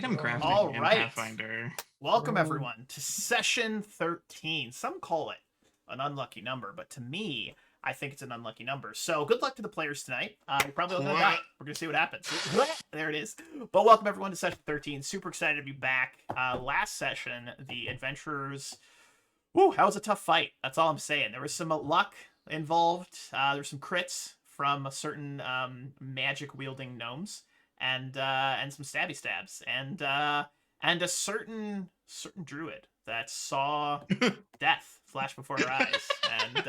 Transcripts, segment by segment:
Item crafting All in right. Pathfinder. Welcome, everyone, to session 13. Some call it an unlucky number, but to me, I think it's an unlucky number. So good luck to the players tonight. You're probably looking at that. We're going to see what happens. There it is. But welcome, everyone, to session 13. Super excited to be back. Last session, the adventurers... Woo, that was a tough fight. That's all I'm saying. There was some luck involved. There were some crits from certain magic-wielding gnomes. And some stabby stabs, and a certain druid that saw death flash before her eyes, and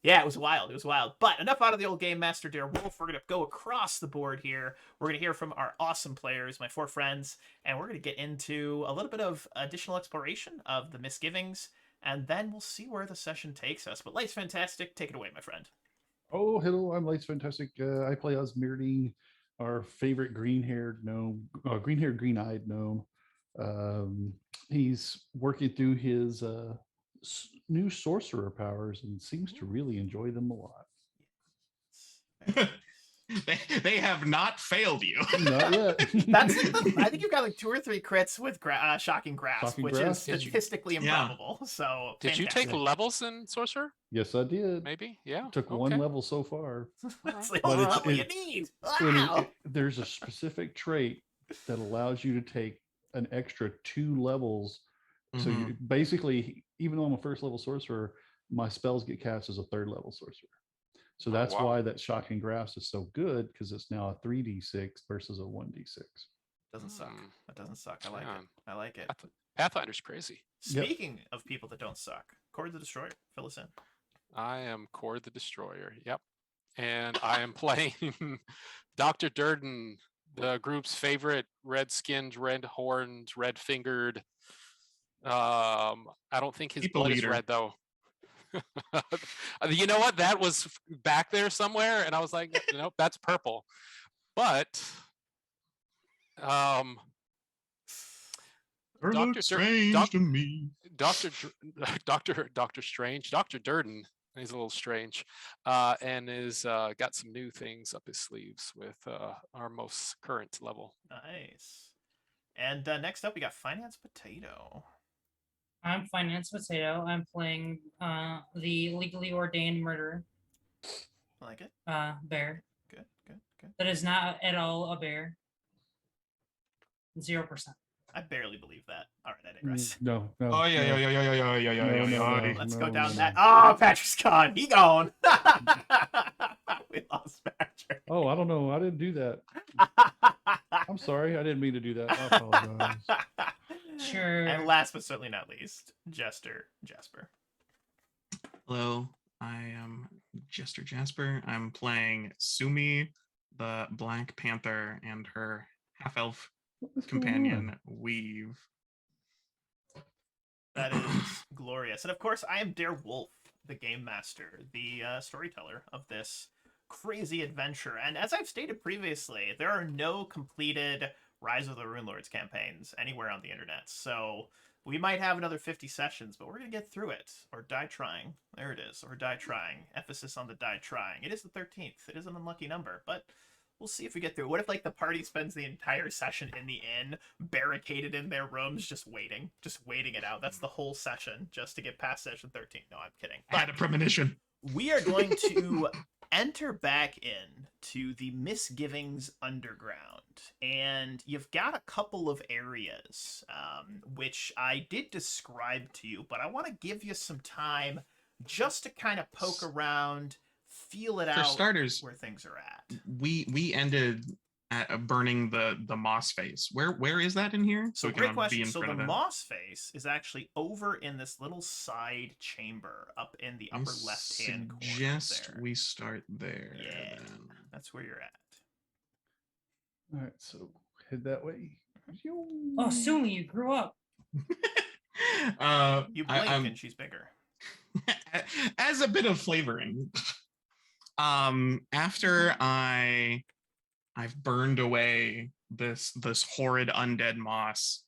yeah, it was wild. It was wild. But enough out of the old game master, Dare Wolf. We're gonna go across the board here. We're gonna hear from our awesome players, my four friends, and we're gonna get into a little bit of additional exploration of the misgivings, and then we'll see where the session takes us. But Light's fantastic. Take it away, my friend. Oh, hello, I'm Light's Fantastic. I play as Myrdine, our favorite green-haired gnome, green-haired, green-eyed gnome. He's working through his new sorcerer powers and seems to really enjoy them a lot. They have not failed you. Not yet. That's I think you've got like 2 or 3 crits with Shocking Grasp, which is statistically improbable. So did you take levels in Sorcerer? Yes, I did. Maybe, yeah. Took one level so far. That's the only level you need. Wow. There's a specific trait that allows you to take an extra 2 levels. So you, basically, even though I'm a first level sorcerer, my spells get cast as a 3rd level sorcerer. So that's why that Shocking Grasp is so good, because it's now a 3d6 versus a 1d6. Doesn't suck. That doesn't suck. I like it. I like it. Pathfinder's crazy. Speaking of people that don't suck, Cord the Destroyer, fill us in. I am Cord the Destroyer. Yep. And I am playing Dr. Durden, the group's favorite red-skinned, red-horned, red-fingered. I don't think his blood is red, though. You know what? That was back there somewhere, and I was like, nope, that's purple. But Doctor Strange to me. Doctor Strange, Dr. Durden. He's a little strange, and is got some new things up his sleeves with our most current level. Nice. And next up, we got Finance Potato. I'm Finance Potato. I'm playing the legally ordained murderer. I like it. Bear. Good. That is not at all a bear. 0%. I barely believe that. All right, I digress. No. Oh yeah. Let's go down that. Oh, Patrick's gone. He gone. We lost Patrick. Oh, I don't know. I didn't do that. I'm sorry. I didn't mean to do that. I apologize. Sure. And last but certainly not least, Jasper. Hello, I am Jester Jasper. I'm playing Sumi, the Black Panther, and her half-elf companion, Weave. That is glorious. And of course, I am Dare Wolf, the game master, the storyteller of this crazy adventure. And as I've stated previously, there are no completed Rise of the Runelords campaigns anywhere on the internet. So we might have another 50 sessions, but we're going to get through it. Or die trying. There it is. Or die trying. Emphasis on the die trying. It is the 13th. It is an unlucky number, but we'll see if we get through. What if, like, the party spends the entire session in the inn, barricaded in their rooms, just waiting it out? That's the whole session, just to get past session 13. No, I'm kidding. I had a premonition. We are going to enter back in to the Misgivings Underground, and you've got a couple of areas which I did describe to you, but I want to give you some time just to kind of poke around, feel it out. For starters, where things are at. We ended at burning the moss face. Where is that in here? So great question. So the moss face is actually over in this little side chamber up in the upper left hand corner. Suggest we start there. Yeah, that's where you're at. All right, so head that way. Oh, Sumi, you grew up. You blink and she's bigger. As a bit of flavoring, after I've burned away this horrid undead moss,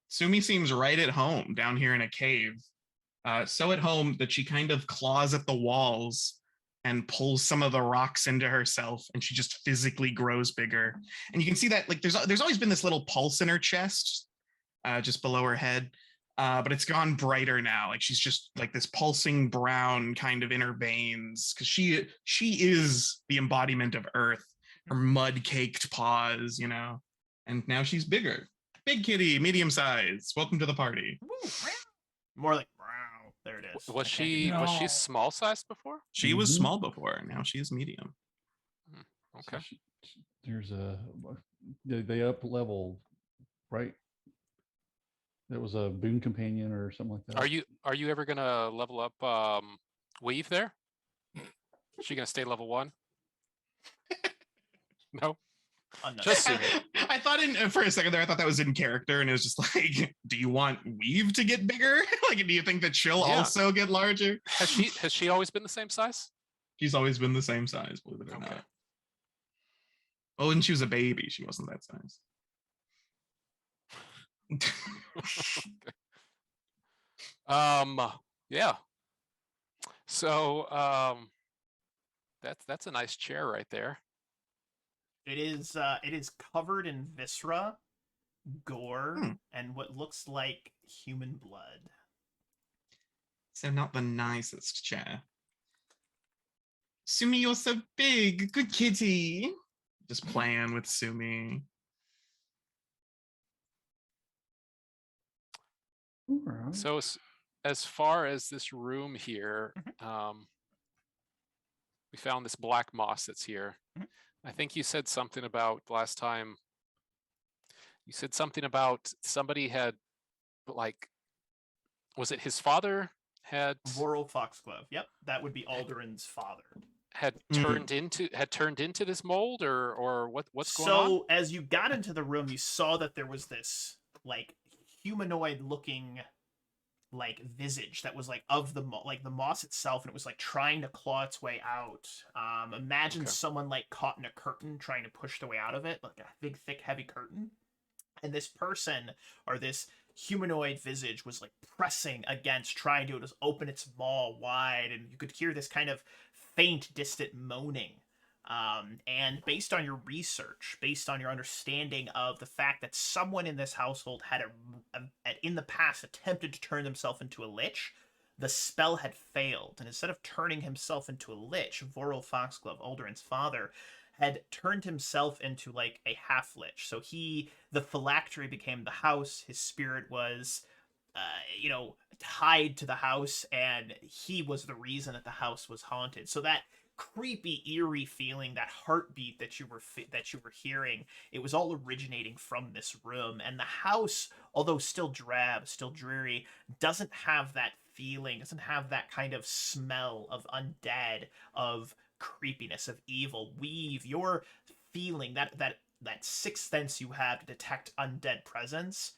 Sumi seems right at home down here in a cave. So at home that she kind of claws at the walls and pulls some of the rocks into herself, and she just physically grows bigger. And you can see that like there's always been this little pulse in her chest, just below her head. But it's gone brighter now. Like she's just like this pulsing brown kind of in her veins, because she is the embodiment of Earth. Her mud-caked paws, and now she's bigger. Big kitty, medium size. Welcome to the party. More like wow. There it is. Was I can't do she that. was she small sized before? She was Mhm. small before. Now she is medium. So Okay. there's they up level, right? There was a boon companion or something like that. Are you ever gonna level up Weave there? Is she gonna stay level 1? No. Just Unnecessary. Sumi. I thought for a second there, I thought that was in character, and it was just like, do you want Weave to get bigger? Like, do you think that she'll Yeah. also get larger? Has she always been the same size? She's always been the same size, believe it or not. Oh, and she was a baby. She wasn't that size. Yeah. So that's a nice chair right there. It is covered in viscera, gore, and what looks like human blood. So not the nicest chair. Sumi, you're so big. Good kitty. Just playing with Sumi. Alright. So as far as this room here, we found this black moss that's here. I think you said something about last time. You said something about somebody had, like, was it his father had Voral Foxglove. Yep, that would be Alderin's father. had turned into this mold, or what's going on? So as you got into the room, you saw that there was this like humanoid-looking like visage that was like of the moss itself, and it was like trying to claw its way out. Imagine someone like caught in a curtain trying to push their way out of it, like a big, thick, heavy curtain. And this person, or this humanoid visage, was like pressing against, trying to just open its maw wide, and you could hear this kind of faint, distant moaning. And based on your research, based on your understanding of the fact that someone in this household had in the past attempted to turn themselves into a lich, the spell had failed. And instead of turning himself into a lich, Voral Foxglove, Alderin's father, had turned himself into like a half lich. So the phylactery became the house. His spirit was, tied to the house, and he was the reason that the house was haunted. So that creepy, eerie feeling, that heartbeat that you were hearing, it was all originating from this room. And the house, although still drab, still dreary, doesn't have that feeling, doesn't have that kind of smell of undead, of creepiness, of evil. Weave, your feeling, that sixth sense you have to detect undead presence,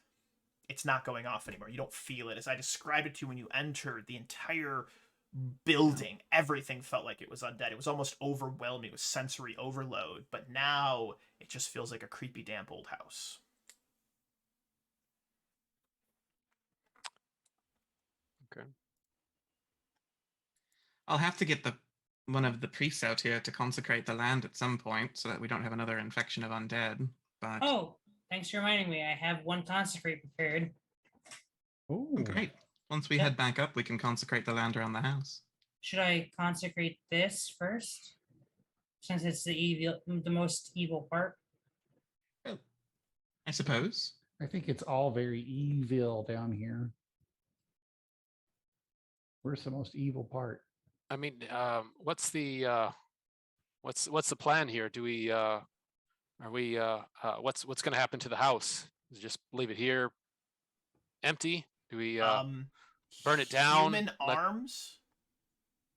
it's not going off anymore. You don't feel it. As I described it to you when you entered, the entire building, everything felt like it was undead. It was almost overwhelming. It was sensory overload. But now it just feels like a creepy, damp old house. Okay. I'll have to get one of the priests out here to consecrate the land at some point so that we don't have another infection of undead. But Oh, thanks for reminding me. I have one consecrate prepared. Oh, great. Once we head back up, we can consecrate the land around the house. Should I consecrate this first? Since it's the most evil part. Well, I suppose. I think it's all very evil down here. Where's the most evil part? I mean, what's the plan here? Do we what's going to happen to the house? Just leave it here empty? Do we burn it down? Human arms,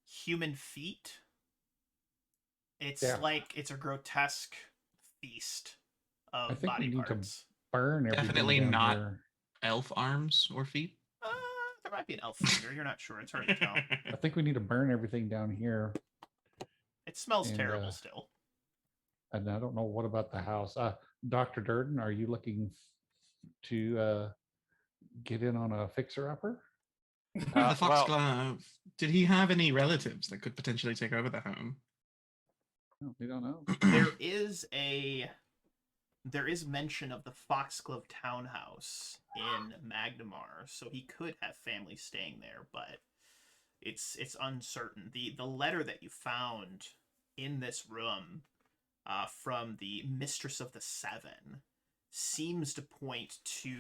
human feet. It's like it's a grotesque feast of I think body we need parts. to burn everything. Definitely down not here. elf arms or feet. There might be an elf finger. You're not sure. It's hard to tell. I think we need to burn everything down here. It smells terrible still. And I don't know what about the house. Dr. Durden, are you looking to get in on a fixer-upper? The well, Foxglove, did he have any relatives that could potentially take over the home? No, we don't know. There is mention of the Foxglove townhouse in Magnamar, so he could have family staying there, but it's uncertain. The letter that you found in this room from the Mistress of the Seven seems to point to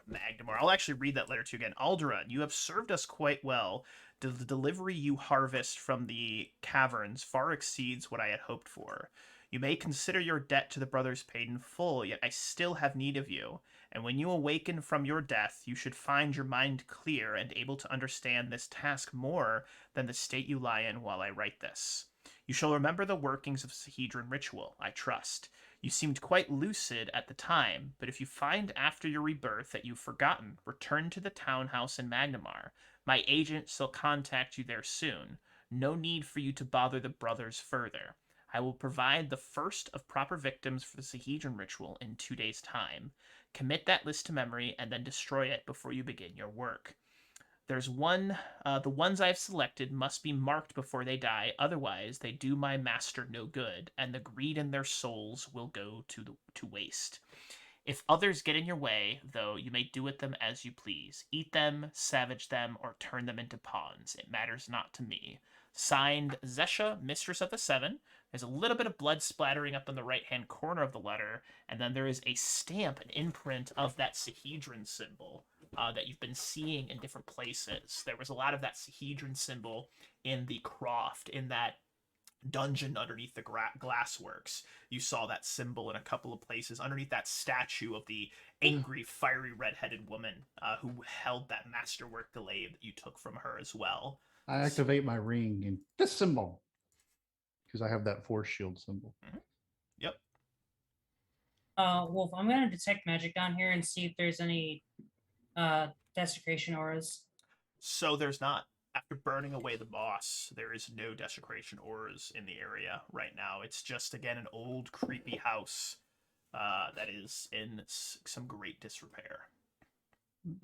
Magnamar. I'll actually read that letter to you again. Alderaan, you have served us quite well. The delivery you harvest from the caverns far exceeds what I had hoped for. You may consider your debt to the brothers paid in full, yet I still have need of you. And when you awaken from your death, you should find your mind clear and able to understand this task more than the state you lie in while I write this. You shall remember the workings of Sahedron ritual, I trust. You seemed quite lucid at the time, but if you find after your rebirth that you've forgotten, return to the townhouse in Magnamar. My agent shall contact you there soon. No need for you to bother the brothers further. I will provide the first of proper victims for the Sahedron ritual in 2 days' time. Commit that list to memory and then destroy it before you begin your work. There's one, the ones I've selected must be marked before they die, otherwise they do my master no good, and the greed in their souls will go to waste. If others get in your way, though, you may do with them as you please. Eat them, savage them, or turn them into pawns. It matters not to me. Signed, Zesha, Mistress of the Seven. There's a little bit of blood splattering up in the right-hand corner of the letter, and then there is a stamp, an imprint of that Sahedron symbol that you've been seeing in different places. There was a lot of that Sahedron symbol in the croft, in that dungeon underneath the glassworks. You saw that symbol in a couple of places underneath that statue of the angry, fiery, red-headed woman who held that masterwork glaive that you took from her as well. I activate my ring in this symbol because I have that force shield symbol. Yep. Wolf, I'm gonna detect magic down here and see if there's any desecration auras. So there's not. After burning away the boss, there is no desecration auras in the area right now. It's just, again, an old, creepy house that is in some great disrepair.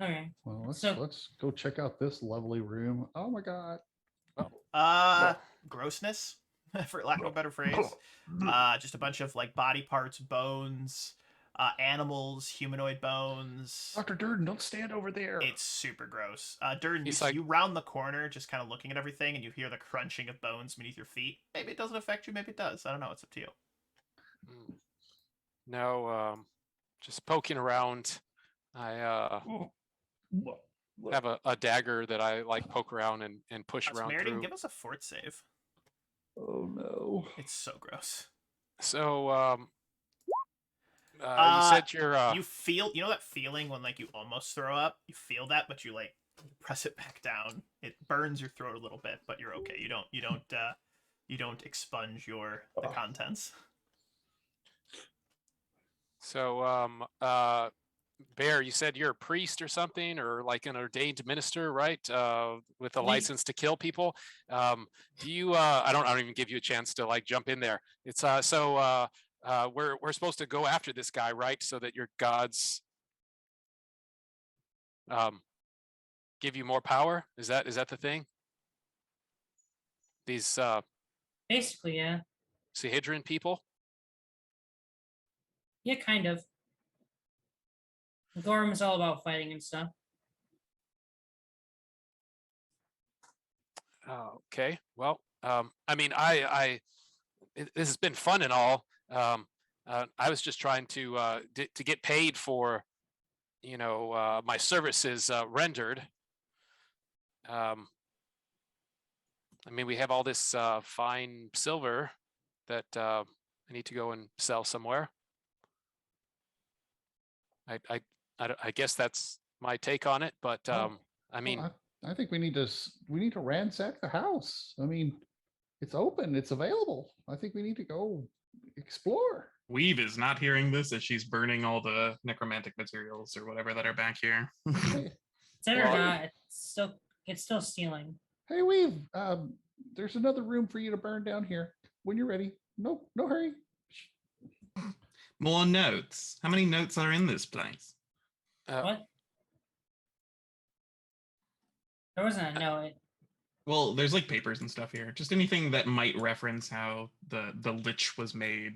Okay. Well, So- let's go check out this lovely room. Oh my god. Grossness, for lack of a better phrase. Just a bunch of like body parts, bones, animals, humanoid bones. Dr. Durden, don't stand over there. It's super gross. Durden, He's you, like- you round the corner, just kind of looking at everything, and you hear the crunching of bones beneath your feet. Maybe it doesn't affect you, maybe it does. I don't know. It's up to you. No, just poking around. I have a dagger that I like poke around and push around Meriden, through. give us a fort save. Oh no. It's so gross. So, you said you're You feel, you know that feeling when like you almost throw up? You feel that, but you like press it back down. It burns your throat a little bit, but you're okay. You don't expunge the contents. so Bear, you said you're a priest or something, or like an ordained minister, right? With a license to kill people. Do you? I don't even give you a chance to like jump in there. It's we're supposed to go after this guy, right? So that your gods give you more power. Is that the thing? These Basically, yeah. Sahedron people. Yeah, kind of. Gorham is all about fighting and stuff. Okay. Well, I mean, this has been fun and all. I was just trying to get paid for, my services rendered. I mean, we have all this fine silver that I need to go and sell somewhere. I guess that's my take on it, but I mean, I think we need to ransack the house. I mean, it's open, it's available. I think we need to go explore. Weave is not hearing this as she's burning all the necromantic materials or whatever that are back here. Hey, Said or Well, not, it's still stealing. hey, Weave, there's another room for you to burn down here when you're ready. No hurry. More notes. How many notes are in this place? What? There wasn't a note. Well, there's like papers and stuff here. Just anything that might reference how the lich was made.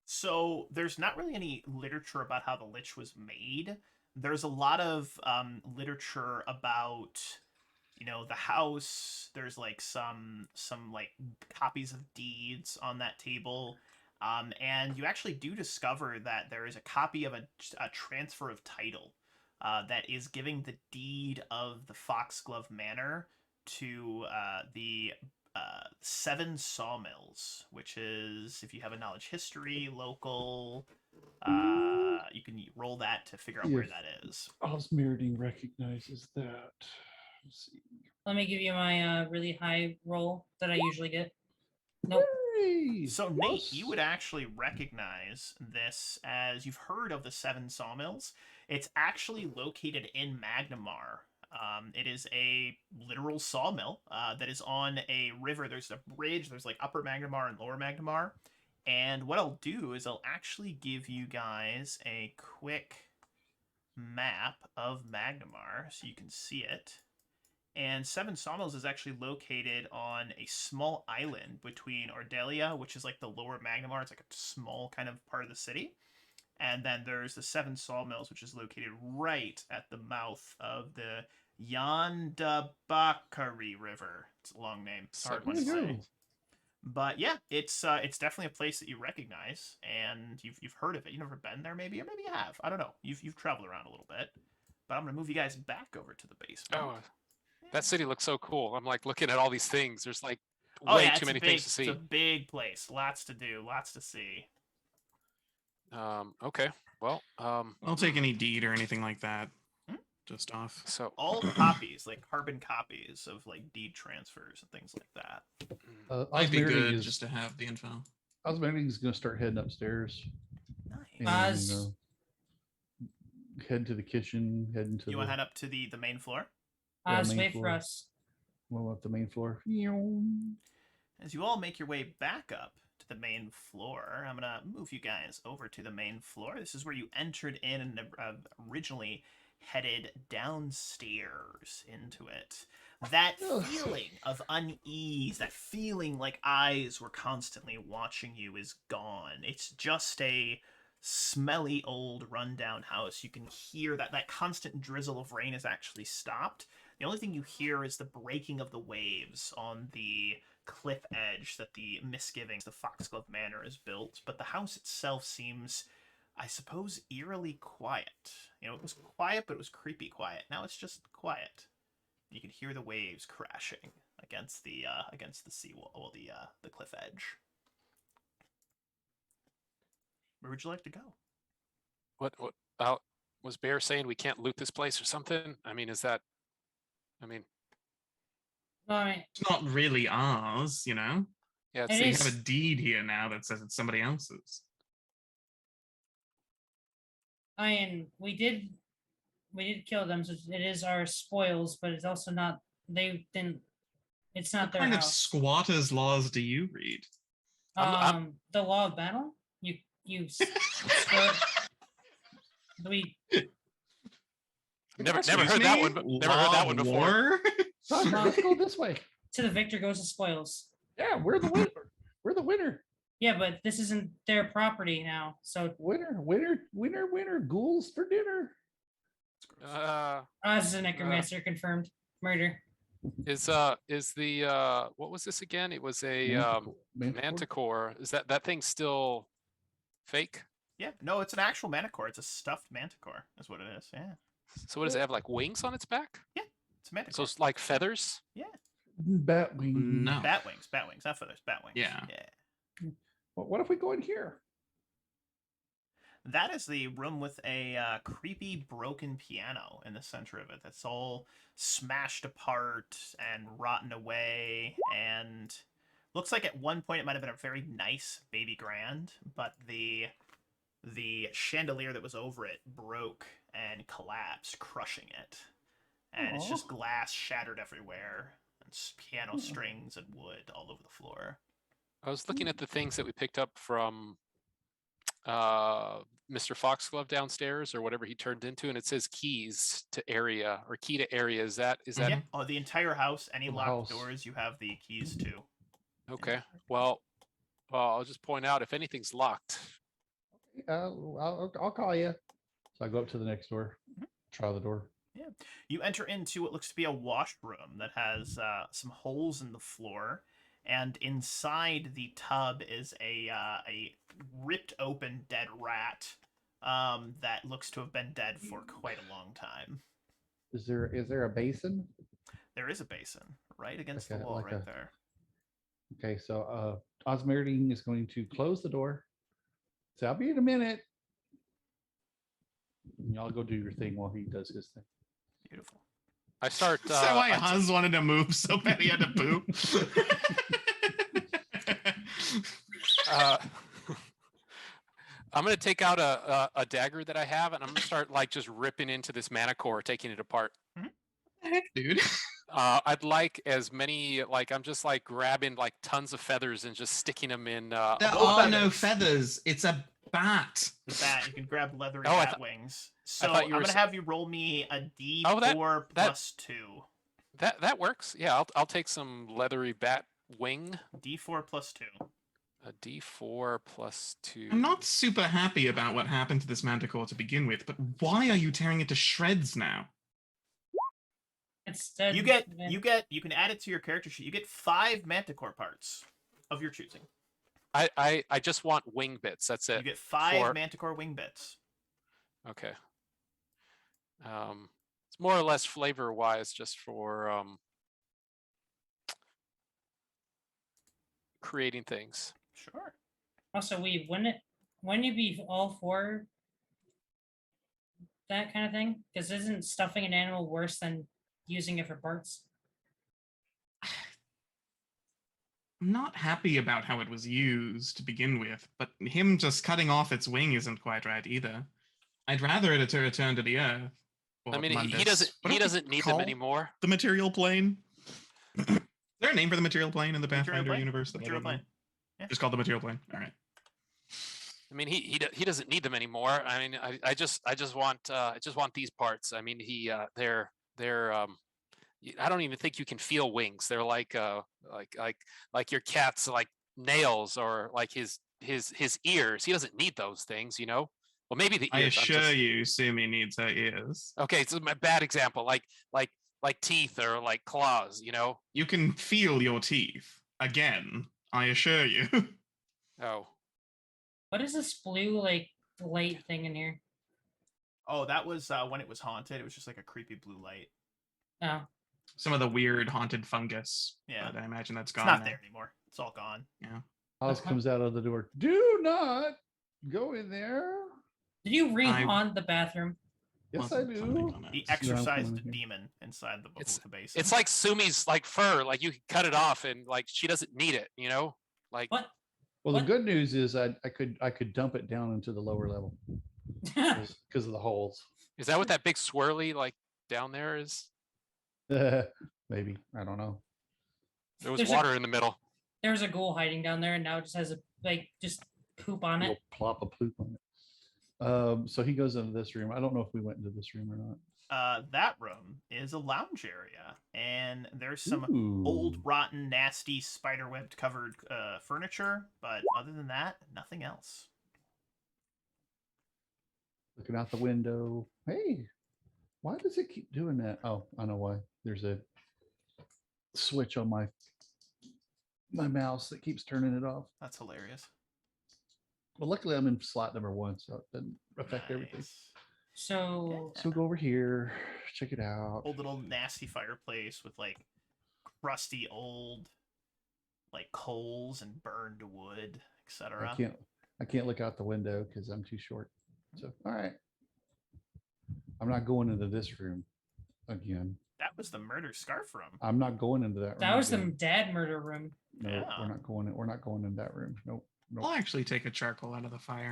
So there's not really any literature about how the lich was made. There's a lot of literature about, the house. There's like some like copies of deeds on that table. And you actually do discover that there is a copy of a transfer of title that is giving the deed of the Foxglove Manor to the Seven Sawmills, which is, if you have a knowledge history, local, you can roll that to figure out where Yes. that is. Osmirding recognizes that. Let's see. Let me give you my really high roll that I usually get. Nope. Hey, So Nate, plus- you would actually recognize this as you've heard of the Seven Sawmills. It's actually located in Magnamar. It is a literal sawmill that is on a river. There's a bridge. There's like Upper Magnamar and Lower Magnamar. And what I'll do is I'll actually give you guys a quick map of Magnamar so you can see it. And Seven Sawmills is actually located on a small island between Ardelia, which is like the Lower Magnamar. It's like a small kind of part of the city. And then there's the Seven Sawmills, which is located right at the mouth of the Yandabakari River. It's a long name. It's a hard one to There you say. go. But yeah, it's definitely a place that you recognize, and you've heard of it. You've never been there, maybe, or maybe you have. I don't know. You've traveled around a little bit. But I'm gonna move you guys back over to the basement. Oh, that city looks so cool. I'm like looking at all these things. There's like Oh way yeah, too many things to see. It's a big place. Lots to do. Lots to see. Okay. Well, I'll take any deed or anything like that. Hmm? Just off. so All copies, like carbon copies of like deed transfers and things like that. Might be Osmirding good is just to have the info. Osmirding is going to start heading upstairs Nice. and Oz. head to the kitchen. Heading to You want the to head up to the main floor? Yeah, Oz, main wait for floor. us. well up the main floor. As you all make your way back up to the main floor, I'm gonna move you guys over to the main floor. This is where you entered in and originally headed downstairs into it. That Ugh. feeling of unease, that feeling like eyes were constantly watching you is gone. It's just a smelly old rundown house. You can hear that constant drizzle of rain has actually stopped. The only thing you hear is the breaking of the waves on the cliff edge that the Misgivings, the Foxglove Manor, is built, but the house itself seems, I suppose, eerily quiet. It was quiet, but it was creepy quiet. Now it's just quiet. You can hear the waves crashing against the seawall, well, the cliff edge. Where would you like to go? what about was Bear saying we can't loot this place or something? I mean, is that? I mean, All right. It's not really ours, you know? yeah, It it's So you is. have a deed here now that says it's somebody else's. I mean, we did kill them, so it is our spoils, but it's also not. They didn't. It's not What their kind of house. squatters' laws do you read? I'm- The law of battle. Squirt. We never Excuse heard that me? one. But never Law heard that of one before. war? Sasha, let's go this way. to the victor goes the spoils. Yeah, we're the winner. We're the winner. Yeah, but this isn't their property now, so Winner. Ghouls for dinner. Oz is a necromancer confirmed murder. Is the what was this again? It was a manticore. Is that thing still fake? Yeah, no, it's an actual manticore. It's a stuffed manticore, is what it is. Yeah, So what does it have? Like wings on its back? it's a manticore. So it's like feathers? Batwing. No. Bat wings, not feathers, bat wings. Yeah. Yeah. What if we go in here? That is the room with a creepy broken piano in the center of it. That's all smashed apart and rotten away, and looks like at one point it might have been a very nice baby grand, but the chandelier that was over it broke and collapsed, crushing it. And it's just glass shattered everywhere, and piano strings and wood all over the floor. I was looking at the things that we picked up from Mr. Foxglove downstairs or whatever he turned into, and it says keys to area or key to area. Is that Yeah. Oh, the entire house, any The locked house. doors, you have the keys to. okay? Well, I'll just point out if anything's locked. I'll call you. So I go up to the next door, try the door. You enter into what looks to be a washroom that has some holes in the floor, and inside the tub is a ripped open dead rat that looks to have been dead for quite a long time. Is there a basin? There is a basin right against Okay, the wall like right a- there. Okay, so Osmerding is going to close the door. So I'll be in a minute. And y'all go do your thing while he does his thing. Beautiful. I start. So why Hans wanted to move so bad he had to poop. I'm gonna take out a dagger that I have, and I'm gonna start like just ripping into this mana core, taking it apart. Heck, dude. I'd like as many like I'm just like grabbing like tons of feathers and just sticking them in. There Both are no feathers. feathers. It's a bat. The bat, you can grab leathery Oh, I bat thought- wings. So thought I'm you were gonna s- have you roll me a D4 Oh, that- plus 2. That works. Yeah, I'll take some leathery bat wing. D4 plus 2. A D4 plus 2. I'm not super happy about what happened to this manticore to begin with, but why are you tearing it to shreds now? It's dead. You can add it to your character sheet. You get 5 manticore parts of your choosing. I just want wing bits. That's You it. get 5 For- manticore wing bits. Okay. It's more or less flavor wise, just for creating things. Sure. Also, wouldn't you be all for that kind of thing? Because isn't stuffing an animal worse than using it for parts? I'm not happy about how it was used to begin with, but him just cutting off its wing isn't quite right either. I'd rather it to return to the earth. I or mean, he Mundus. doesn't What he do we doesn't need call them anymore. The material plane. Is there a name for the material plane in the Material Pathfinder plane? universe? That I Material don't know? plane. Yeah. Just called the material plane. All right. I mean, he doesn't need them anymore. I mean, I just want these parts. I mean, they're I don't even think you can feel wings. They're like your cat's like nails or like his ears. He doesn't need those things, you know. Well, maybe the I ears. I'm assure just- you, Sumi needs her ears. Okay, it's a bad example. Like teeth or like claws, you know. You can feel your teeth. Again, I assure you. Oh, What is this blue like light thing in here? Oh, that was when it was haunted. It was just like a creepy blue light. Oh, Some of the weird haunted fungus. Yeah. But I imagine that's It's gone. not now. there anymore. It's all gone. Oz Okay. comes out of the door. Do not go in there. did you re-haunt the bathroom? Yes, Wasn't I something do. on it. He Yeah, I'm exorcised coming a in here. demon inside the It's- basin. it's like Sumi's like fur. Like you can cut it off and like she doesn't need it, you know. Like What? Well, the What? good news is I could dump it down into the lower level because of the holes. is that what that big swirly like down there is? Maybe, I don't know. There was There's a- water in the middle. There was a ghoul hiding down there, and now it just has a like just poop on You'll it. plop a poop on it. So he goes into this room. I don't know if we went into this room or not. That room is a lounge area, and there's some old, Ooh. rotten, nasty, spiderwebbed covered furniture. But other than that, nothing else. Looking out the window. Hey, why does it keep doing that? Oh, I know why. There's a switch on my mouse that keeps turning it off. That's hilarious. Well, luckily I'm in slot number 1, so it doesn't affect everything. Nice. So So go over here, check it out. Old little nasty fireplace with like crusty old like coals and burned wood, etc. I can't look out the window because I'm too short. So all right. I'm not going into this room again. That was the murder scarf room. I'm not going into that room. that was the again. dad murder room. No, Yeah. we're not going in that room. Nope. I'll actually take a charcoal out of the fire.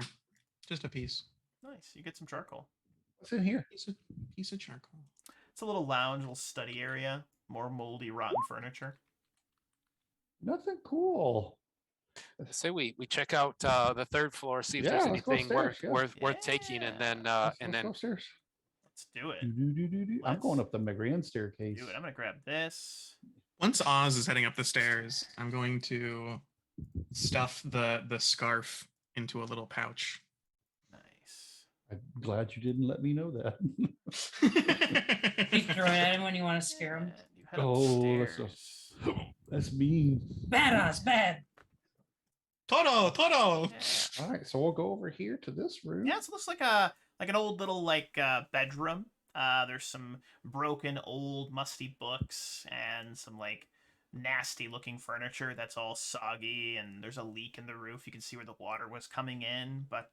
Just a piece. Nice. You get some charcoal. What's in here? Piece of charcoal. It's a little lounge, little study area. More moldy, rotten furniture. Nothing cool. Say we check out the third floor, see if there's Yeah, let's go anything upstairs, yeah. worth taking, and then Let's go upstairs. Let's do it. I'm going up the grand staircase. Do it. I'm gonna grab this. Once Oz is heading up the stairs, I'm going to stuff the scarf into a little pouch. Nice. I'm glad you didn't let me know that. You throw it at him when you want to scare him. And you head Oh, upstairs. That's mean. Bad Oz, bad. Toro. Yeah. All right, so we'll go over here to this room. Yeah, so it looks like an old little bedroom. There's some broken old musty books and some like nasty looking furniture that's all soggy, and there's a leak in the roof. You can see where the water was coming in, but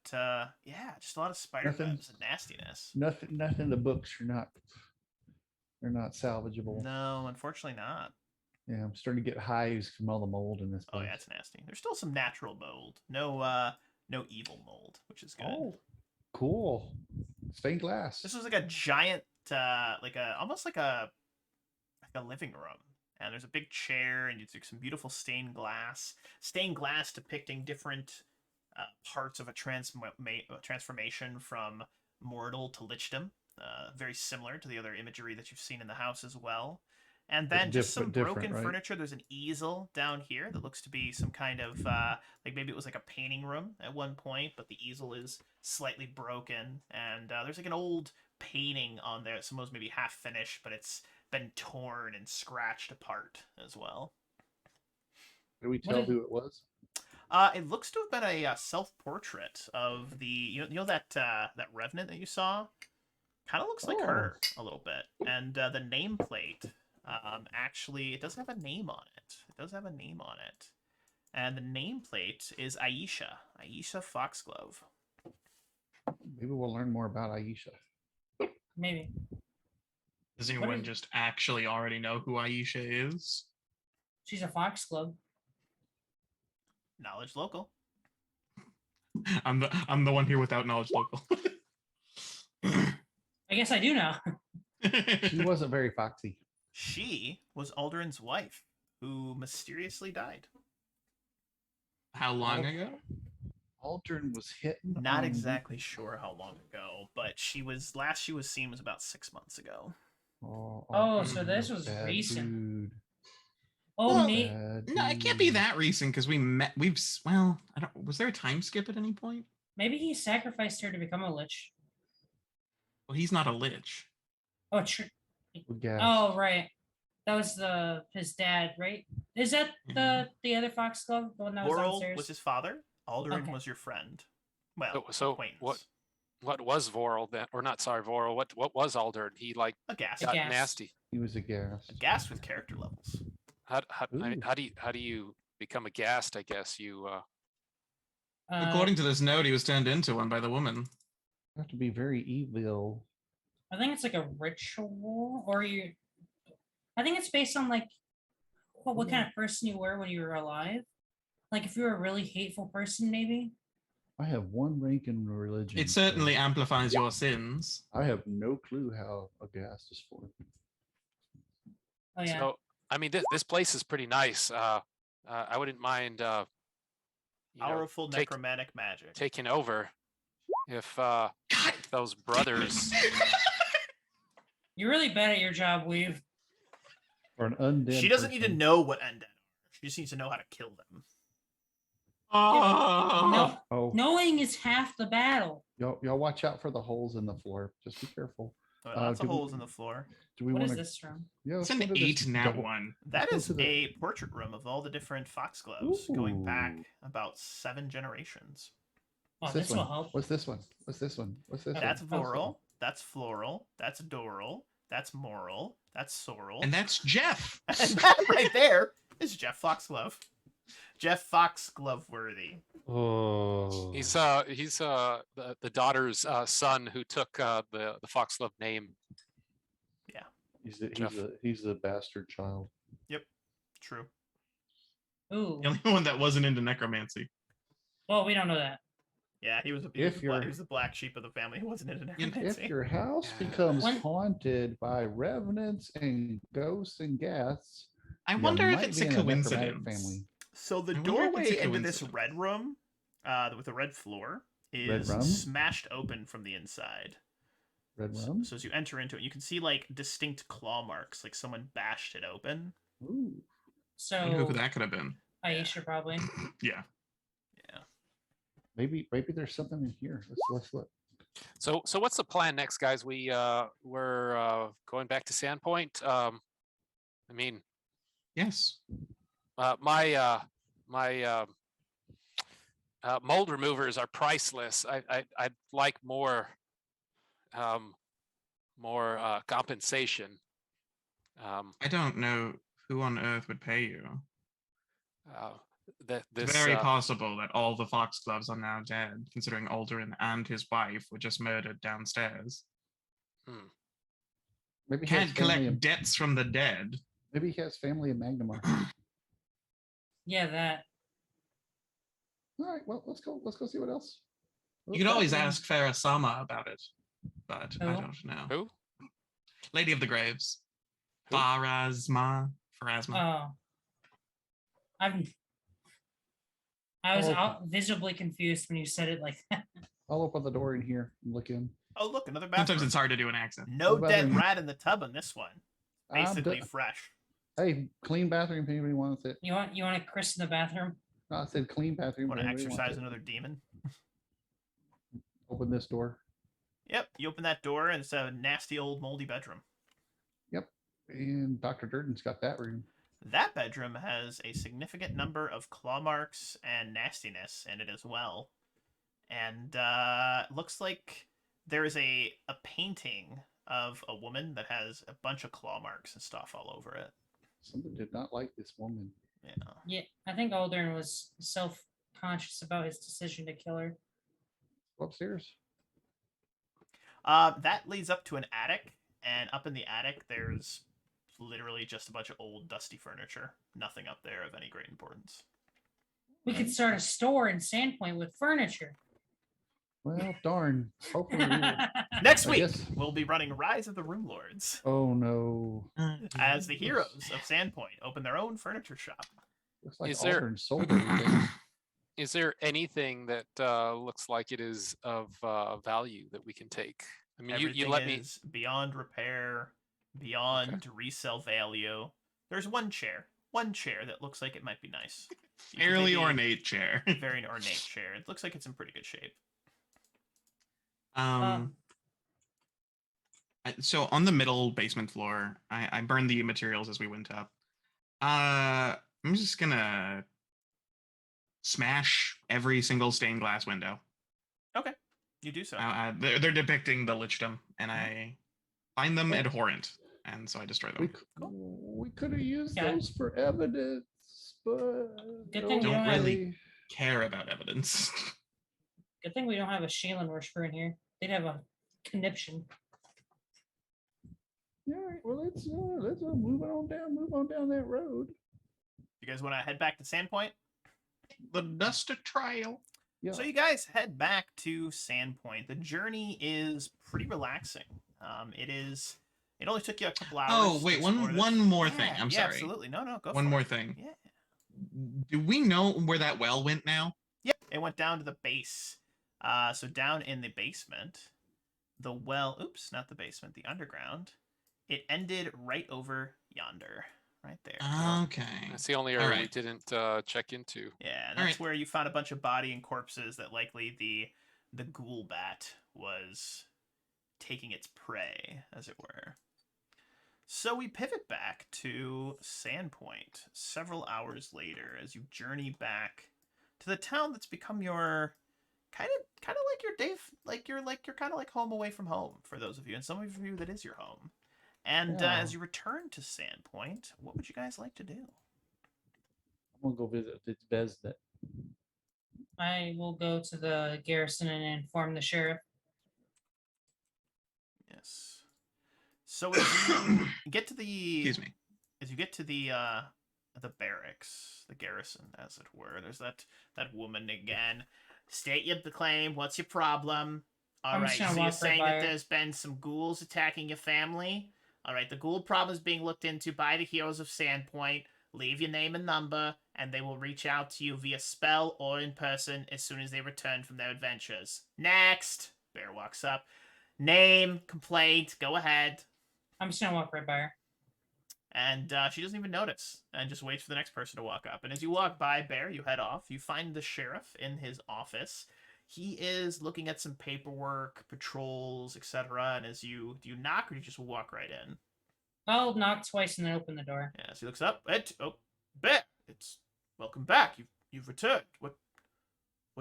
yeah, just a lot of spider Nothing- webs and nastiness. Nothing. The books are not. They're not salvageable. No, unfortunately not. Yeah, I'm starting to get hives from all the mold in this Oh place. yeah, it's nasty. There's still some natural mold. No evil mold, which is good. Oh, cool. Stained glass. This was like a giant, almost like a living room. And there's a big chair, and it's like some beautiful stained glass depicting different parts of a transformation from mortal to lichdom. Very similar to the other imagery that you've seen in the house as well. And then just some broken right? furniture. There's an easel down here that looks to be some kind of like maybe it was like a painting room at one point, but the easel is slightly broken. And there's like an old painting on there. It's almost maybe half finished, but it's been torn and scratched apart as well. Did we tell who it was? It looks to have been a self-portrait of the you know that revenant that you saw. Kind of looks like her a little bit, and the nameplate. Actually, it does have a name on it. And the nameplate is Aisha Foxglove. Maybe we'll learn more about Aisha. Maybe. Does anyone just actually already know who Aisha is? She's a foxglove. Knowledge local. I'm the one here without knowledge local. I guess I do now. She wasn't very foxy. She was Aldrin's wife, who mysteriously died. How long ago? Aldrin was hitting. Not exactly sure how long ago, but last she was seen was about 6 months ago. Oh, so this was recent. Dude. Oh, Well, me. No, it can't be that recent because I don't. Was there a time skip at any point? Maybe he sacrificed her to become a lich. Well, he's not a lich. Oh, true. Gas. Oh, right. That was his dad, right? Is that the other foxglove, the one that was Laurel downstairs? was his father. Aldrin Okay. was your friend. Well, So acquaintance. what was Vorl then? Or not? Sorry, Vorl. What was Aldrin? He like A gas. got gas. nasty. He was a gas. A gas with character levels. How do you become a ghast? I guess you. According to this note, he was turned into one by the woman. You have to be very evil. I think it's like a ritual, or I think it's based on like what kind of person you were when you were alive. Like if you were a really hateful person, maybe. I have one rank in religion. It certainly amplifies your sins. I have no clue how a gas is formed. Oh yeah. So I mean, this place is pretty nice. I wouldn't mind. Powerful necromantic magic. Taking over if those brothers. You're really bad at your job, Weave. Or an undead. She doesn't need to person. know what undead are. She just needs to know how to kill them. No, Oh, knowing is half the battle. y'all watch out for the holes in the floor. Just be careful. Lots of do we- holes in the floor. Do we What want is to? this from? Yeah, It's let's an go to this 8 nat double- 1. That go is to the- a portrait room of all the different foxgloves going back Ooh. about 7 generations. Oh, What's this will one? help. What's this one? What's this one? What's this That's one? Voral. That's Floral. That's Doral. That's Moral. That's Sorrel. And that's Jeff. And that right there is Jeff Foxglove. Jeff Foxglove-worthy. Oh, He's the daughter's son who took the Foxglove name. Jeff. he's the bastard child. True. Ooh. The only one that wasn't into necromancy. Well, we don't know that. Yeah, he was If he you're- was the black sheep of the family who wasn't into You know, necromancy. If your house Yeah. becomes When- haunted by revenants and ghosts and ghasts, I you wonder if might it's be a in necromantic coincidence. family. So the I wonder if doorway it's a into this coincidence. red room, with the red floor, Red is rum? smashed open from the inside. Red So, rum? so as you enter into it, you can see like distinct claw marks, like someone bashed it open. Ooh. So I wonder who that could have been. Aisha probably. Yeah. Yeah. Maybe there's something in here. Let's look. So what's the plan next, guys? We're going back to Sandpoint. I mean, Yes. my mold removers are priceless. I'd like more compensation. I don't know who on earth would pay you. That It's this very possible that all the foxgloves are now dead, considering Alderin and his wife were just murdered downstairs. Maybe he has Can't family collect in, debts from the dead. maybe he has family in Magnamar. Yeah, that. All right, well, let's go see what else. You could always ask Farah Sama about it, but I Who? don't know. who? Lady of the Graves. Who? Pharasma. Oh. I was Oh. visibly confused when you said it like that. I'll open the door in here and look in. Oh, look, another bathroom. Sometimes it's hard to do an accent. No What dead bathroom? rat in the tub on this one. I'm Basically done. fresh. Hey, clean bathroom if anybody wants it. You want to christen the bathroom? No, I said clean bathroom. Want if to anybody wants exercise it. another demon? Open this door. Yep, you open that door and it's a nasty old moldy bedroom. And Dr. Durden's got that room. That bedroom has a significant number of claw marks and nastiness in it as well. And looks like there is a painting of a woman that has a bunch of claw marks and stuff all over it. Somebody did not like this woman. Yeah. Yeah, I think Aldrin was self-conscious about his decision to kill her. Go upstairs. That leads up to an attic, and up in the attic there's literally just a bunch of old dusty furniture. Nothing up there of any great importance. We could start a store in Sandpoint with furniture. Well, darn. Hopefully. Next I week, guess- we'll be running Rise of the Runelords Oh no. as the heroes of Sandpoint open their own furniture shop. Looks like Is there- Aldrin sold everything. Is there anything that looks like it is of value that we can take? I mean, Everything you let me. is beyond repair, beyond resale value. There's one chair that looks like it might be nice. You could Fairly maybe- ornate chair. Very ornate chair. It looks like it's in pretty good shape. So on the middle basement floor, I burned the materials as we went up. I'm just gonna smash every single stained glass window. Okay, you do so. They're depicting the lichdom, and I find them abhorrent, and so I destroy them. We could have used Okay. those for evidence, but Good thing we don't don't have- really care about evidence. Good thing we don't have a Shaylin worshiper in here. They'd have a conniption. Yeah, well, let's move on down that road. You guys want to head back to Sandpoint? The Duster Trail. Yeah. So you guys head back to Sandpoint. The journey is pretty relaxing. It only took you a couple hours. Oh to wait, explore this. one more thing. Yeah, I'm yeah, sorry. Absolutely. No, go One for more it. thing. Yeah. Do we know where that well went now? Yep, it went down to the base. So down in the basement, the well, oops, not the basement, the underground, it ended right over yonder, right there. Okay. That's the only area we Alright. didn't check into. Yeah, and All that's right. where you found a bunch of body and corpses that likely the ghoul bat was taking its prey, as it were. So we pivot back to Sandpoint several hours later as you journey back to the town that's become your kind of like your day, like you're kind of like home away from home for those of you, and some of you that is your home. And Yeah. as you return to Sandpoint, what would you guys like to do? I'm gonna go visit Bezdet. I will go to the garrison and inform the sheriff. Yes. So as you get to the Excuse me. as you get to the barracks, the garrison, as it were, there's that woman again. State your claim. What's your problem? All I'm right. just So gonna you're walk right saying by that her. there's been some ghouls attacking your family. All right. The ghoul problem is being looked into by the heroes of Sandpoint. leave your name and number, and they will reach out to you via spell or in person as soon as they return from their adventures. Next! Bear walks up. Name, complaint, go ahead. I'm just gonna walk right by her. And she doesn't even notice and just waits for the next person to walk up. And as you walk by Bear, you head off. You find the sheriff in his office. He is looking at some paperwork, patrols, etc. And do you knock or do you just walk right in? I'll knock twice and then open the door. Yeah, so he looks up. Bear, it's welcome back. You've returned. What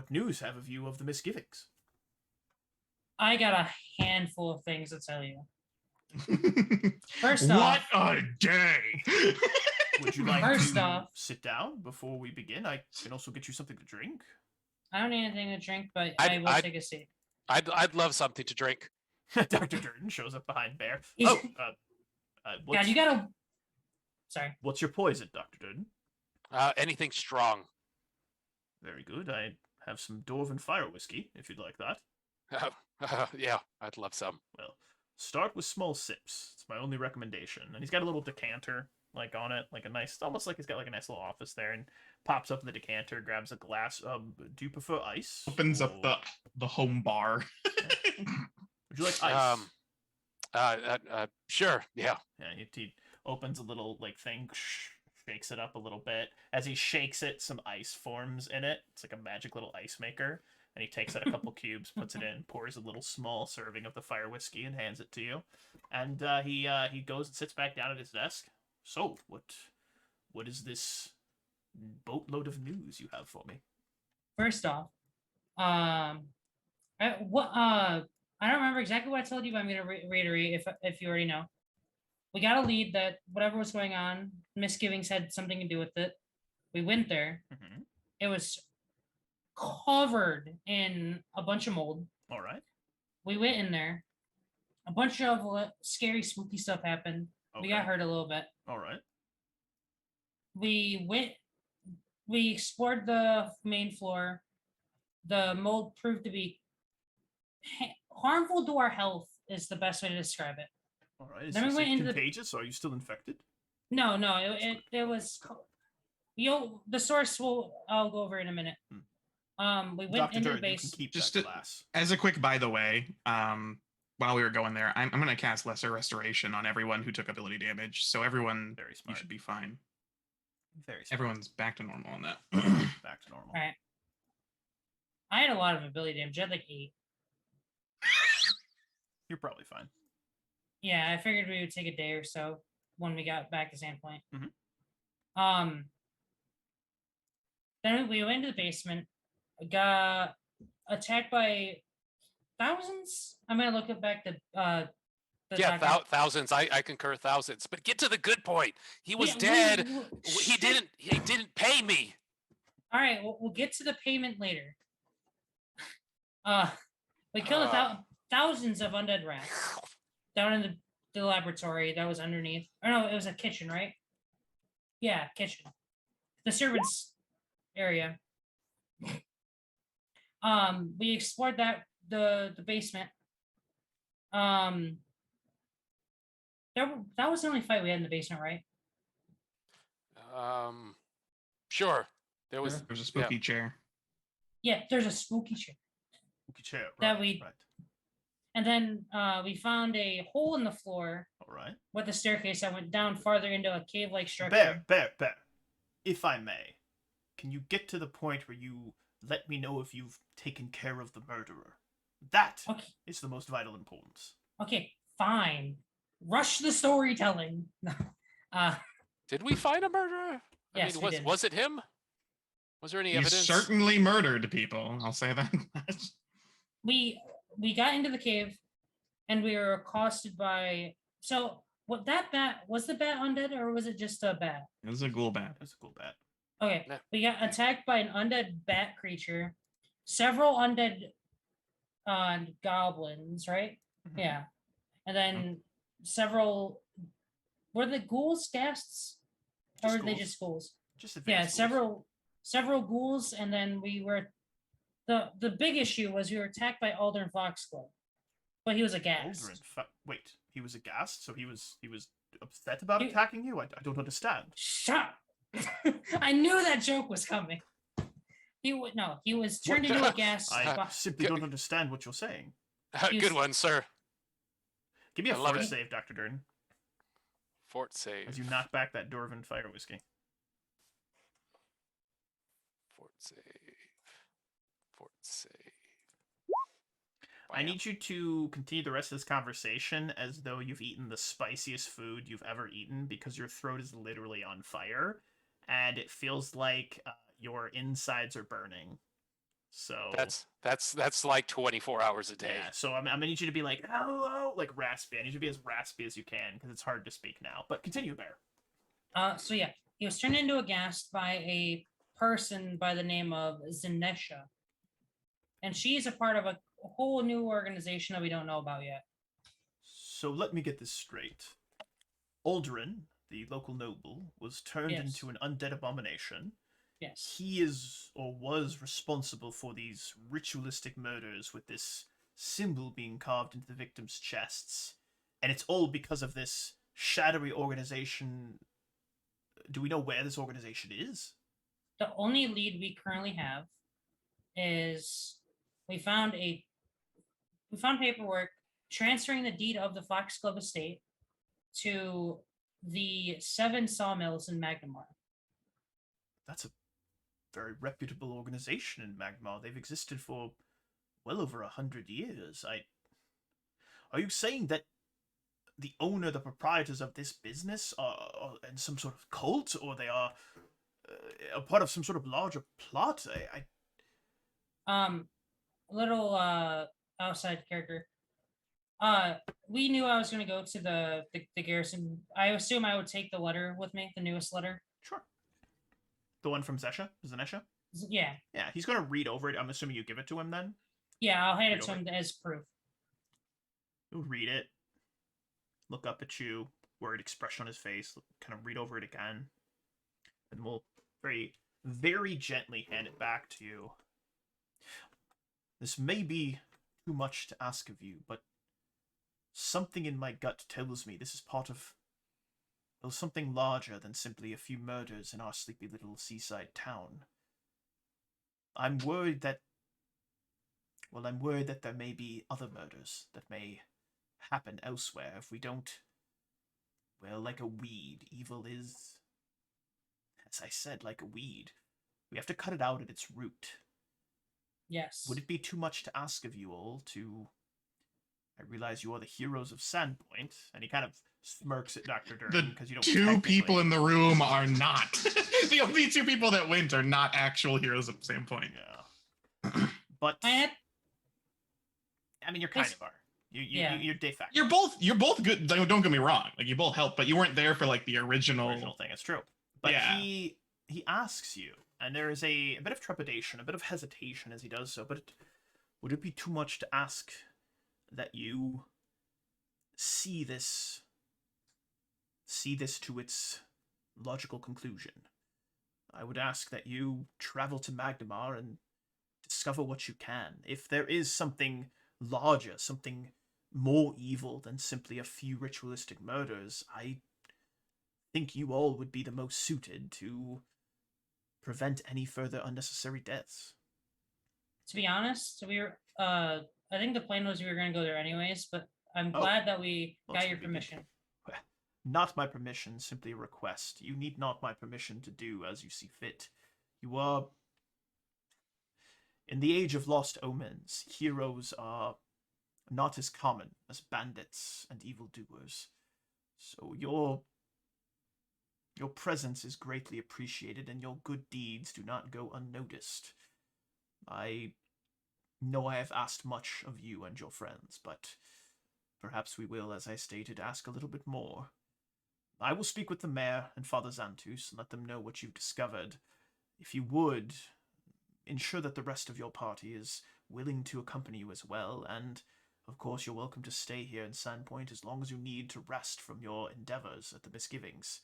news have you of the misgivings? I got a handful of things to tell you. First what off, a day! Would you like First to off- sit down before we begin? I can also get you something to drink. I don't need anything to drink, but I'd- I will I'd- take a seat. I'd love something to drink. Dr. Durden shows up behind Bear. He's- What's, God, you gotta. Sorry. what's your poison, Dr. Durden? Anything strong. Very good. I have some Dwarven Fire Whiskey, if you'd like that. Yeah, I'd love some. Well, start with small sips. It's my only recommendation. And he's got a little decanter, like, on it, like a nice, almost like he's got, like, a nice little office there, and pops up the decanter, grabs a glass. Do you prefer ice? Opens up or- the home bar. Would you like ice? Sure, yeah. Yeah, he opens a little, like, thing, shakes it up a little bit. As he shakes it, some ice forms in it. It's like a magic little ice maker. And he takes out a couple cubes, puts it in, pours a little small serving of the fire whiskey, and hands it to you. And he goes and sits back down at his desk. So, what is this boatload of news you have for me? First off, I don't remember exactly what I told you, but I'm gonna reiterate if you already know. We got a lead that whatever was going on, misgivings had something to do with it. We went there. Mm-hmm. It was covered in a bunch of mold. All right. We went in there. A bunch of scary, spooky stuff happened. Okay. We got hurt a little bit. All right. We explored the main floor. The mold proved to be harmful to our health is the best way to describe it. All right. Is Then we it went into the- contagious? Are you still infected? No, it was. The source I'll go over in a minute. We went Dr. into Durden, the you can base. keep Just that to- glass. As a quick by the way, while we were going there, I'm going to cast Lesser Restoration on everyone who took ability damage. So everyone, Very you smart. should be fine. Very smart. Everyone's back to normal on that. Back to normal. All right. I had a lot of ability damage. I had like 8. You're probably fine. Yeah, I figured we would take a day or so when we got back to Sandpoint. Mhm. Then we went into the basement, got attacked by thousands. I'm gonna look it back to Yeah, document. thousands. I concur, thousands. But get to the good point. He was Yeah, dead. He shit. didn't pay me. All right, we'll get to the payment later. We killed thousands of undead rats down in the laboratory that was underneath. Or no, it was a kitchen, right? Yeah, kitchen. The servants area. We explored the basement. That was the only fight we had in the basement, right? Sure. There was There's a spooky chair. Yeah, there's a spooky chair. Spooky chair. That Right. we- Right. And then we found a hole in the floor All right. with a staircase that went down farther into a cave-like structure. Bear. If I may, can you get to the point where you let me know if you've taken care of the murderer? That is Okay. the most vital importance. Okay, fine. Rush the storytelling. Did we find a murderer? Yes, we did. Was it him? Was there any He evidence? certainly murdered people. I'll say that. we got into the cave and we were accosted by what that bat was the bat undead or was it just a bat? It was a ghoul bat. That's a cool bet. Okay. Yeah. We got attacked by an undead bat creature, several undead goblins, right? Mhm. Yeah. And then several were the ghouls ghasts? Or Just were they ghouls. just ghouls? Just Yeah, advanced rules. several ghouls, and then we were the big issue was we were attacked by Aldern Foxglove, but he was a ghast. Wait, he was aghast, so he was upset about He- attacking you. I don't understand. Shut. I knew that joke was coming. He was turned into a gas. I simply don't understand what you're saying. Good one, sir. Give me a I love fort it. save, Dr. Durden, Fort save. as you knock back that Dwarven fire whiskey. Fort save. Fort save. I Bam. need you to continue the rest of this conversation as though you've eaten the spiciest food you've ever eaten, because your throat is literally on fire, and it feels like your insides are burning. So that's like 24 hours a day. yeah. So I'm gonna need you to be like, hello, like raspy. I need you to be as raspy as you can because it's hard to speak now. But continue, Bear. So yeah, he was turned into a ghast by a person by the name of Zanesha, and she's a part of a whole new organization that we don't know about yet. So let me get this straight. Aldrin, the local noble, was turned Yes. into an undead abomination. Yes. He is or was responsible for these ritualistic murders with this symbol being carved into the victims' chests. And it's all because of this shadowy organization. Do we know where this organization is? The only lead we currently have is we found paperwork transferring the deed of the Foxglove estate to the 7 sawmills in Magnamar. That's a very reputable organization in Magmar. They've existed for well over 100 years. Are you saying that the owner, the proprietors of this business are in some sort of cult, or they are a part of some sort of larger plot? Little outside character. We knew I was going to go to the garrison. I assume I would take the letter with me, the newest letter. Sure. The one from Zanesha? Yeah. Yeah, he's going to read over it. I'm assuming you give it to him then? Yeah, I'll hand Read it to over him as proof. He'll read it, look up at you, worried expression on his face, kind of read over it again, and we'll very, very gently hand it back to you. This may be too much to ask of you, but something in my gut tells me this is part of, well, something larger than simply a few murders in our sleepy little seaside town. I'm worried that there may be other murders that may happen elsewhere if we don't, well, like a weed. Evil is, as I said, like a weed. We have to cut it out at its root. Yes. Would it be too much to ask of you all to... I realize you are the heroes of Sandpoint, and he kind of smirks at Dr. Durden because you don't two people in the room are not. The only 2 people that went are not actual heroes of Sandpoint. Yeah. But I mean, you're kind of are. You're de facto. You're both good. Don't get me wrong. Like, you both help, but you weren't there for like the original thing. It's true. But yeah. he asks you, and there is a bit of trepidation, a bit of hesitation as he does so. But would it be too much to ask that you see this to its logical conclusion? I would ask that you travel to Magnamar and discover what you can. If there is something larger, something more evil than simply a few ritualistic murders, I think you all would be the most suited to prevent any further unnecessary deaths. To be honest, I think the plan was we were going to go there anyways, but I'm glad that we got your permission. Not my permission, simply a request. You need not my permission to do as you see fit. You are... In the age of lost omens, heroes are not as common as bandits and evildoers. So your presence is greatly appreciated, and your good deeds do not go unnoticed. I know I have asked much of you and your friends, but perhaps we will, as I stated, ask a little bit more. I will speak with the mayor and Father Xantus and let them know what you've discovered. If you would, ensure that the rest of your party is willing to accompany you as well, and of course you're welcome to stay here in Sandpoint as long as you need to rest from your endeavors at the Misgivings.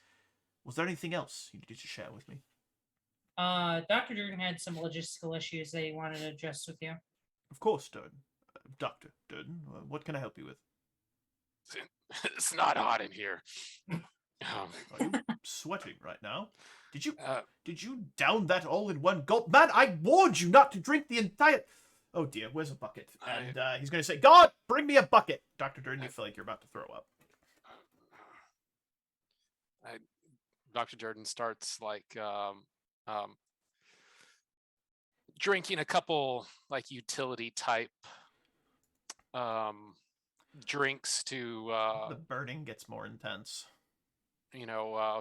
Was there anything else you needed to share with me? Dr. Durden had some logistical issues that he wanted to address with you. Of course, Durden. Dr. Durden, what can I help you with? It's not hot in here. Um, Are you sweating right now? Did you uh, down that all in one gulp? Man, I warned you not to drink the entire. Oh dear, where's a bucket? And he's going to say, God, bring me a bucket. Dr. Durden, you feel like you're about to throw up. Dr. Jordan starts drinking a couple like utility type drinks to The burning gets more intense.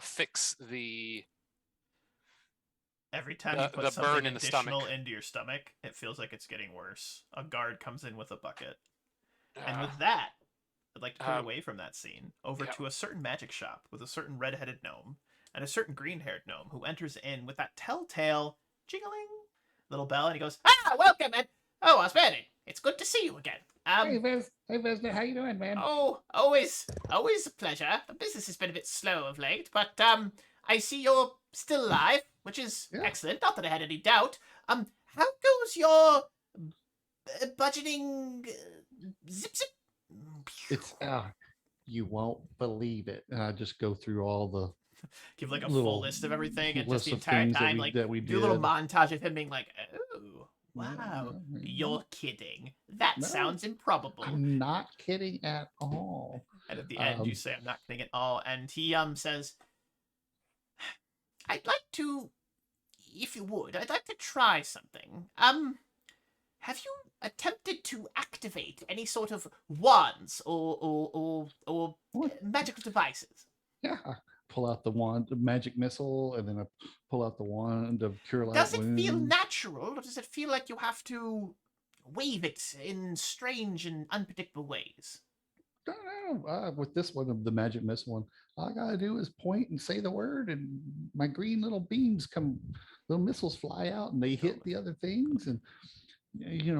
Fix the Every time you put the something burn in the additional stomach. into your stomach, it feels like it's getting worse. A guard comes in with a bucket. And Uh, with that, I'd like to put it um, away from that scene over yeah. to a certain magic shop with a certain red-headed gnome and a certain green-haired gnome who enters in with that telltale jingling little bell, and he goes, "Ah, welcome, and oh, Osmani, it's good to see you again. Hey, Vesna, how you doing, man? Oh, always a pleasure. The business has been a bit slow of late, but I see you're still alive, which is Yeah. excellent. Not that I had any doubt. How goes your budgeting? Zip zip. It's you won't believe it. And I just go through all the Give like a little full list of everything, and just lists the of entire things time, like that we do a little did. montage of him being like, "Oh, Yeah, wow, yeah, you're kidding. That No, sounds improbable." I'm not kidding at all. And at the end, you say, "I'm not kidding at all," and he says, "I'd like to, if you would, I'd like to try something. Have you attempted to activate any sort of wands or What? magical devices?" Yeah. I pull out the wand, the magic missile, and then I pull out the wand of cure light Does it wounds. feel natural, or does it feel like you have to wave it in strange and unpredictable ways? No, with this one of the magic missile one, all I gotta do is point and say the word, and my green little beams come, little missiles fly out, and they hit the other things. And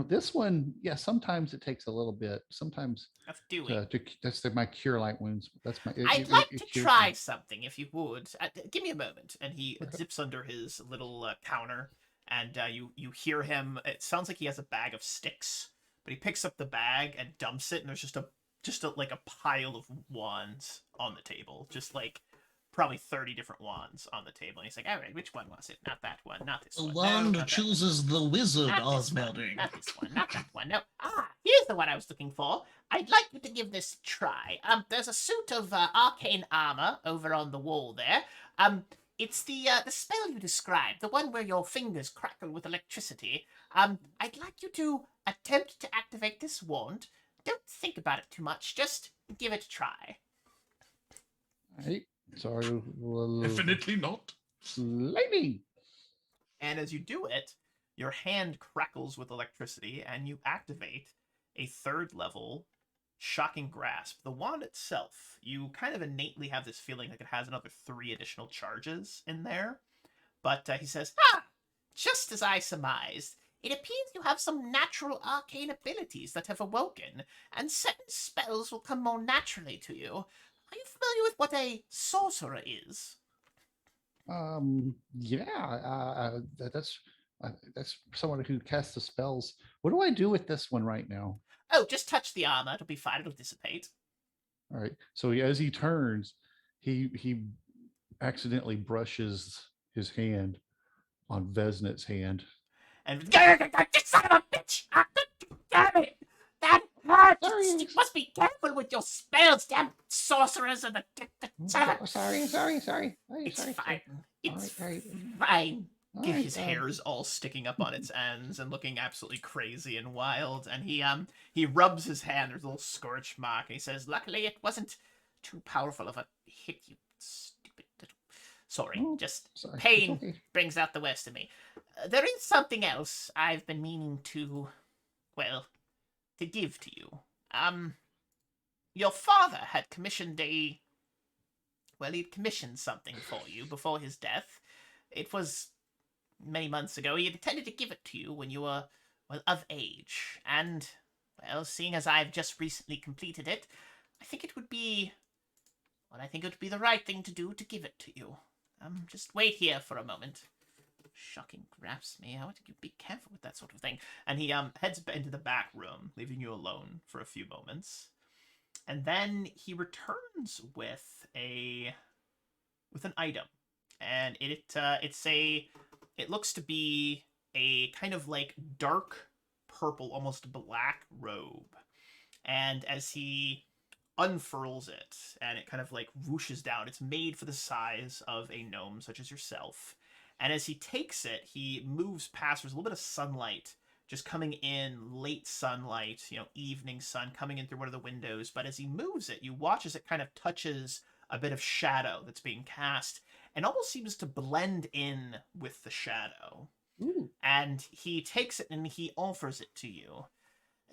this one, yeah, sometimes it takes a little bit. Sometimes Of doing. that's my cure light wounds. That's my. I'd like it to cures try me. something, if you would. Give me a moment. And he Okay. zips under his little counter, and you hear him. It sounds like he has a bag of sticks, but he picks up the bag and dumps it, and there's just like a pile of wands on the table, just like probably 30 different wands on the table. And he's like, "All right, which one was it? Not that one. Not this The one. wand no, not that one. chooses the wizard, Not this one, Osmelding. not this one, not that one. No. Here's the one I was looking for. I'd like you to give this a try. There's a suit of arcane armor over on the wall there. It's the spell you described, the one where your fingers crackle with electricity. I'd like you to attempt to activate this wand. Don't think about it too much. Just give it a try." Right. Sorry. Definitely not. Lightning. And as you do it, your hand crackles with electricity, and you activate a third level Shocking Grasp. The wand itself, you kind of innately have this feeling like it has another 3 additional charges in there. But he says, just as I surmised, it appears you have some natural arcane abilities that have awoken, and certain spells will come more naturally to you. Are you familiar with what a sorcerer is? Yeah. That's someone who casts the spells. What do I do with this one right now? Oh, just touch the armor. It'll be fine. It'll dissipate. All right. So as he turns, he accidentally brushes his hand on Vesnit's hand. And you son of a bitch! Damn it! That hurts! Sorry. You must be careful with your spells, damn sorcerers and the son of a... Sorry. It's sorry. fine. It's All right. fine. All right, His hair's all sticking up on its ends and looking absolutely crazy and wild. And he rubs his hand. There's a little scorch mark. And he says, "Luckily, it wasn't too powerful of a hit, you stupid little..." Sorry, Oh, just sorry. pain It's okay. brings out the worst in me. There is something else I've been meaning to, well, to give to you. Your father had commissioned he'd commissioned something for you before his death. It was many months ago. He had intended to give it to you when you were, well, of age. And, well, seeing as I've just recently completed it, I think it would be the right thing to do to give it to you. Just wait here for a moment. Shocking grasps me. I want to be careful with that sort of thing. And he heads into the back room, leaving you alone for a few moments. And then he returns with a with an item, and it looks to be a kind of like dark purple, almost black robe. And as he unfurls it and it kind of like whooshes down, it's made for the size of a gnome such as yourself. And as he takes it, he moves past. There's a little bit of sunlight just coming in, late sunlight, evening sun coming in through one of the windows. But as he moves it, you watch as it kind of touches a bit of shadow that's being cast and almost seems to blend in with the shadow. Ooh. And he takes it and he offers it to you.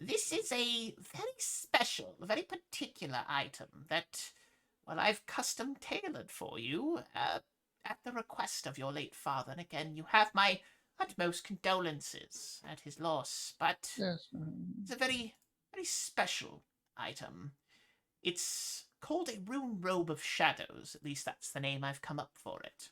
This is a very special, very particular item that, well, I've custom tailored for you at the request of your late father. And again, you have my utmost condolences at his loss, but Yes. it's a very, very special item. It's called a Rune Robe of Shadows. At least that's the name I've come up for it.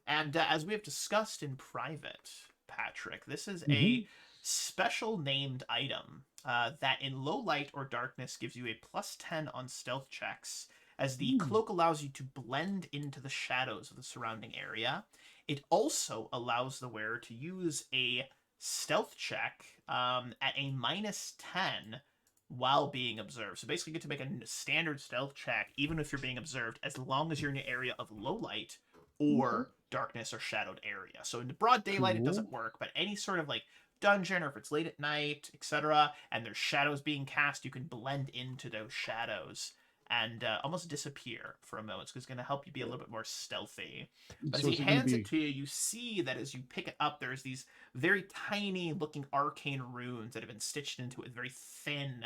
And as we have discussed in private, Patrick, this is a special named item that in low light or darkness gives you a +10 on stealth checks, as the cloak allows you to blend into the shadows of the surrounding area. It also allows the wearer to use a stealth check at a -10 while being observed. So basically you get to make a standard stealth check even if you're being observed, as long as you're in an area of low light or darkness or shadowed area. So in the broad daylight it doesn't work, but any sort of like dungeon, or if it's late at night, etc., and there's shadows being cast, you can blend into those shadows and almost disappear for a moment. So it's going to help you be a little bit more stealthy. But So as is he it gonna hands be- it to you, you see that as you pick it up, there's these very tiny looking arcane runes that have been stitched into a very thin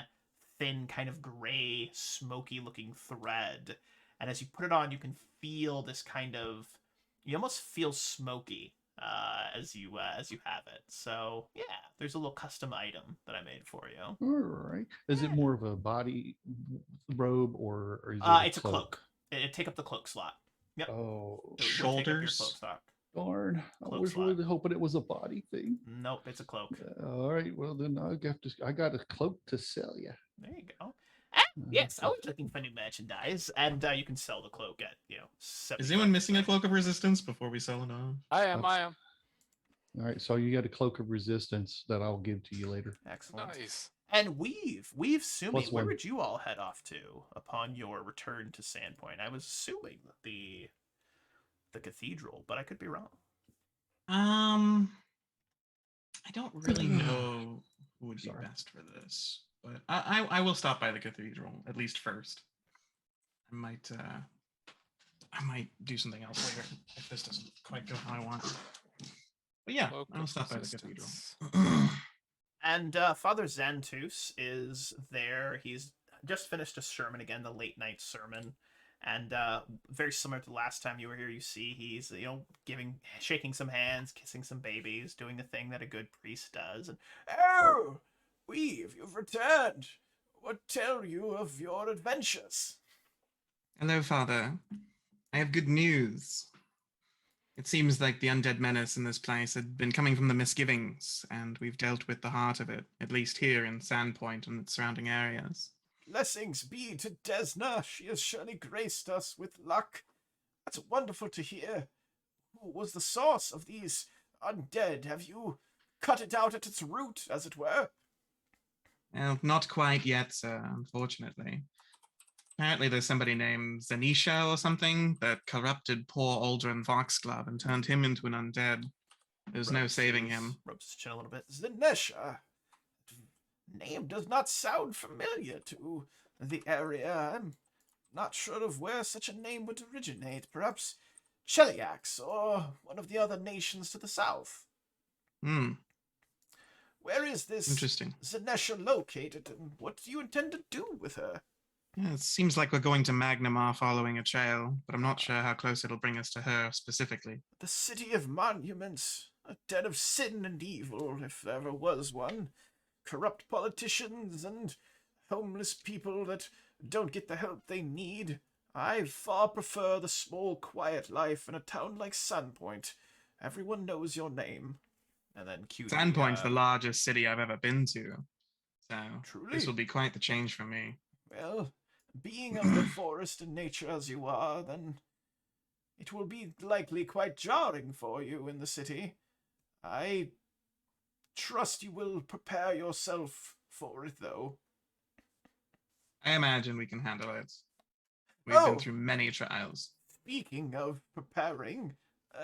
kind of gray, smoky looking thread. And as you put it on, you can feel this kind of, you almost feel smoky as you have it. So yeah, there's a little custom item that I made for you. All right. Is it more of a body robe or is it It's a cloak. It take up the cloak slot. Yep. Oh, It would take up your Shoulders? cloak slot. darn. I Cloak was slot. really hoping it was a body thing. Nope, it's a cloak. All right. Well, then I got a cloak to sell you. There you go. Yes, I was looking for new merchandise, and you can sell the cloak at Is anyone missing a 75%. cloak of resistance before we sell it on? I am. All right. So you got a cloak of resistance that I'll give to you later. Excellent. Nice. And Sumi, Plus where one. would you all head off to upon your return to Sandpoint? I was assuming the cathedral, but I could be wrong. I don't really know who would be Sorry. best for this, but I will stop by the cathedral at least first. I might do something else later if this doesn't quite go how I want. But yeah, Cloak I'll of stop by the cathedral. resistance. And Father Xantus is there. He's just finished a sermon again, the late night sermon. And very similar to the last time you were here, you see he's, shaking some hands, kissing some babies, doing the thing that a good priest does. And, oh, you've returned. What tell you of your adventures? Hello, Father. I have good news. It seems like the undead menace in this place had been coming from the misgivings, and we've dealt with the heart of it, at least here in Sandpoint and its surrounding areas. Blessings be to Desna. She has surely graced us with luck. That's wonderful to hear. Who was the source of these undead? Have you cut it out at its root, as it were? Well, not quite yet, sir, unfortunately. Apparently there's somebody named Zanisha or something that corrupted poor Aldrin Foxglove and turned him into an undead. There's no saving him. Rubs his chin a little bit. Zanesha. Name does not sound familiar to the area. I'm not sure of where such a name would originate. Perhaps Cheliax or one of the other nations to the south. Where is this Interesting. Zanesha located, and what do you intend to do with her? Yeah, it seems like we're going to Magnamar following a trail, but I'm not sure how close it'll bring us to her specifically. The city of monuments, a den of sin and evil, if there ever was one. Corrupt politicians and homeless people that don't get the help they need. I far prefer the small, quiet life in a town like Sandpoint. Everyone knows your name. And then cutie. Sandpoint's the largest city I've ever been to, so Truly? this will be quite the change for me. Well, being of the forest and nature as you are, then it will be likely quite jarring for you in the city. I trust you will prepare yourself for it, though. I imagine we can handle it. We've been Oh, through many trials. speaking of preparing,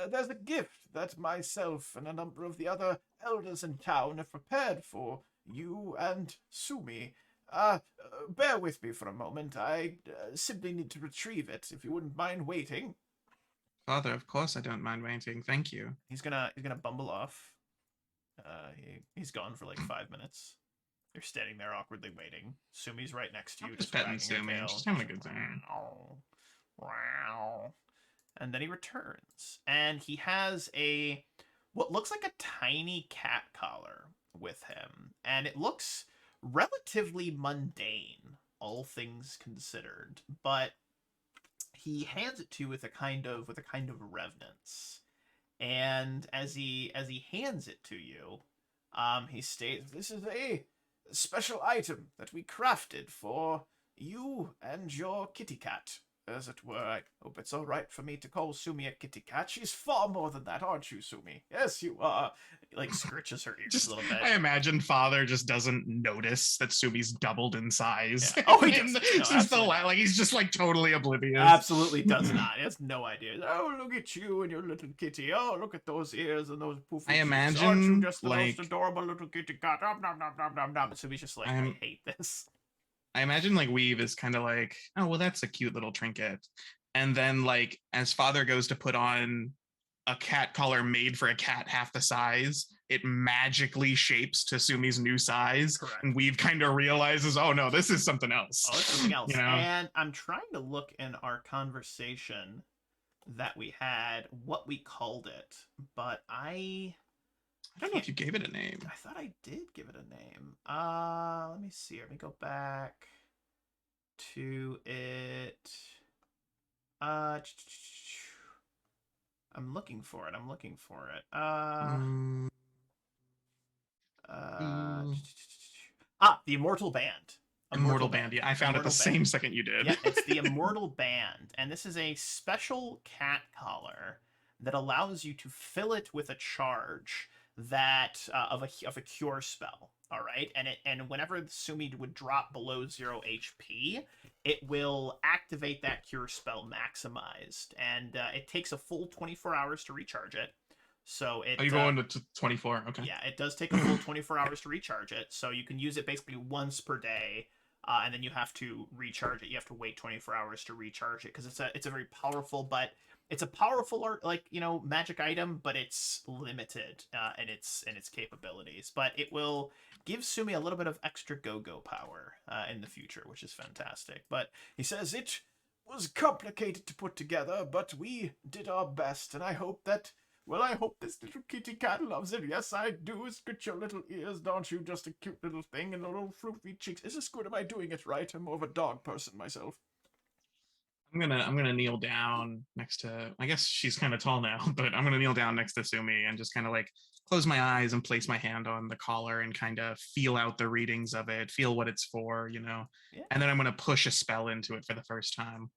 there's a gift that myself and a number of the other elders in town have prepared for you and Sumi. Bear with me for a moment. I simply need to retrieve it, if you wouldn't mind waiting. Father, of course I don't mind waiting. Thank you. He's gonna bumble off. He's gone for like 5 minutes. You're standing there awkwardly waiting. Sumi's right next to you, I'm just petting wagging her Sumi. tail. She's having a good time. And then he returns, and he has what looks like a tiny cat collar with him, and it looks relatively mundane, all things considered, but he hands it to you with a kind of reverence. And as he hands it to you, he states, "This is a special item that we crafted for you and your kitty cat, as it were. I hope it's all right for me to call Sumi a kitty cat. She's far more than that, aren't you, Sumi? Yes, you are." He, like, scritches her ears a little bit. I imagine Father just doesn't notice that Sumi's doubled in size. Yeah. Oh, he And doesn't. No, since the absolutely not. like he's just like totally oblivious. Absolutely does not. He has no idea. "Oh, look at you and your little kitty. Oh, look at those ears and those poofy I cheeks. Aren't you imagine, just the like- most adorable little kitty cat? Nom, nom, nom, nom, nom, nom." So he's just like, I hate this. I imagine like Weave is kind of like, oh well, that's a cute little trinket. And then like as Father goes to put on a cat collar made for a cat half the size, it magically shapes to Sumi's new size. Correct. And Weave kind of realizes, oh no, this is something else. Oh, it's something else. You know? And I'm trying to look in our conversation that we had what we called it, but I don't know if you gave it a name. I thought I did give it a name. Let me see. Let me go back to it. I'm looking for it. The Immortal Band. Immortal Band. Yeah, I found it the Immortal same Band. second you did. Yeah, it's the Immortal Band, and this is a special cat collar that allows you to fill it with a charge that of a cure spell. All right, and whenever Sumi would drop below 0 HP, it will activate that cure spell maximized, and it takes a full 24 hours to recharge it. So it. Are you going to 24? Okay. Yeah, it does take a full 24 hours to recharge it. So you can use it basically once per day, and then you have to recharge it. You have to wait 24 hours to recharge it because it's a very powerful, but it's a powerful magic item, but it's limited in its capabilities. But it will give Sumi a little bit of extra go-go power in the future, which is fantastic. But he says it was complicated to put together, but we did our best, and I hope this little kitty cat loves it. Yes, I do. Scratch your little ears, don't you? Just a cute little thing and a little floofy cheeks. Is this good? Am I doing it right? I'm more of a dog person myself. I'm gonna kneel down next to, I guess she's kind of tall now, but I'm gonna kneel down next to Sumi and just kind of like close my eyes and place my hand on the collar and kind of feel out the readings of it, feel what it's for, Yeah. And then I'm gonna push a spell into it for the first time.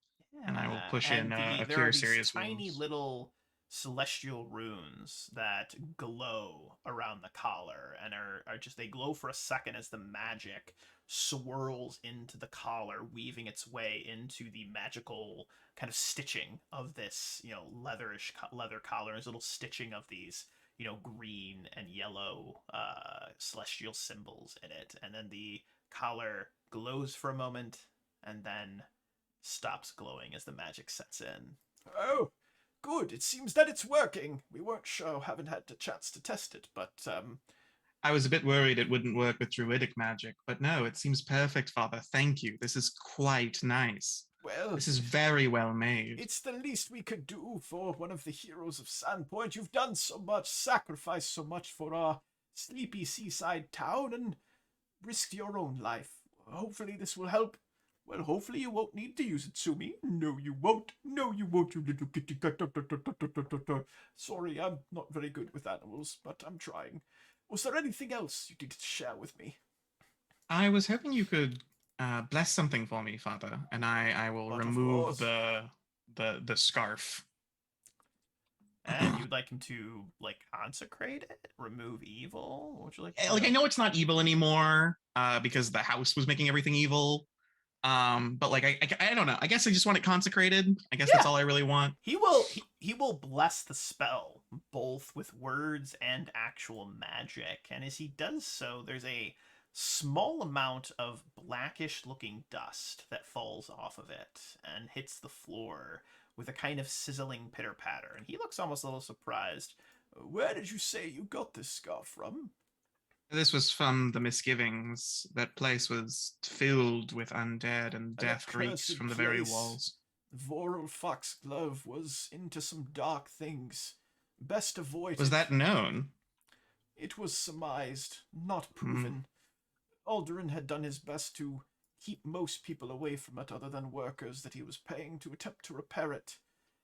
And I will push in a there Cure are these Serious tiny Wounds. little celestial runes that glow around the collar and are just, they glow for a second as the magic swirls into the collar, weaving its way into the magical kind of stitching of this leatherish leather collar. There's little stitching of these green and yellow celestial symbols in it, and then the collar glows for a moment and then stops glowing as the magic sets in. Oh, good. It seems that it's working. We weren't sure, haven't had the chance to test it, but I was a bit worried it wouldn't work with druidic magic, but no, it seems perfect, Father. Thank you. This is quite nice. well, This is very well made. it's the least we could do for one of the heroes of Sandpoint. You've done so much, sacrificed so much for our sleepy seaside town, and risked your own life. Hopefully this will help. Well, hopefully you won't need to use it, Sumi. No, you won't. No, you won't, you little kitty cat. Sorry, I'm not very good with animals, but I'm trying. Was there anything else you needed to share with me? I was hoping you could bless something for me, Father, and I will But of remove course. the scarf And you'd like him to like consecrate it, remove evil? What would you like? To Like, do? I know it's not evil anymore, because the house was making everything evil. But like, I don't know. I guess I just want it consecrated. I guess that's Yeah. all I really want. He will bless the spell both with words and actual magic, and as he does so, there's a small amount of blackish looking dust that falls off of it and hits the floor with a kind of sizzling pitter patter, and he looks almost a little surprised. Where did you say you got this scarf from? This was from the misgivings. That place was filled with undead and An death reeks accursed from the very place. walls. Voral Foxglove was into some dark things. Best avoid Was it. that known? It was surmised, not Hmm. proven. Aldurin had done his best to keep most people away from it other than workers that he was paying to attempt to repair it.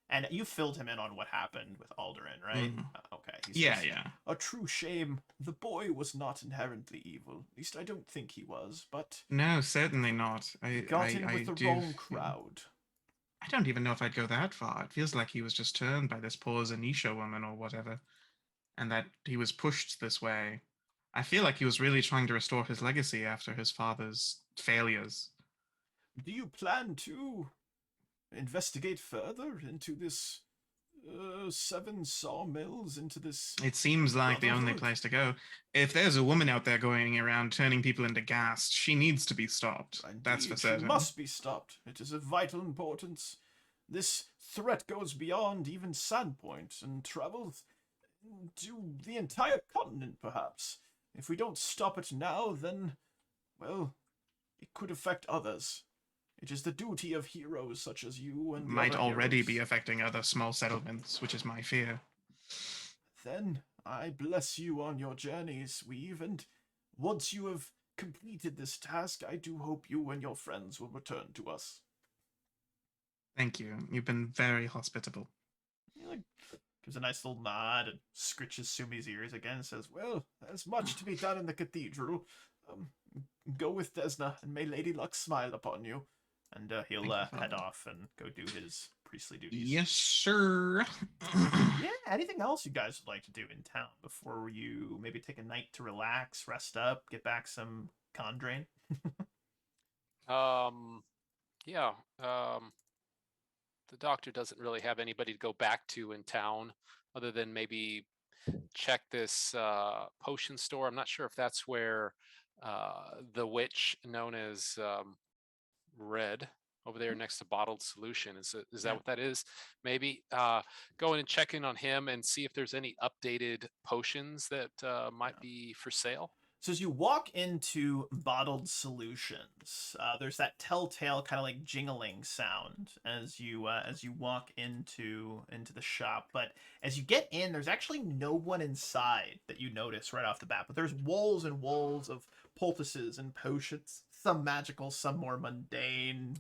And you filled him in on what happened with Aldurin, right? Mm. Okay. He Yeah, says, yeah. a true shame. The boy was not inherently evil. At least I don't think he was, but No, certainly not. got in with the do wrong feel- crowd. I don't even know if I'd go that far. It feels like he was just turned by this poor Zanisha woman or whatever, and that he was pushed this way. I feel like he was really trying to restore his legacy after his father's failures. Do you plan to investigate further into this 7 sawmills, into this? It seems like the only Brotherhood? place to go. If there's a woman out there going around turning people into gas, she needs to be stopped. That's for Indeed, certain. she must be stopped. It is of vital importance. This threat goes beyond even Sandpoint and travels to the entire continent, perhaps. If we don't stop it now, then, well, it could affect others. It is the duty of heroes such as you and the Might other already heroes. be affecting other small settlements, which is my fear. Then I bless you on your journeys, Weave, and once you have completed this task, I do hope you and your friends will return to us. Thank you. You've been very hospitable. He like gives a nice little nod and scritches Sumi's ears again and says, well, there's much to be done in the cathedral. Go with Desna, and may Lady Luck smile upon you. And he'll Thank you, head Father. off and go do his priestly duties. Yes, sir. Yeah, anything else you guys would like to do in town before you maybe take a night to relax, rest up, get back some con drain? Yeah. The doctor doesn't really have anybody to go back to in town other than maybe check this potion store. I'm not sure if that's where the witch known as Red over there next to Bottled Solution. Is that Yeah. what that is? Maybe go in and check in on him and see if there's any updated potions that might be for sale. So as you walk into Bottled Solutions, there's that telltale kind of like jingling sound as you walk into the shop. But as you get in, there's actually no one inside that you notice right off the bat. But there's walls and walls of poultices and potions, some magical, some more mundane.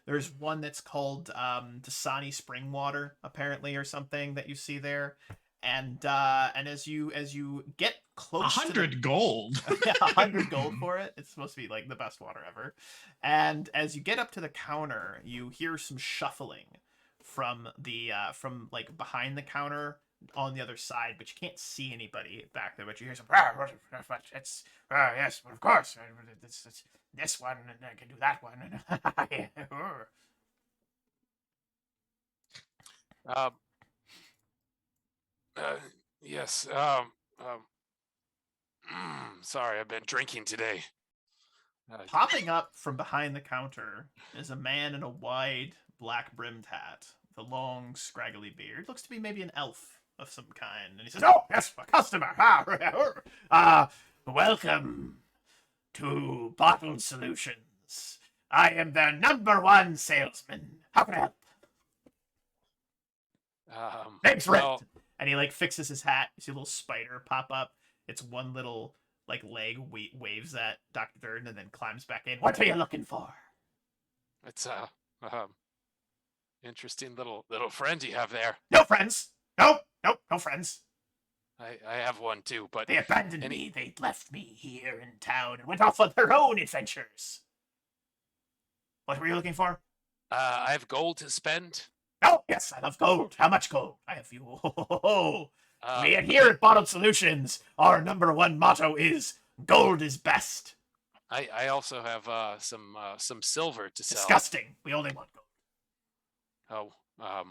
There's one that's called Dasani Spring Water, apparently, or something that you see there. And as you get close, 100 gold. 100 gold for it. It's supposed to be like the best water ever. And as you get up to the counter, you hear some shuffling from the from like behind the counter on the other side, but you can't see anybody back there. But you hear some. It's yes, of course. It's this one, and I can do that one. Yes. Sorry, I've been drinking today. Popping up from behind the counter is a man in a wide black brimmed hat with a long scraggly beard. Looks to be maybe an elf of some kind. And he says, "Oh, yes, a customer. Welcome to Bottled Solutions. I am their #1 salesman. How can I help?" Name's well, Red. And he like fixes his hat. You see a little spider pop up. It's one little like leg waves at Dr. Durden and then climbs back in. What are you looking for? it's interesting little friend you have there. No friends. No friends. I have one too, but They abandoned me. They left me here in town and went off on their own adventures. What were you looking for? I have gold to spend. Oh, yes, I love gold. How much gold? I have you. Me and Uh, here at Bottled Solutions, our #1 motto is gold is best. I also have some silver to sell. Disgusting. We only want gold. Oh, how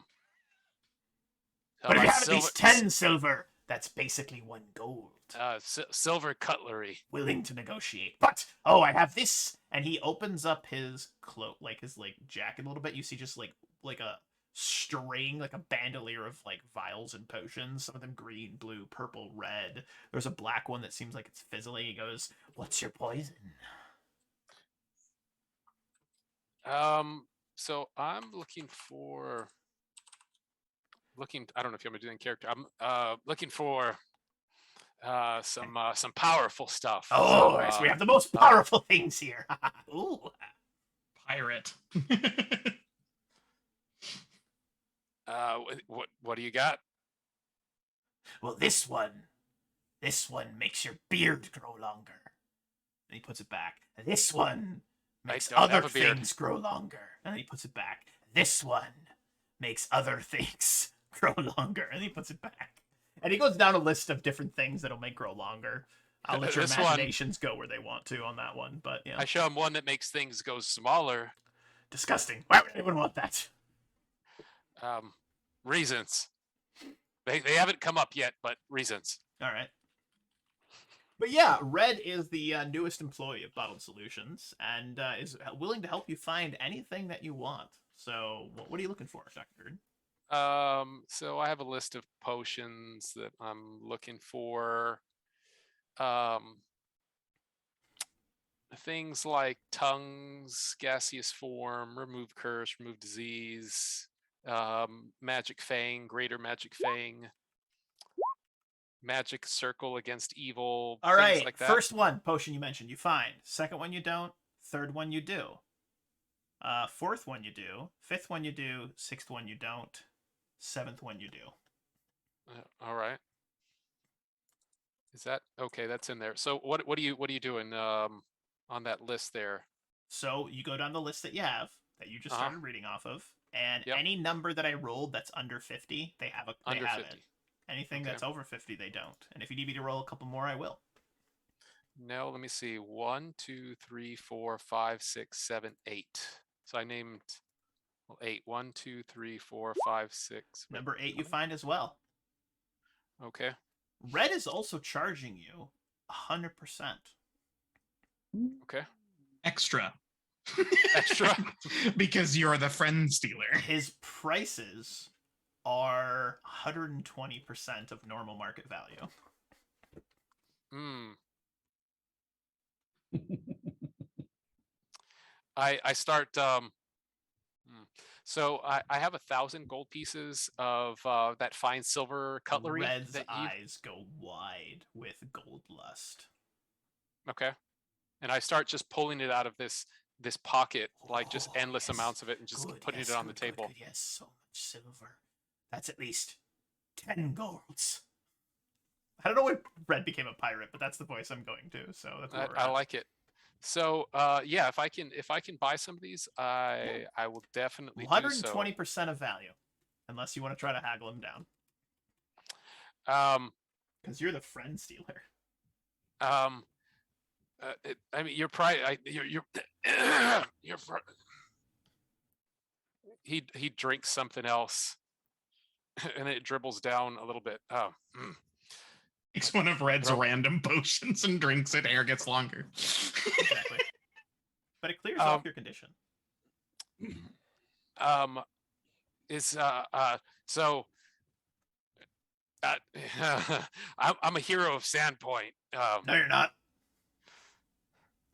But if you about have at least 10 silver, that's basically 1 gold. silver cutlery? Willing to negotiate. But, oh, I have this. And he opens up his cloak, like his jacket a little bit. You see just like a string, like a bandolier of like vials and potions. Some of them green, blue, purple, red. There's a black one that seems like it's fizzling. He goes, "What's your poison?" So I'm looking for I don't know if you want me to do it in character. I'm looking for some powerful stuff. Oh, yes, we have the most powerful things here. Ooh. Pirate. What do you got? Well, this one makes your beard grow longer. And he puts it back. This one makes don't other have a beard. things grow longer. And he puts it back. This one makes other things grow longer. And he puts it back. And he goes down a list of different things that'll make grow longer. I'll let your This one- imaginations go where they want to on that one. But yeah, I show him one that makes things go smaller. disgusting. Why would anyone want that? Reasons. They haven't come up yet, but reasons. All right. But yeah, Red is the newest employee of Bottled Solutions and is willing to help you find anything that you want. So, what are you looking for, Dr. Bird? So I have a list of potions that I'm looking for. Things like tongues, gaseous form, remove curse, remove disease, magic fang, greater magic fang, magic circle against evil. All things right, like that. first one, potion you mentioned, you find. Second one, you don't. Third one, you do. Fourth one, you do. Fifth one, you do. Sixth one, you don't. Seventh one, you do. All right. Is that okay? That's in there. So what are you doing on that list there? So you go down the list that you have that you just started reading off of, and Yep. any number that I rolled that's under 50, they have Under have 50. it. Anything Okay. that's over 50, they don't. And if you need me to roll a couple more, I will. No, let me see. 1, 2, 3, 4, 5, 6, 7, 8. So I named 8. 1, 2, 3, 4, 5, 6. Wait, Number 8 you how many? find as well. Okay. Red is also charging you 100%. Okay. Extra. Extra. Because you're the friend stealer. His prices are 120% of normal market value. Hmm. I start so I have 1,000 gold pieces of that fine silver cutlery. Red's that you- eyes go wide with gold lust. Okay. And I start just pulling it out of this pocket, like just Oh, endless yes. amounts of it, and just Good, putting yes, it on the good, good, table. good, yes, so much silver. That's at least 10 golds. I don't know when Red became a pirate, but that's the voice I'm going to. So that's where we're I at. like it. So yeah, if I can buy some of these, I will definitely do so. 120% of value, unless you want to try to haggle him down, Um because you're the friend stealer. I mean, you're probably he drinks something else, and it dribbles down a little bit. Oh, Takes one of Red's Bro. random potions and drinks it. Hair gets longer. Exactly. But it clears off your condition. is so. I'm a hero of Sandpoint. No, you're not.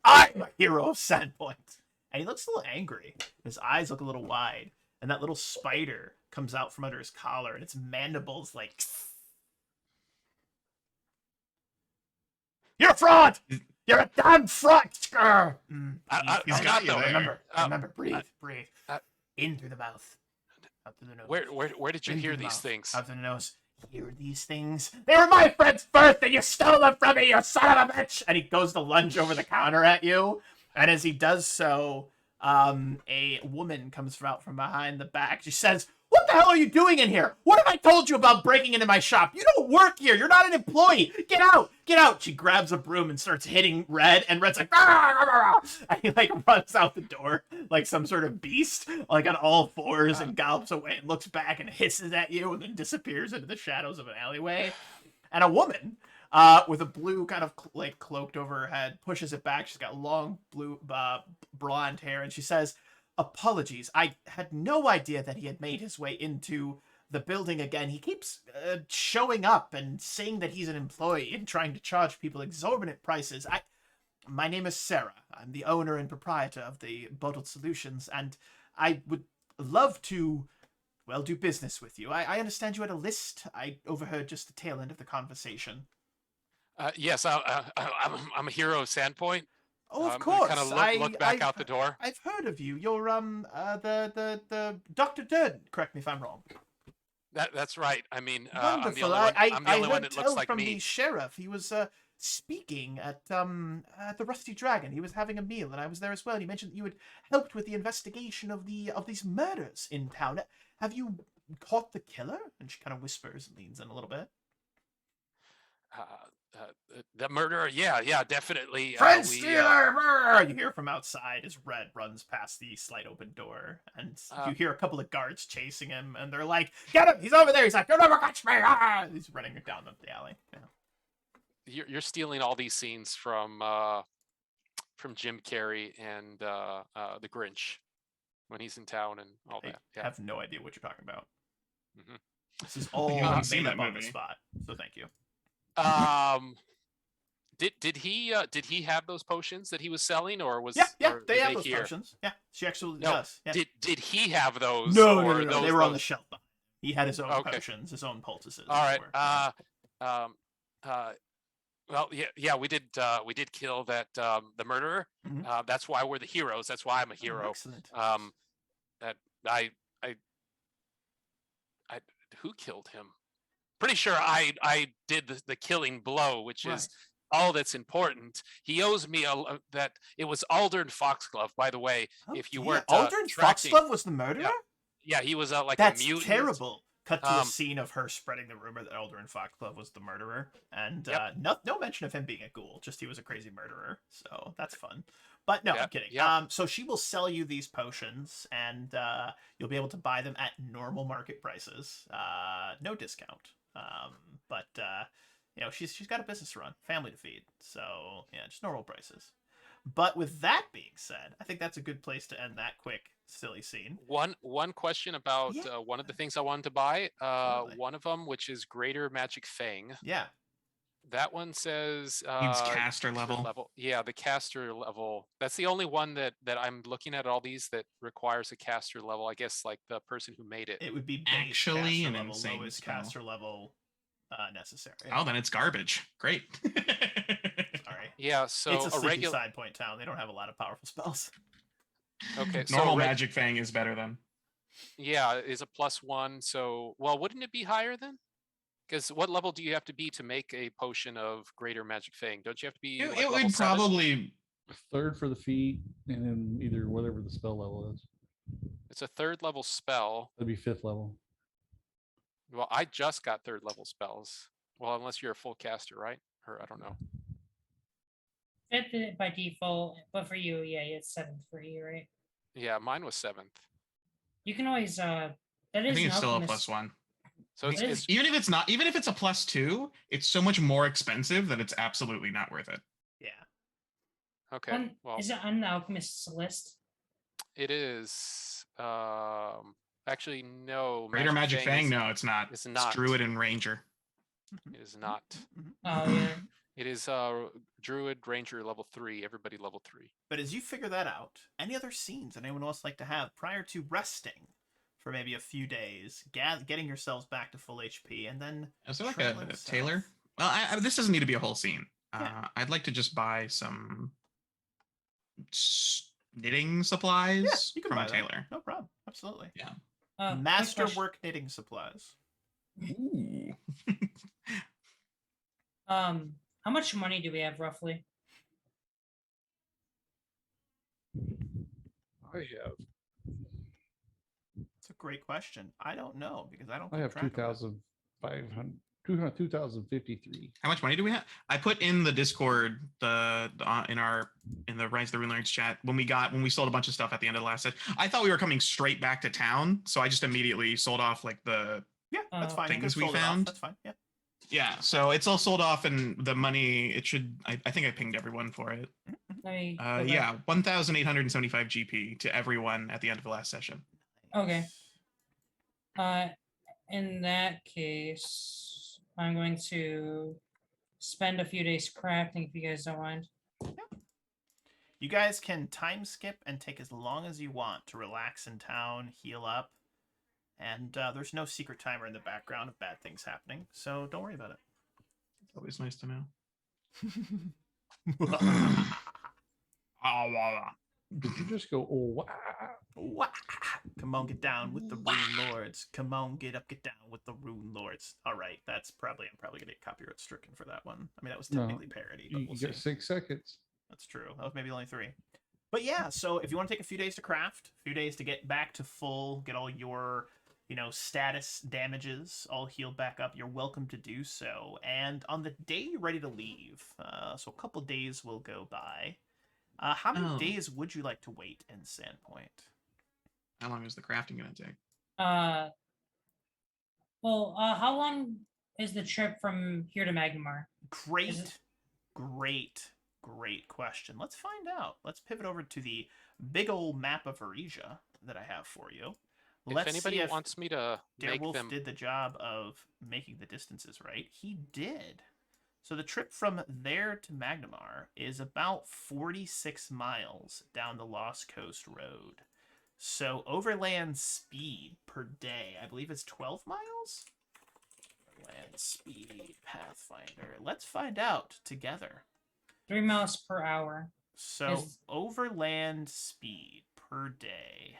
I'm a hero of Sandpoint. And he looks a little angry. His eyes look a little wide. And that little spider comes out from under his collar, and its mandibles like. You're a fraud! You're a damn fraud! He's got you there. Remember, breathe. In through the mouth. Out through the nose. Where did you In hear through the these mouth, things? Out through the nose. Hear these things? They were my friend's birth, and you stole them from me, you son of a bitch! And he goes to lunge over the counter at you. And as he does so, a woman comes out from behind the back. She says, "What What the hell are you doing in here? What have I told you about breaking into my shop? You don't work here. You're not an employee. Get out. Get out. She grabs a broom and starts hitting Red, and Red's like, "Ah!" And he like runs out the door like some sort of beast, like on all fours, and gallops away and looks back and hisses at you and then disappears into the shadows of an alleyway. And a woman with a blue kind of like cloaked over her head pushes it back. She's got long blue blonde hair, and she says, "Apologies. I had no idea that he had made his way into the building again. He keeps showing up and saying that he's an employee and trying to charge people exorbitant prices. My name is Sarah. I'm the owner and proprietor of the Bottled Solutions, and I would love to, well, do business with you. I understand you had a list. I overheard just the tail end of the conversation." Yes, I'm a hero of Sandpoint. "Oh, of course. Kind of look back out the door. I've heard of you. You're the Dr. Durden. Correct me if I'm wrong." That's right. I mean, Wonderful. I'm the only one heard that tell looks like from me. the sheriff. He was speaking at the Rusty Dragon. He was having a meal, and I was there as well. And he mentioned that you had helped with the investigation of these murders in town. Have you caught the killer? And she kind of whispers and leans in a little bit. The murderer, yeah, definitely. "Friend stealer!" You hear from outside as Red runs past the slight open door, and you hear a couple of guards chasing him, and they're like, "Get him! He's over there!" He's like, "You'll never catch me!" Ah! He's running down the alley. Yeah. You're stealing all these scenes from Jim Carrey and the Grinch when he's in town and all I that. Yeah. have no idea what you're talking about. Mhm. This is all I haven't seen made up that on the movie. spot. So thank you. Did he have those potions that he was selling, or was Yeah, or they were have those here? potions. Yeah, she actually No, does. Yeah. Did he have those? No, or no. those, They were on the those- shelf. He had his own Okay. potions, his own poultices. All right. as it were. Well, yeah, we did kill that the murderer. Mhm. That's why we're the heroes. That's why I'm a Oh, hero. excellent. That I who killed him? Pretty sure I did the killing blow, which is all that's important. He owes me that. It was Aldern Foxglove, by the way. Oh, if you dear. weren't Aldern tracking- Foxglove was the murderer? yeah, he was like That's a mutant. terrible. Cut to a Um, scene of her spreading the rumor that Aldern Foxglove was the murderer, and Yep. no mention of him being a ghoul. Just he was a crazy murderer. So that's fun. But no, Yeah, I'm kidding. yeah. So she will sell you these potions, and you'll be able to buy them at normal market prices, no discount. But she's got a business to run, family to feed, so yeah, just normal prices. But with that being said, I think that's a good place to end that quick silly scene. One question about Yeah. one of the things I wanted to buy. Absolutely. One of them, which is Greater Magic Fang. Yeah. That one says Needs caster level. Yeah, the caster level. That's the only one that I'm looking at all these that requires a caster level. I guess like the person who made it. It would be base Actually caster an level, insane lowest spell. caster level necessary. Oh, then it's garbage. Great. Sorry. Yeah, so It's a sleepy regular. side point town. They don't have a lot of powerful spells. Okay, so Normal magic fang is better than. Yeah, is a +1. So, well, wouldn't it be higher then? Because what level do you have to be to make a potion of Greater Magic Fang? Don't you have to be? It, like, it level would 7? probably. Third for the feet, and then either whatever the spell level is. It's a 3rd level spell. That'd be 5th level. Well, I just got 3rd level spells. Well, unless you're a full caster, right? Or I don't know. Fifth by default, but for you, yeah, it's 7th for you, right? Yeah, mine was 7th. You can always that I is think an it's still a alchemist. +1. So It is. Even if it's not, even if it's a +2, it's so much more expensive that it's absolutely not worth it. Yeah. okay. Well, Is it on the alchemist's list? it is. Actually, no. Greater Magic Fang? is- No, it's not. it's not. Druid and Ranger. It is not. Oh yeah. It is Druid Ranger level 3. Everybody level 3. But as you figure that out, any other scenes that anyone else like to have prior to resting for maybe a few days, getting yourselves back to full HP, and then Is there like traveling a south? tailor? Well, this doesn't need to be a whole scene. Yeah. I'd like to just buy some knitting supplies Yeah, you can from buy a that. tailor. No problem. Absolutely. Quick question. Masterwork knitting supplies. Ooh. How much money do we have roughly? I have. It's a great question. I don't know because I don't. I keep have track of it. 2,500, 2,053. How much money do we have? I put in the Discord in the Rise of the Runelords chat when we sold a bunch of stuff at the end of the last set. I thought we were coming straight back to town, so I just immediately sold off like the Yeah, that's fine. You things can we sold it off. found. That's fine. Yeah. Yeah, so it's all sold off, and the money it should. I think I pinged everyone for it. Let me go back. Yeah, 1,875 GP to everyone at the end of the last session. Okay. In that case, I'm going to spend a few days crafting if you guys don't mind. You guys can time skip and take as long as you want to relax in town, heal up, and there's no secret timer in the background of bad things happening, so don't worry about it. It's always nice to know. Did you just go, oh, wow? Wah! Come on, get down with the Runelords. Come on, get up, get down with the Runelords. All right, I'm probably gonna get copyright stricken for that one. I mean, that was No, technically parody, but You we'll get see. 6 seconds. That's true. That was maybe only 3. But yeah, so if you want to take a few days to craft, a few days to get back to full, get all your, status damages all healed back up, you're welcome to do so. And on the day you're ready to leave, so a couple days will go by. How many days would you like to wait in Sandpoint? How long is the crafting going to take? How long is the trip from here to Magnemar? Great question. Let's find out. Let's pivot over to the big old map of Aresia that I have for you. If anybody wants me to make Darewolf them, did the job of making the distances right. He did. So the trip from there to Magnemar is about 46 miles down the Lost Coast Road. So overland speed per day, I believe it's 12 miles? Overland speed, Pathfinder. Let's find out together. 3 miles per hour. So overland speed per day,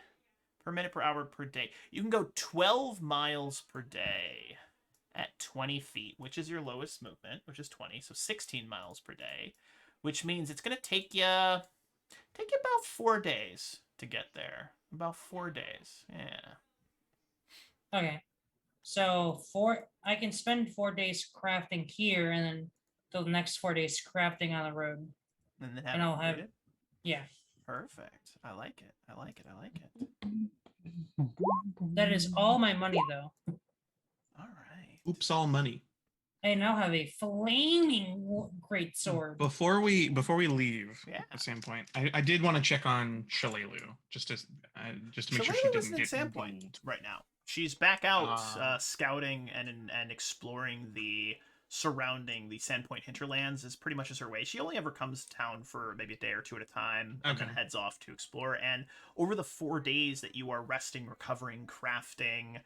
per minute per hour per day. You can go 12 miles per day at 20 feet, which is your lowest movement, which is 20, so 16 miles per day, which means it's going to take you about 4 days to get there. About 4 days, yeah. Okay. So I can spend 4 days crafting here, and then the next 4 days crafting on the road. And then And I'll have completed? Yeah. Perfect. I like it. That is all my money, though. All right. Oops, all money. I now have a flaming great sword. Before we leave, Yeah. at Sandpoint, I did want to check on Shalelu just to make sure she Shalelu isn't didn't in get Sandpoint booed. right now. She's back out scouting and exploring the surrounding the Sandpoint hinterlands is pretty much as her way. She only ever comes to town for maybe a day or two at a time and then Okay. heads off to explore. And over the 4 days that you are resting, recovering, crafting,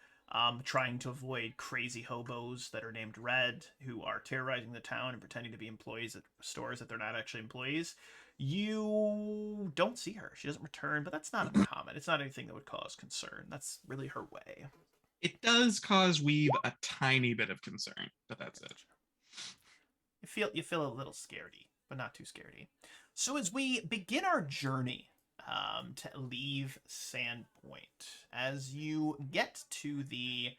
trying to avoid crazy hobos that are named Red, who are terrorizing the town and pretending to be employees at stores that they're not actually employees, you don't see her. She doesn't return, but that's not uncommon. It's not anything that would cause concern. That's really her way. It does cause Weeb a tiny bit of concern, but that's it. You feel a little scaredy, but not too scaredy. So as we begin our journey to leave Sandpoint, as you get to the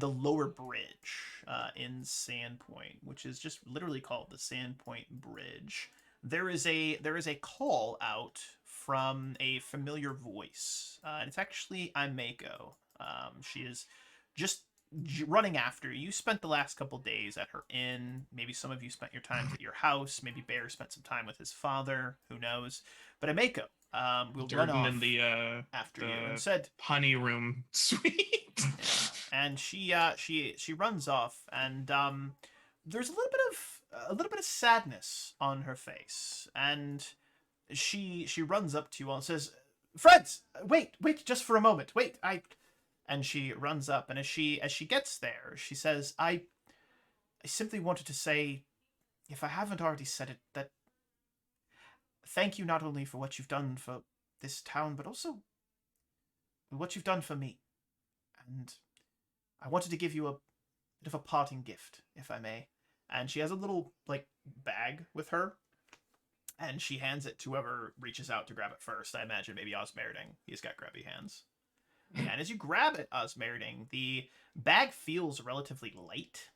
lower bridge in Sandpoint, which is just literally called the Sandpoint Bridge, there is a call out from a familiar voice, and it's actually Imeko. She is just running after you. You spent the last couple days at her inn. Maybe some of you spent your time at your house. Maybe Bear spent some time with his father. Who knows? But Imeko will run off in the after the you and said, honey room suite. yeah. And she runs off, and there's a little bit of sadness on her face, and she runs up to you all and says, "Friends, wait just for a moment. Wait, And she runs up, and as she gets there, she says, I simply wanted to say, if I haven't already said it, that thank you not only for what you've done for this town, but also what you've done for me. And I wanted to give you a bit of a parting gift, if I may." And she has a little, bag with her, and she hands it to whoever reaches out to grab it first. I imagine maybe Osmerding. He's got grabby hands. Yeah, and as you grab it, Osmerding, the bag feels relatively light,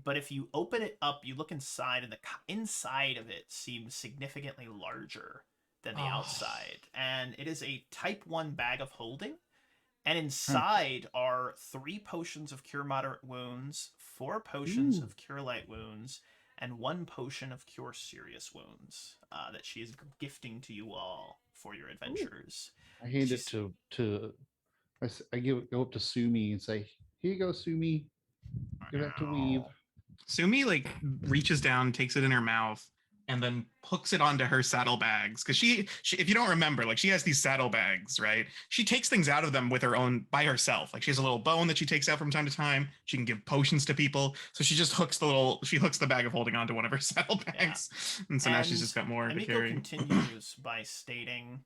but if you open it up, you look inside, and the inside of it seems significantly larger than the Oh. outside. And it is a Type 1 bag of holding, and Hmm. inside are 3 potions of Cure Moderate Wounds, 4 potions Ooh. of Cure Light Wounds, and 1 potion of Cure Serious Wounds that she is gifting to you all for your adventures. I hand it She's- to I go up to Sumi and say, "Here you go, Sumi. Give that to Weave." Sumi like reaches down, takes it in her mouth, and then hooks it onto her saddlebags. Because she, if you don't remember, like she has these saddlebags, right? She takes things out of them with her own by herself. Like she has a little bone that she takes out from time to time. She can give potions to people. So she just hooks the bag of holding onto one of her saddlebags. And so now she's just got more to Emiko carry. continues by stating,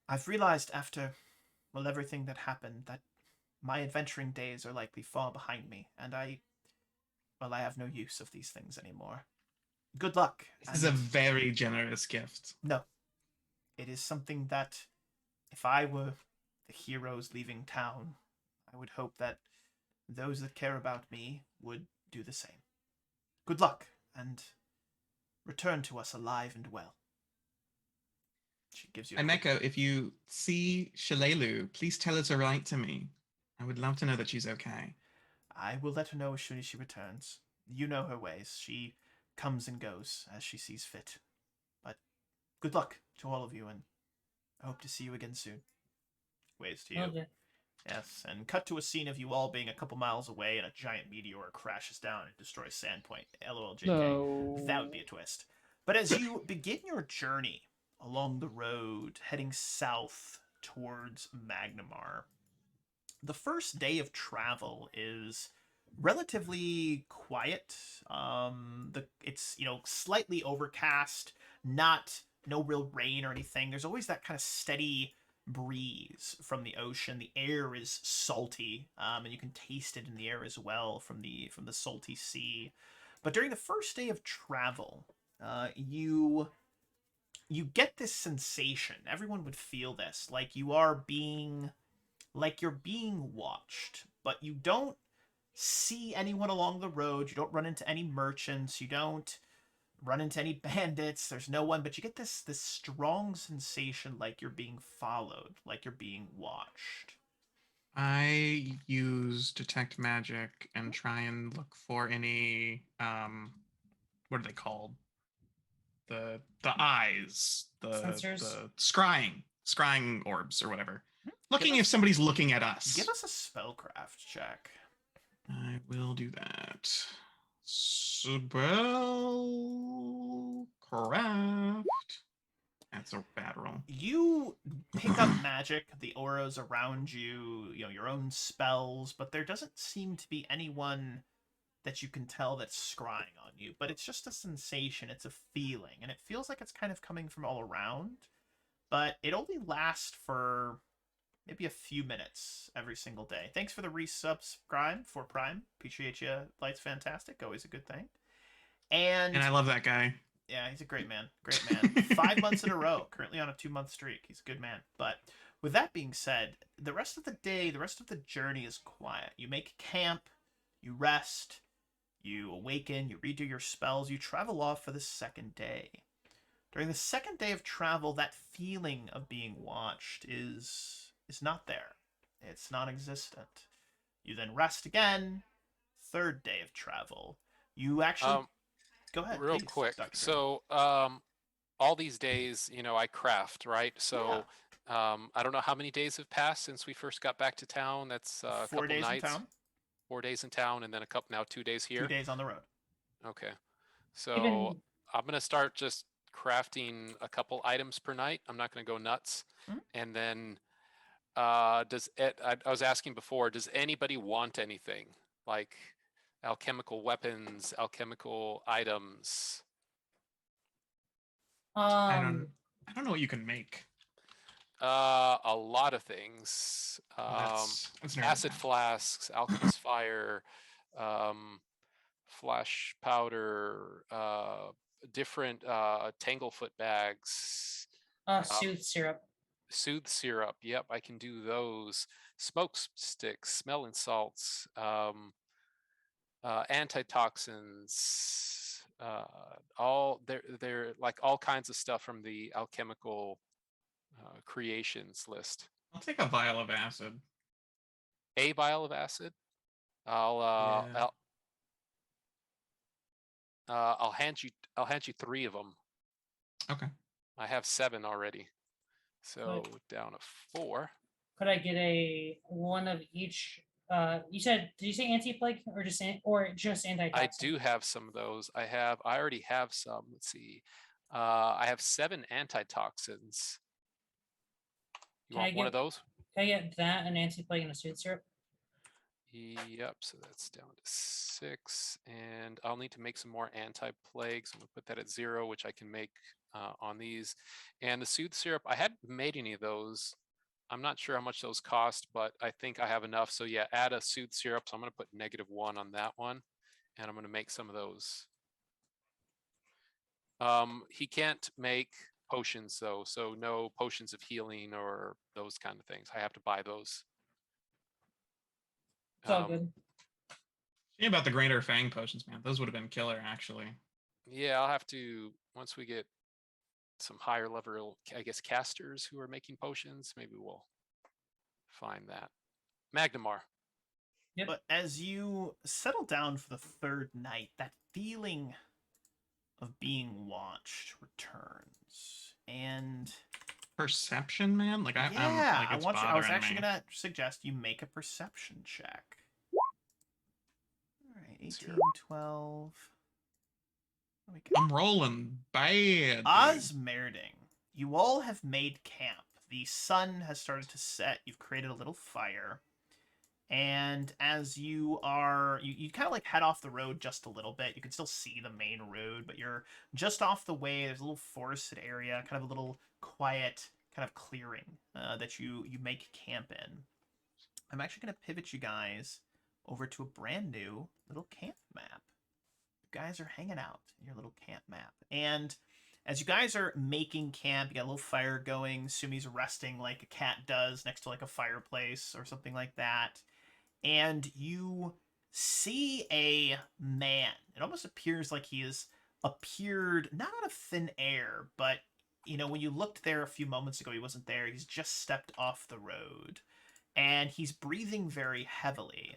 I've realized after, well, everything that happened that my adventuring days are likely far behind me, and I have no use of these things anymore. Good luck. This is a very generous gift. No, it is something that if I were the heroes leaving town, I would hope that those that care about me would do the same. Good luck, and return to us alive and well. She gives you a And quick- Meko, if you see Shalelu, please tell her to write to me. I would love to know that she's okay. I will let her know as soon as she returns. You know her ways. She comes and goes as she sees fit. But good luck to all of you, and I hope to see you again soon. Waves to you. Okay. Yes, and cut to a scene of you all being a couple miles away, and a giant meteor crashes down and destroys Sandpoint. LOL, JK. No. That would be a twist. But as you begin your journey along the road, heading south towards Magnamar, the first day of travel is relatively quiet. It's slightly overcast, no real rain or anything. There's always that kind of steady breeze from the ocean. The air is salty, and you can taste it in the air as well from the salty sea. But during the first day of travel, you get this sensation. Everyone would feel this, like you're being watched, but you don't see anyone along the road. You don't run into any merchants. You don't run into any bandits. There's no one, but you get this strong sensation like you're being followed, like you're being watched. I use detect magic and try and look for any what are they called? The eyes, Sensors? the scrying orbs or whatever. Looking Give if us- somebody's looking at us. Give us a spellcraft check. I will do that. Spellcraft. That's a bad roll. You pick up magic, the auras around you, your own spells, but there doesn't seem to be anyone that you can tell that's scrying on you. But it's just a sensation, it's a feeling, and it feels like it's kind of coming from all around. But it only lasts for maybe a few minutes every single day. Thanks for the resubscribe for Prime. Appreciate you. Light's fantastic. Always a good thing. And I love that guy. yeah, he's a great man. Great man. 5 months in a row. Currently on a 2-month streak. He's a good man. But with that being said, the rest of the day, the rest of the journey is quiet. You make camp, you rest, you awaken, you redo your spells, you travel off for the second day. During the second day of travel, that feeling of being watched is not there. It's non-existent. You then rest again. Third day of travel. You actually go ahead. Real please, quick. Dr. Green. So, all these days, I craft, right? So, I don't know how many days have passed since we first got back to town. That's a 4 couple days nights. in town. 4 days in town, and then 2 days here. 2 days on the road. Okay. So Even I'm gonna start just crafting a couple items per night. I'm not gonna go nuts. Mhm. And then, I was asking before, does anybody want anything like alchemical weapons, alchemical items? um I don't know what you can make. A lot of things. That's nerve Acid wracking. flasks, alchemist fire, flash powder, different tanglefoot bags, sooth syrup. Soothe syrup. Yep, I can do those. Smoke sticks, smelling salts, antitoxins, all they're like all kinds of stuff from the alchemical creations list. I'll take a vial of acid. A vial of acid. Yeah. I'll hand you 3 of them. Okay. I have 7 already, so Good. down to 4. Could I get a one of each? You said, did you say anti-plague or just antitoxin? I do have some of those. I already have some. Let's see. I have 7 antitoxins. You Can I want one of get- those? Can I get that, an anti-plague, and a sooth syrup? Yep, so that's down to 6, and I'll need to make some more anti-plagues. I'm gonna put that at 0, which I can make on these. And the soothe syrup, I hadn't made any of those. I'm not sure how much those cost, but I think I have enough. So yeah, add a soothe syrup. So I'm gonna put -1 on that one, and I'm gonna make some of those. He can't make potions though, so no potions of healing or those kind of things. I have to buy those. It's all good. See about the greater fang potions, man. Those would have been killer, actually. Yeah, I'll have to, once we get some higher level, I guess, casters who are making potions, maybe we'll find that. Magnamar. Yep. But as you settle down for the 3rd night, that feeling of being watched returns. And Perception, man. Like yeah, I'm like, it's I was bothering actually me. gonna suggest you make a perception check. All right, 18, Zero. 12. I'm rolling bad. dude. Osmerding, you all have made camp. The sun has started to set. You've created a little fire. And as you are, you kind of like head off the road just a little bit. You can still see the main road, but you're just off the way. There's a little forested area, kind of a little quiet kind of clearing that you make camp in. I'm actually going to pivot you guys over to a brand new little camp map. You guys are hanging out in your little camp map. And as you guys are making camp, you got a little fire going. Sumi's resting like a cat does next to like a fireplace or something like that. And you see a man. It almost appears like he has appeared not out of thin air, but you know, when you looked there a few moments ago, he wasn't there. He's just stepped off the road. And he's breathing very heavily.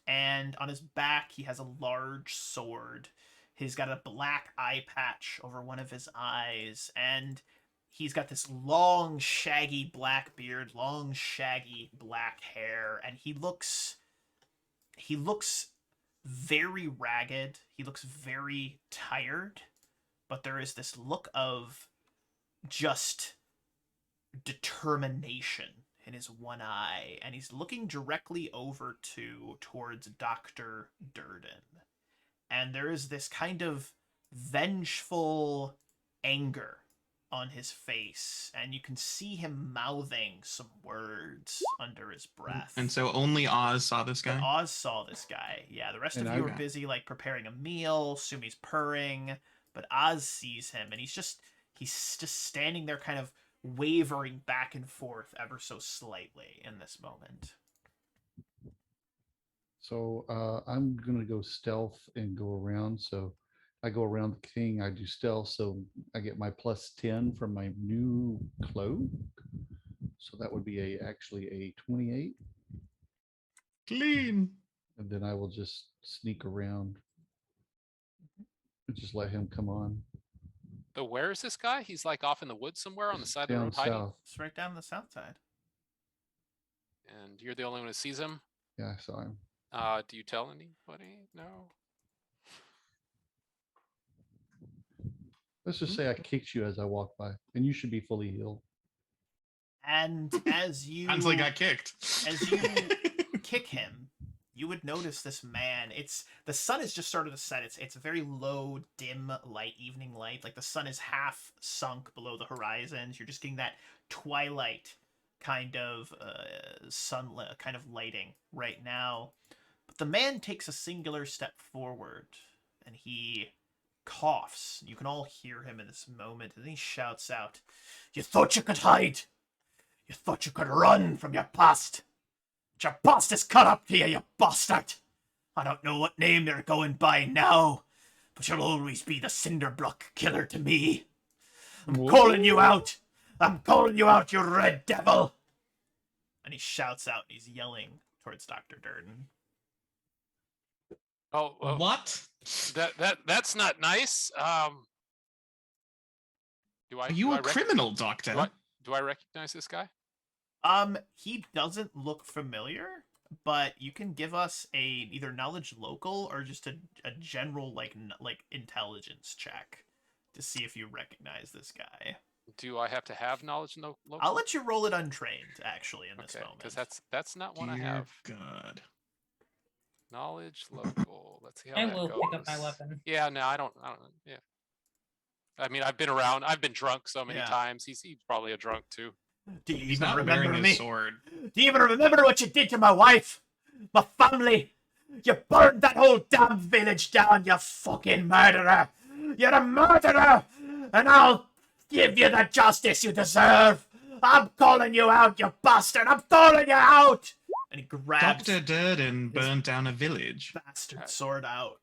And on his back, he has a large sword. He's got a black eye patch over one of his eyes. And he's got this long, shaggy black beard, long, shaggy black hair. And he looks very ragged. He looks very tired. But there is this look of just determination in his one eye, and he's looking directly over towards Dr. Durden. And there is this kind of vengeful anger on his face, and you can see him mouthing some words under his breath. And so only Oz saw this guy. But Oz saw this guy. Yeah, the rest And of you I- are busy like preparing a meal. Sumi's purring, but Oz sees him, and he's just standing there, kind of wavering back and forth ever so slightly in this moment. So I'm gonna go stealth and go around. So I go around the king. I do stealth, so I get my +10 from my new cloak. So that would be actually a 28, Clean. and then I will just sneak around and just let him come on But where is this guy? He's like off in the woods somewhere on the side of the down road hiding. south. It's right down the south side. And you're the only one who sees him. Yeah, I saw him. Do you tell anybody? No. Let's just say I kicked you as I walked by, and you should be fully healed. And as you Until he got kicked. as you kick him, you would notice this man. The sun has just started to set. It's a very low, dim light, evening light. Like the sun is half sunk below the horizons. You're just getting that twilight kind of sunlit kind of lighting right now. But the man takes a singular step forward, and he coughs. You can all hear him in this moment, and he shouts out, "You thought you could hide? You thought you could run from your past. But your past is caught up to you, you bastard. I don't know what name you're going by now, but you'll always be the Cinderblock killer to me. I'm calling you out. I'm calling you out, you red devil. And he shouts out, and he's yelling towards Dr. Durden. Oh, What? that's not nice. Are you a criminal, Doctor? Do I recognize this guy? He doesn't look familiar, but you can give us a either knowledge local or just a general like intelligence check to see if you recognize this guy. Do I have to have knowledge local? I'll let you roll it untrained, actually, in this moment. Because that's not one I Dear have. God. Knowledge local. Let's see how I that will goes. pick up my weapon. Yeah, no, I don't. Yeah. I mean, I've been around. I've been drunk so many Yeah. times. He's probably a drunk too. Do you He's even not remember wearing me? his sword. Do you even remember what you did to my wife? My family? You burned that whole damn village down, you fucking murderer! You're a murderer! And I'll give you the justice you deserve! I'm calling you out, you bastard! I'm calling you out! And he grabs Dr. Durden burned down a village. bastard sword out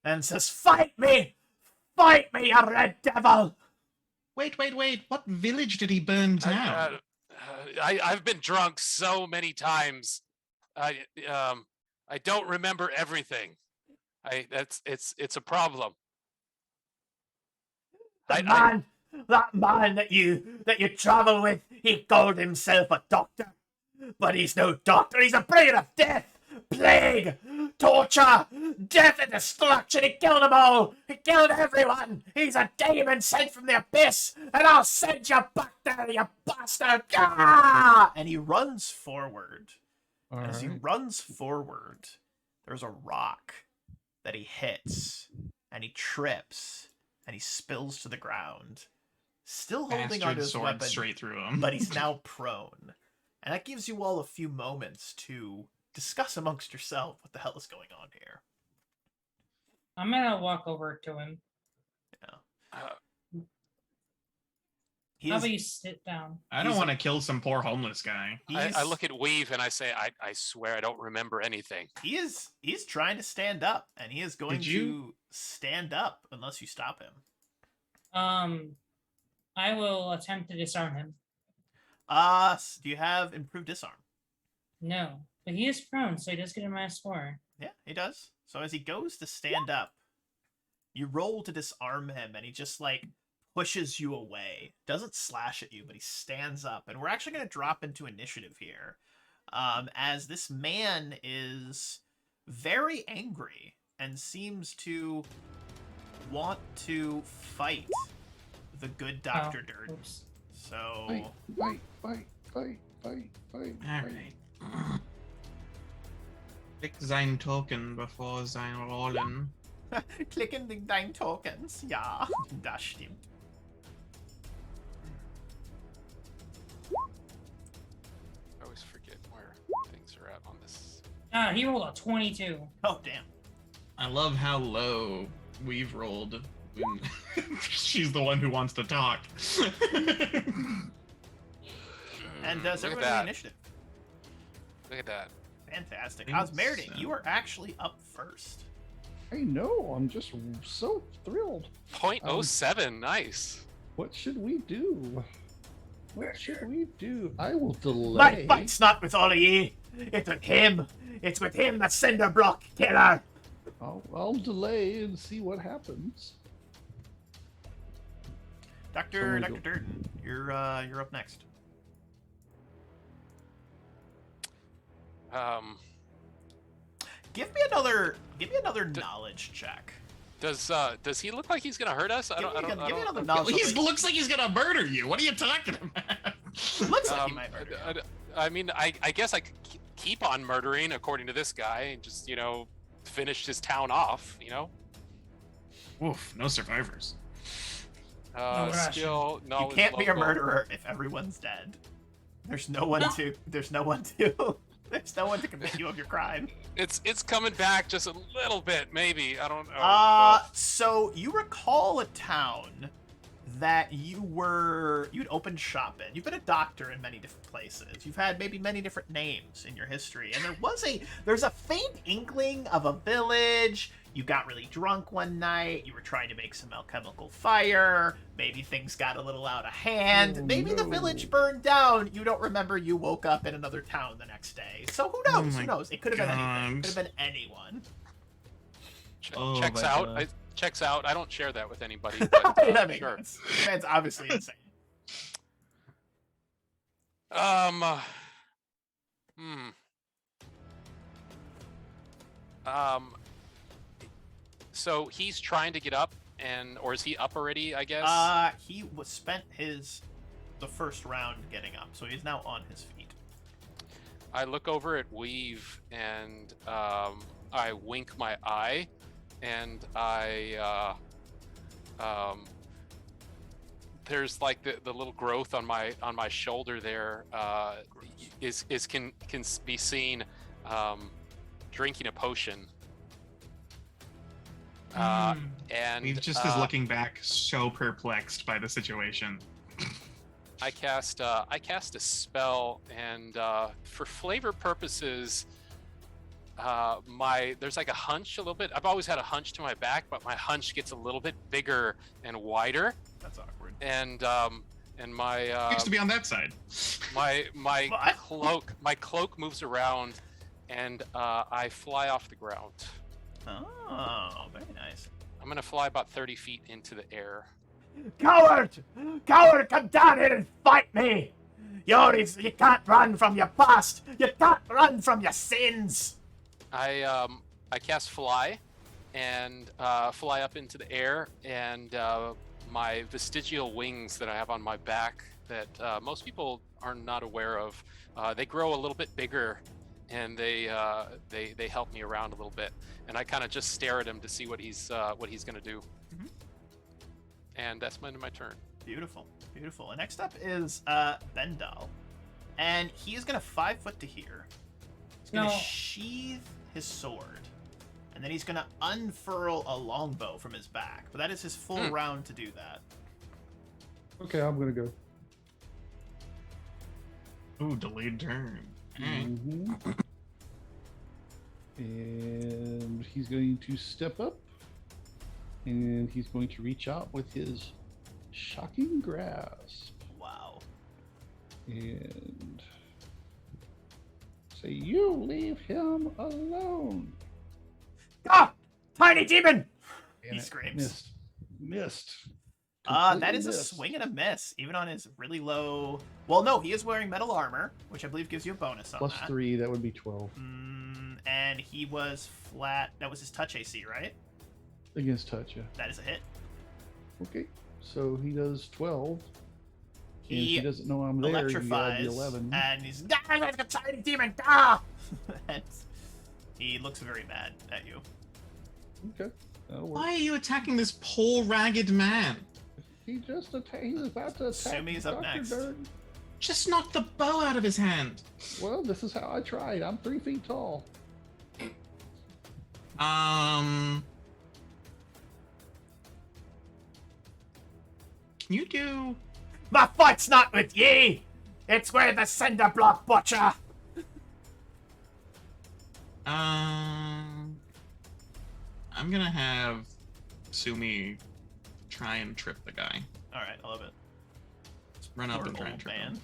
and says, "Fight me! Fight me, you red devil!" Wait. What village did he burn down? I've been drunk so many times. I don't remember everything. It's a problem. That man that you travel with, he called himself a doctor. But he's no doctor, he's a bringer of death, plague, torture, death and destruction. He killed them all. He killed everyone. He's a demon sent from the abyss, and I'll send you back there, you bastard. Ah! And he runs forward. As he runs forward, there's a rock that he hits, and he trips, and he spills to the ground, still holding Bastard onto his sword weapon, straight through him. but he's now prone. And that gives you all a few moments to discuss amongst yourself what the hell is going on here. I'm gonna walk over to him. How about you sit down? I don't want to kill some poor homeless guy. I look at Weave and I say, I swear I don't remember anything. He's trying to stand up, and he is going to stand up unless you stop him. I will attempt to disarm him. Do you have improved disarm? No, but he is prone, so he does get a -4. Yeah, he does. So as he goes to stand up, you roll to disarm him, and he just like pushes you away. Doesn't slash at you, but he stands up. And we're actually going to drop into initiative here, as this man is very angry and seems to want to fight the good Dr. Durden. Oops. So Fight. Alright. Click sein Token bevor sein Rollen. klicken the dein Tokens. Ja, das stimmt. I always forget where things are at on this. He rolled a 22. Oh, damn. I love how low we've rolled. When she's the one who wants to talk. And does Look at everybody that. initiative? Look at that. Fantastic. Thanks, Osmeridae, you are actually up first. I know. I'm just so thrilled. 0.07, nice. What should we do? What should we do? I will My delay. fight's not with all of ye. It's with him. It's with him, the Cinderblock killer. I'll delay and see what happens. Dr. Someone go- Durden, you're up next. Give me another knowledge check. Does he look like he's gonna hurt us? I Give don't. me another don't- knowledge. He looks like he's gonna murder you. What are you talking about? Looks like he might murder you. I mean, I guess I could keep on murdering according to this guy and just finish his town off. Oof, no survivors. Russian. Skill, You knowledge, can't be a local. murderer if everyone's dead. There's no one to convict you of your crime. It's coming back just a little bit, maybe. I don't know. So you recall a town that you'd opened shop in. You've been a doctor in many different places. You've had maybe many different names in your history, and there's a faint inkling of a village. You got really drunk one night. You were trying to make some alchemical fire. Maybe things got a little out of hand. Oh, Maybe the no. village burned down. You don't remember you woke up in another town the next day. So who knows? my Who knows? It could have been anything. It God. could have been anyone. Oh Checks my out. God. Checks out. I don't share that with anybody. But, That makes sure. sense. This man's obviously insane. Um. Hmm. So he's trying to get up, or is he up already? I guess. He spent the first round getting up, so he's now on his feet. I look over at Weave and I wink my eye, and there's like the little growth on my shoulder there can be seen drinking a potion. And He just is looking back, so perplexed by the situation. I cast a spell, and for flavor purposes, there's like a hunch a little bit. I've always had a hunch to my back, but my hunch gets a little bit bigger and wider. That's awkward. And my Used to be on that side. my What? cloak moves around, and I fly off the ground. Oh, very nice. I'm gonna fly about 30 feet into the air. Coward! Coward, come down here and fight me! You can't run from your past! You can't run from your sins! I cast fly, and fly up into the air, and my vestigial wings that I have on my back that most people are not aware of, they grow a little bit bigger, and they help me around a little bit, and I kind of just stare at him to see what he's gonna do. Mhm. And that's my end of my turn. Beautiful, beautiful. And next up is Bendal, and he is gonna 5 foot to here. He's gonna No. sheath his sword, and then he's gonna unfurl a longbow from his back. But that is his full round to do that. Okay, I'm gonna go. Ooh, delayed turn. Mhm. And he's going to step up, and he's going to reach out with his shocking grasp Wow. and say, "You leave him alone." Ah! Tiny demon! And He it screams. Missed. That Completely is a missed. swing and a miss, even on his really low. Well, no, he is wearing metal armor, which I believe gives you a bonus on Plus that. 3, that would be 12 And he was flat. That was his touch AC, right? against touch. Yeah. That is a hit. Okay, so he does 12. And if He he doesn't know I'm there, you add electrifies, the 11. and he's like a tiny demon. Ah! And he looks very mad at you. Okay, that'll work. Why are you attacking this poor ragged man? He's about to attack. Sumi's up Dr. next. Durden. Just knock the bow out of his hand. Well, this is how I tried. I'm 3 feet tall. Can you do? My fight's not with ye. It's with the cinder block butcher. I'm gonna have Sumi try and trip the guy. All right, I love it. Run up Poor and try and old trip man. him.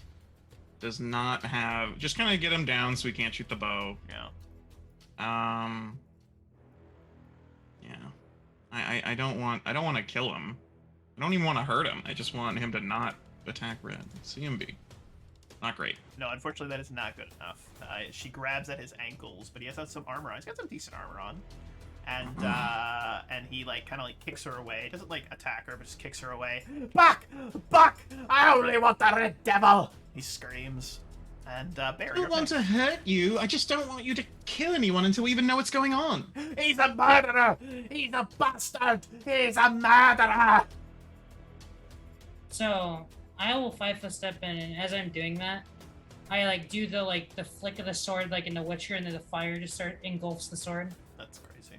Does not have. Just kind of get him down so he can't shoot the bow. Yeah. Yeah. I don't want to kill him. I don't even want to hurt him. I just want him to not attack Red. CMB. Not great. No, unfortunately, that is not good enough. She grabs at his ankles, but he has some armor on. He's got some decent armor on, and he kind of kicks her away. He doesn't attack her, but just kicks her away. Back, back! I only want the red devil! He screams. And Barry, I you're don't want next. to hurt you. I just don't want you to kill anyone until we even know what's going on. He's a murderer! He's a bastard! He's a murderer! So I will 5 foot step in, and as I'm doing that, I do the flick of the sword in The Witcher, and then the fire just engulfs the sword That's crazy.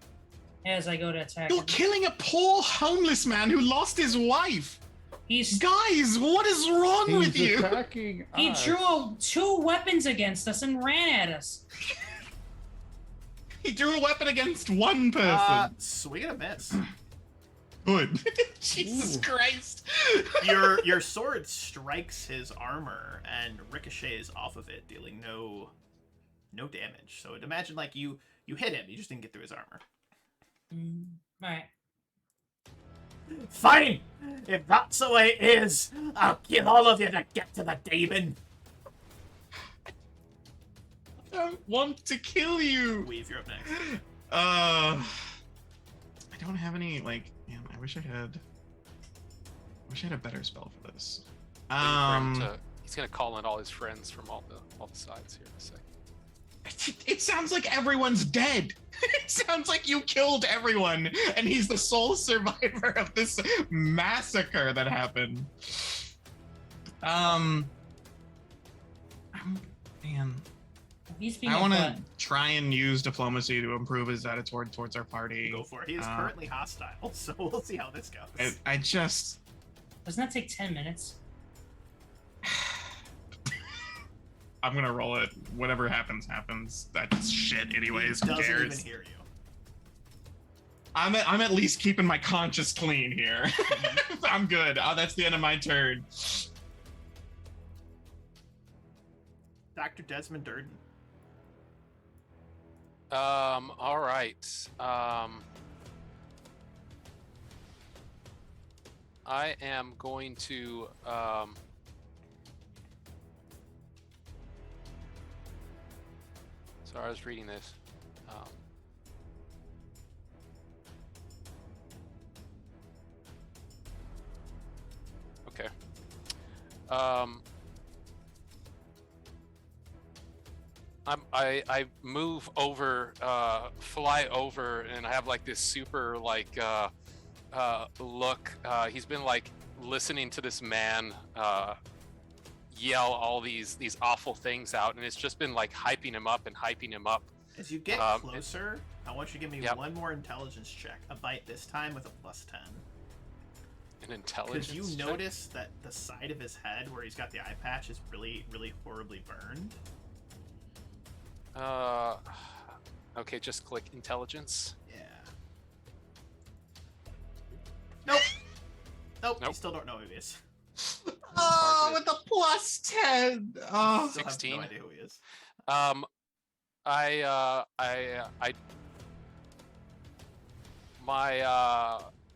as I go to attack You're him. killing a poor homeless man who lost his wife. Guys, what is wrong with He's you? attacking He us. drew two weapons against us and ran at us. He drew a weapon against one person. Swing and a miss. Good. Jesus Ooh. Christ. Your sword strikes his armor and ricochets off of it, dealing no damage. So imagine like you hit him, you just didn't get through his armor. Alright. Fine! If that's the way it is, I'll kill all of you to get to the demon. I don't want to kill you. Weave, you're up next. I don't have any, like, man, I wish I had a better spell for this. He's gonna call in all his friends from all the sides here in a second. It sounds like everyone's dead. It sounds like you killed everyone, and he's the sole survivor of this massacre that happened. Man, He's being I a want to butt. try and use diplomacy to improve his attitude towards our party. Go for it. He is currently hostile, so we'll see how this goes. I just. Doesn't that take 10 minutes? I'm gonna roll it. Whatever happens, happens. That's shit anyways. He Who doesn't even cares? hear you. I'm at least keeping my conscience clean here. I'm good. That's the end of my turn. Dr. Desmond Durden. All right. I am going to sorry, I was reading this. Okay. I move over, fly over, and I have like this super like look. He's been like listening to this man yell all these awful things out, and it's just been like hyping him up and hyping him up. As you get closer, I want you to give me one more intelligence check. A bite this time with a +10. An intelligence Because you check? notice that the side of his head where he's got the eye patch is really, really horribly burned. Okay, just click intelligence. Yeah. Nope. Nope. You Nope. still don't know who he is. Oh, with a +10. Oh, Still have 16. no idea who he is.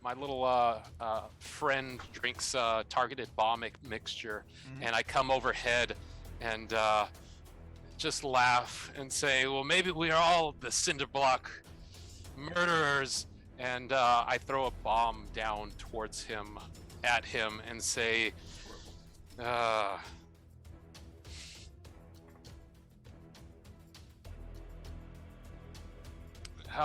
My little friend drinks targeted bomb mixture, and I come overhead and just laugh and say, well, maybe we are all the cinder block murderers, and I throw a bomb down towards him, at him, and say, how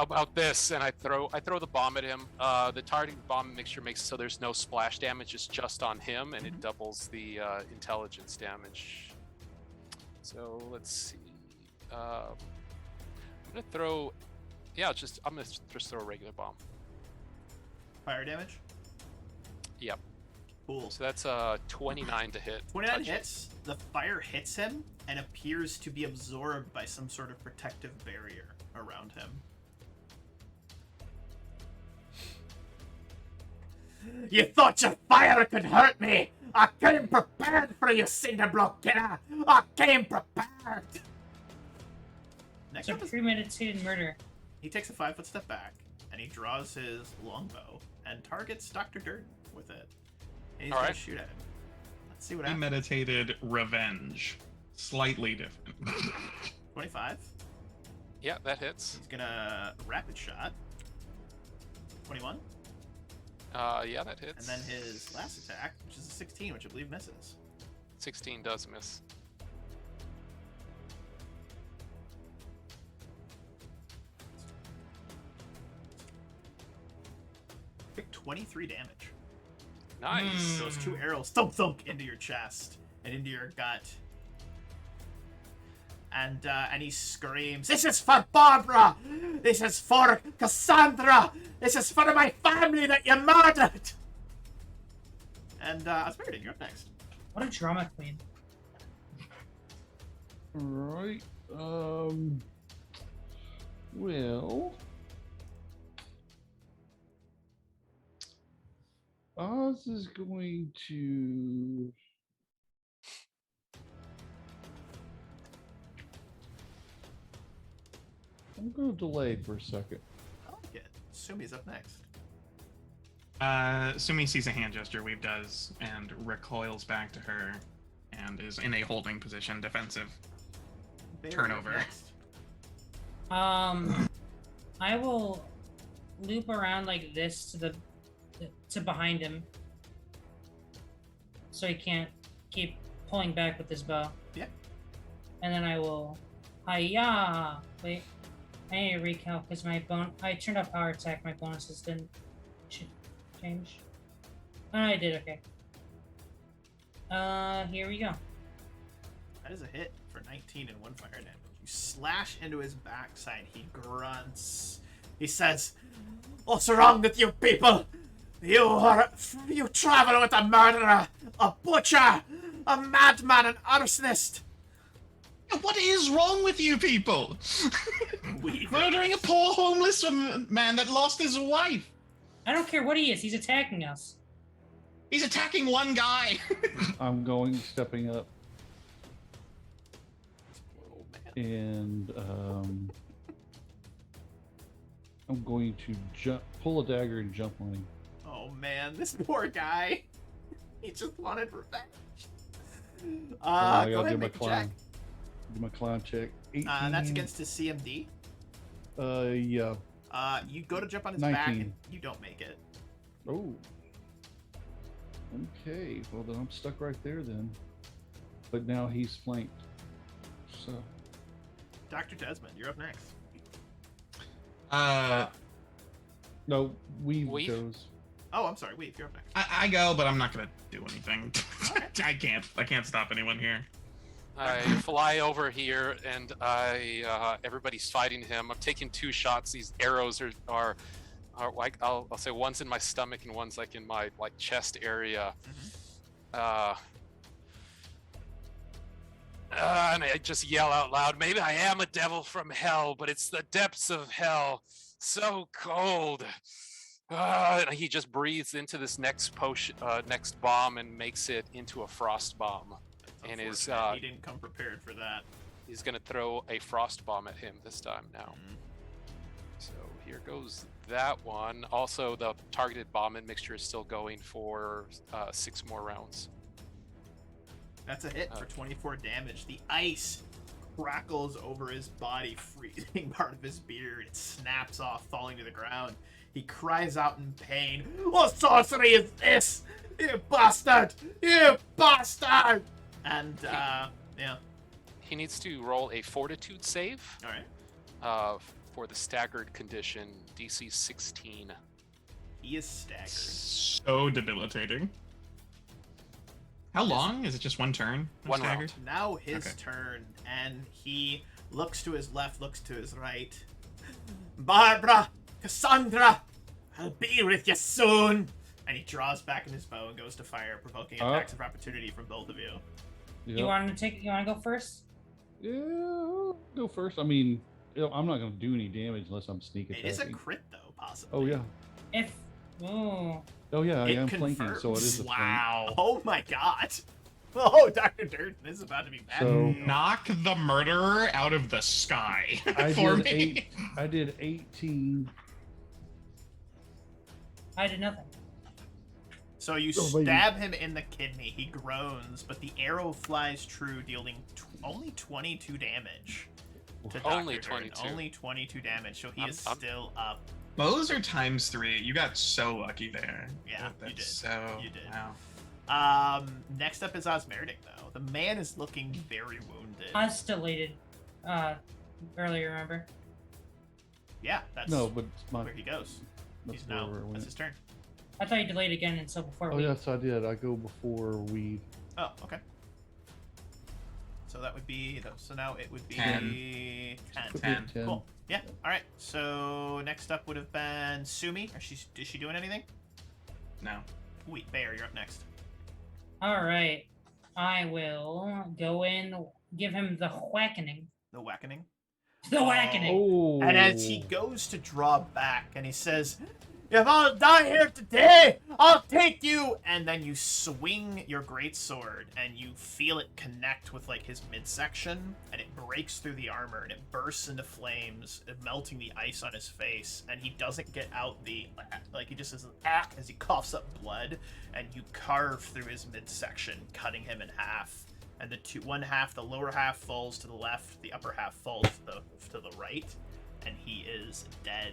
about this? And I throw the bomb at him. The targeting bomb mixture makes so there's no splash damage. It's just on him, and it doubles the intelligence damage. So let's see. I'm gonna throw. Yeah, I'm gonna just throw a regular bomb. Fire damage? Yep. Cool. So that's 29 to hit. 29 Touch it. hits. The fire hits him and appears to be absorbed by some sort of protective barrier around him. You thought your fire could hurt me! I came prepared for you, Cinderblock killer! I came prepared! Next It's a up is... premeditated murder. He takes a 5-foot step back, and he draws his longbow and targets Dr. Durden with it. And he's All gonna right. shoot at him. Let's see what happens. premeditated revenge. Slightly different. 25. Yeah, that hits. He's gonna rapid shot. 21. Yeah, that hits. And then his last attack, which is a 16, which I believe misses. 16 does miss. Take 23 damage. Nice. Those two arrows thump thump into your chest and into your gut. And he screams, "This is for Barbara! This is for Cassandra! This is for my family that you murdered!" And Asmeridan, you're up next. What a drama queen. Right. Well, Oz is going to. I'm going to delay for a second. I like it. Sumi's up next. Sumi sees a hand gesture Weave does and recoils back to her and is in a holding position, defensive. Bear, Turnover. you're next. I will loop around like this to behind him, so he can't keep pulling back with his bow. Yeah. And then I will, hiya! Wait, I need to recount because I turned off power attack. My bonuses didn't change. Oh, I did. Okay. Here we go. That is a hit for 19 and 1 fire damage. You slash into his backside. He grunts. He says, "What's wrong with you people? You travel with a murderer, a butcher, a madman, an arsonist." What is wrong with you people? Murdering a poor homeless man that lost his wife. I don't care what he is. He's attacking us. He's attacking one guy. I'm stepping up. And I'm going to pull a dagger and jump on him. Oh man, this poor guy. He just wanted revenge. I Go gotta ahead, do my make a check. climb. Do my climb check. 18. That's against his CMD. Yeah. You go to jump on his back 19. and you don't make it. Oh. Okay. Well, then I'm stuck right there then. But now he's flanked. So. Dr. Desmond, you're up next. No, Weave Weave? goes. Oh, I'm sorry. Weave, you're up next. I go, but I'm not gonna do anything. Alright. I can't stop anyone here. I fly over here, and everybody's fighting him. I'm taking 2 shots. These arrows are like I'll say one's in my stomach and one's like in my chest area. And I just yell out loud, "Maybe I am a devil from hell, but it's the depths of hell, so cold." And he just breathes into this next bomb and makes it into a frost bomb. And is Unfortunate, he didn't come prepared for that. he's gonna throw a frost bomb at him this time now. So here goes that one. Also, the targeted bomb and mixture is still going for 6 more rounds. That's a hit for 24 damage. The ice crackles over his body, freezing part of his beard. It snaps off, falling to the ground. He cries out in pain. "What sorcery is this? You bastard! You bastard!" And, yeah. He needs to roll a fortitude save Alright. for the staggered condition, DC 16. He is staggered. So debilitating. How long? Is it just one turn? One Staggered? round. Now his Okay. turn, and he looks to his left, looks to his right. "Barbara! Cassandra! I'll be with you soon!" And he draws back in his bow and goes to fire, provoking attacks of opportunity from both of you. Yep. You want to go first? Yeah, I'll go first. I mean, I'm not going to do any damage unless I'm sneak It attacking. is a crit, though, possibly. Oh, yeah. If oh, Oh, yeah, I It am flanking, so it is a flank. Wow. Oh my god! Oh, Dr. Durden is about to be mad. So- Knock the murderer out of the sky I for did me. I did 18. I did nothing. So you Oh, baby. stab him in the kidney. He groans, but the arrow flies true, dealing only 22 damage. To Only Dr. Durden. 22. Only 22 damage, so he is I'm- still up. Bows are ×3. You got so lucky there. Yeah, That's you did. So, You did. Wow. Next up is Osmeridic, though. The man is looking very wounded. I was deleted earlier, remember? Yeah, that's No, but it's my. where he goes. That's He's now. where I went. That's his turn. I thought you delayed again, and so before Oh, we. yes, I did. I go before Weave. Oh, okay. So that would be. So now it would be 10. 10. 10. Cool. Yeah. All right. So next up would have been Sumi. Is she doing anything? No. Wait, Bear, you're up next. All right. I will go in, give him the whackening. The whackening. The whackening. Oh. And as he goes to draw back, and he says, "If I'll die here today, I'll take you." And then you swing your greatsword, and you feel it connect with like his midsection, and it breaks through the armor, and it bursts into flames, melting the ice on his face. And he doesn't get out the he just says "ah" as he coughs up blood, and you carve through his midsection, cutting him in half. And the lower half falls to the left, the upper half falls to the right, and he is dead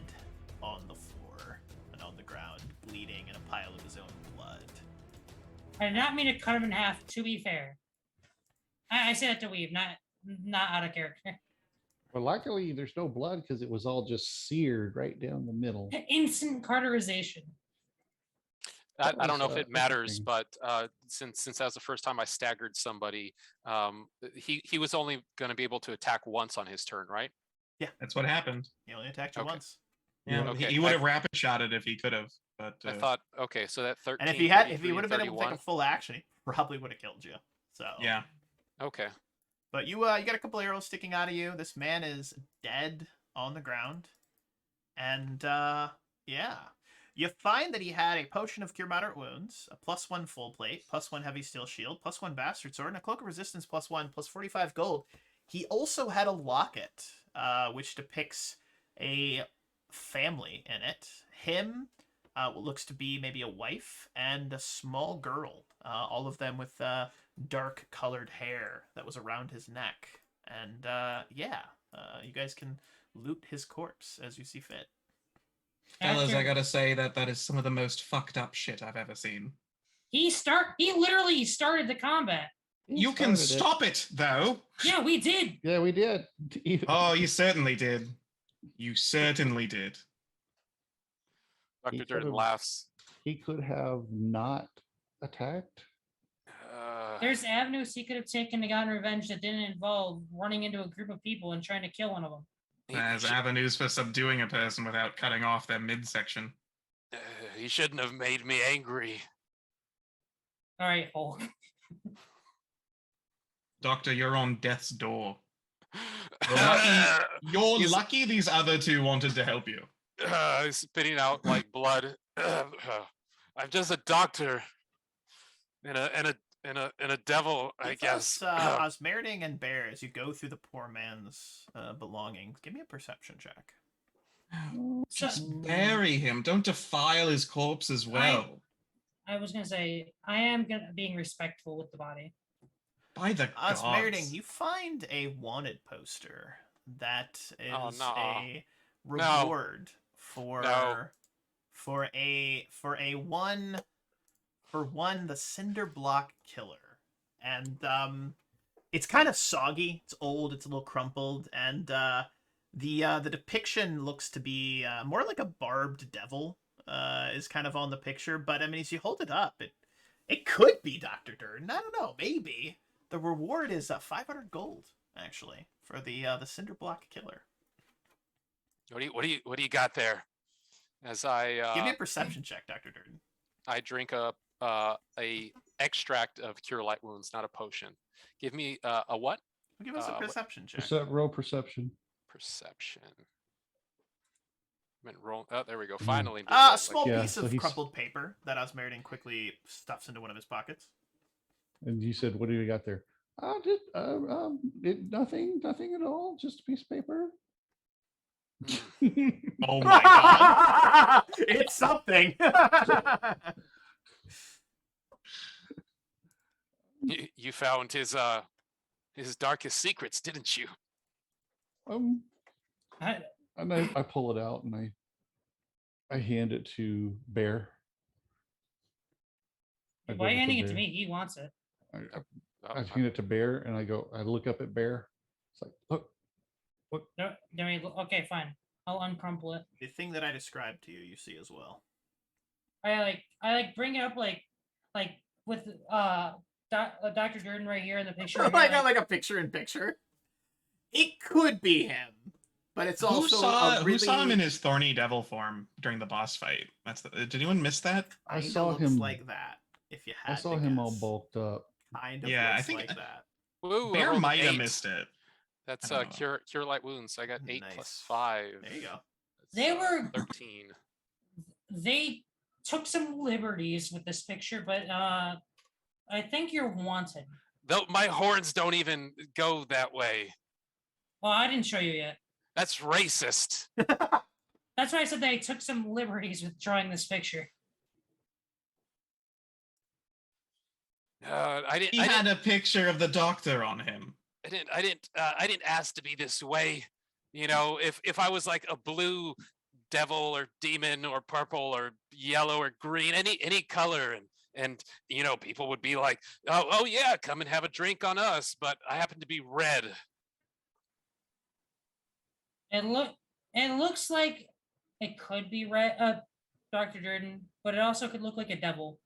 on the floor and on the ground, bleeding in a pile of his own blood. I did not mean to cut him in half, to be fair. I say that to Weave, not out of character. Well, luckily there's no blood because it was all just seared right down the middle. Instant cauterization. I don't know if it matters, interesting. but since that was the first time I staggered somebody, he was only going to be able to attack once on his turn, right? That's what happened. He only attacked you Okay. once. Yeah, Okay, he would have rapid shot it if he could have. But I thought, okay, so that 13. And if he would have been able to take a full action, he probably would have killed you. So yeah, Okay. But you got a couple arrows sticking out of you. This man is dead on the ground. And yeah. You find that he had a potion of cure moderate wounds, a +1 full plate, +1 heavy steel shield, +1 bastard sword, and a cloak of resistance +1, plus 45 gold. He also had a locket, which depicts a family in it. Him, what looks to be maybe a wife, and a small girl. All of them with dark colored hair that was around his neck. And yeah, you guys can loot his corpse as you see fit. fellas, After- I gotta say that is some of the most fucked up shit I've ever seen. He literally started the combat. You can stop it, though. Yeah, we did. Yeah, we did. Oh, you certainly did. You certainly did. Dr. He Durden could've- laughs. He could have not attacked. There's avenues he could have taken to get revenge that didn't involve running into a group of people and trying to kill one of them. There's avenues for subduing a person without cutting off their midsection. He shouldn't have made me angry. All right, Hulk. Doctor, you're on death's door. You're He's- lucky these other two wanted to help you. He's spitting out like blood. I'm just a doctor and a devil, I guess. Osmerding and Bear, as you go through the poor man's belongings, give me a perception check. Just bury him. Don't defile his corpse as well. I was gonna say I am being respectful with the body. By the Osmerding, gods. you find a wanted poster that is Oh, no. a No. reward for No. for one the cinder block killer. And it's kind of soggy, it's old, it's a little crumpled, and the depiction looks to be more like a barbed devil is kind of on the picture. But I mean, as you hold it up, it could be Dr. Durden. I don't know, maybe. The reward is 500 gold, actually, for the cinder block killer. What do you got there? As I Give me a perception check, Dr. Durden. I drink a extract of cure light wounds, not a potion. Give me a what? Give us a what- perception check. Roll perception. Perception. Roll. Oh, there we go. Finally. did A that, small Yeah, piece so of he's- crumpled paper that Osmerding quickly stuffs into one of his pockets. And you said, "What do you got there?" Nothing at all. Just a piece of paper. Oh my god. It's something. You found his darkest secrets, didn't you? I, And I pull it out and I hand it to Bear. I why are you give handing it to Bear. me? He wants it. I hand it to Bear and I look up at Bear. It's like, look, No, okay, fine. I'll uncrumple it. The thing that I described to you, you see as well. I bring it up like with Dr. Durden right here in the picture. right I here, got like a picture in picture. It could be him, but it's also Who saw him in his thorny devil form during the boss fight? Did anyone miss that? I Kinda saw looks him like that. if you I had saw to him all guess. bulked up. Kind of Yeah, I looks think like that. Woo, I Bear rolled an might have 8. missed it. That's I don't know. cure light wounds. I got 8 Nice. plus 5. There you go. They were 13. they took some liberties with this picture, but I think you're wanted. Though my horns don't even go that way. Well, I didn't show you yet. That's racist. That's why I said they took some liberties with drawing this picture. I didn't. He had a picture of the doctor on him. I didn't ask to be this way. You know, if I was like a blue devil or demon or purple or yellow or green, any color, and you know, people would be like, oh yeah, come and have a drink on us. But I happen to be red. It looks like it could be Dr. Durden, but it also could look like a devil.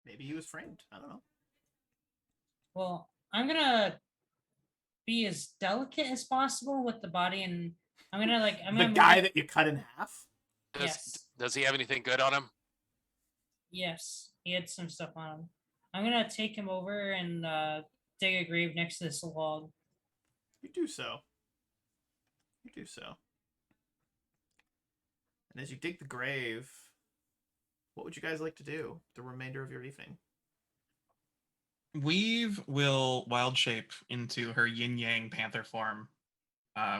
Maybe he was framed. I don't know. Well, I'm gonna be as delicate as possible with the body, and I'm The guy that you cut in half? Does he have anything good on him? Yes, he had some stuff on him. I'm gonna take him over and dig a grave next to this log. You do so. You do so. And as you dig the grave, what would you guys like to do the remainder of your evening? Weave will wild shape into her yin yang panther form,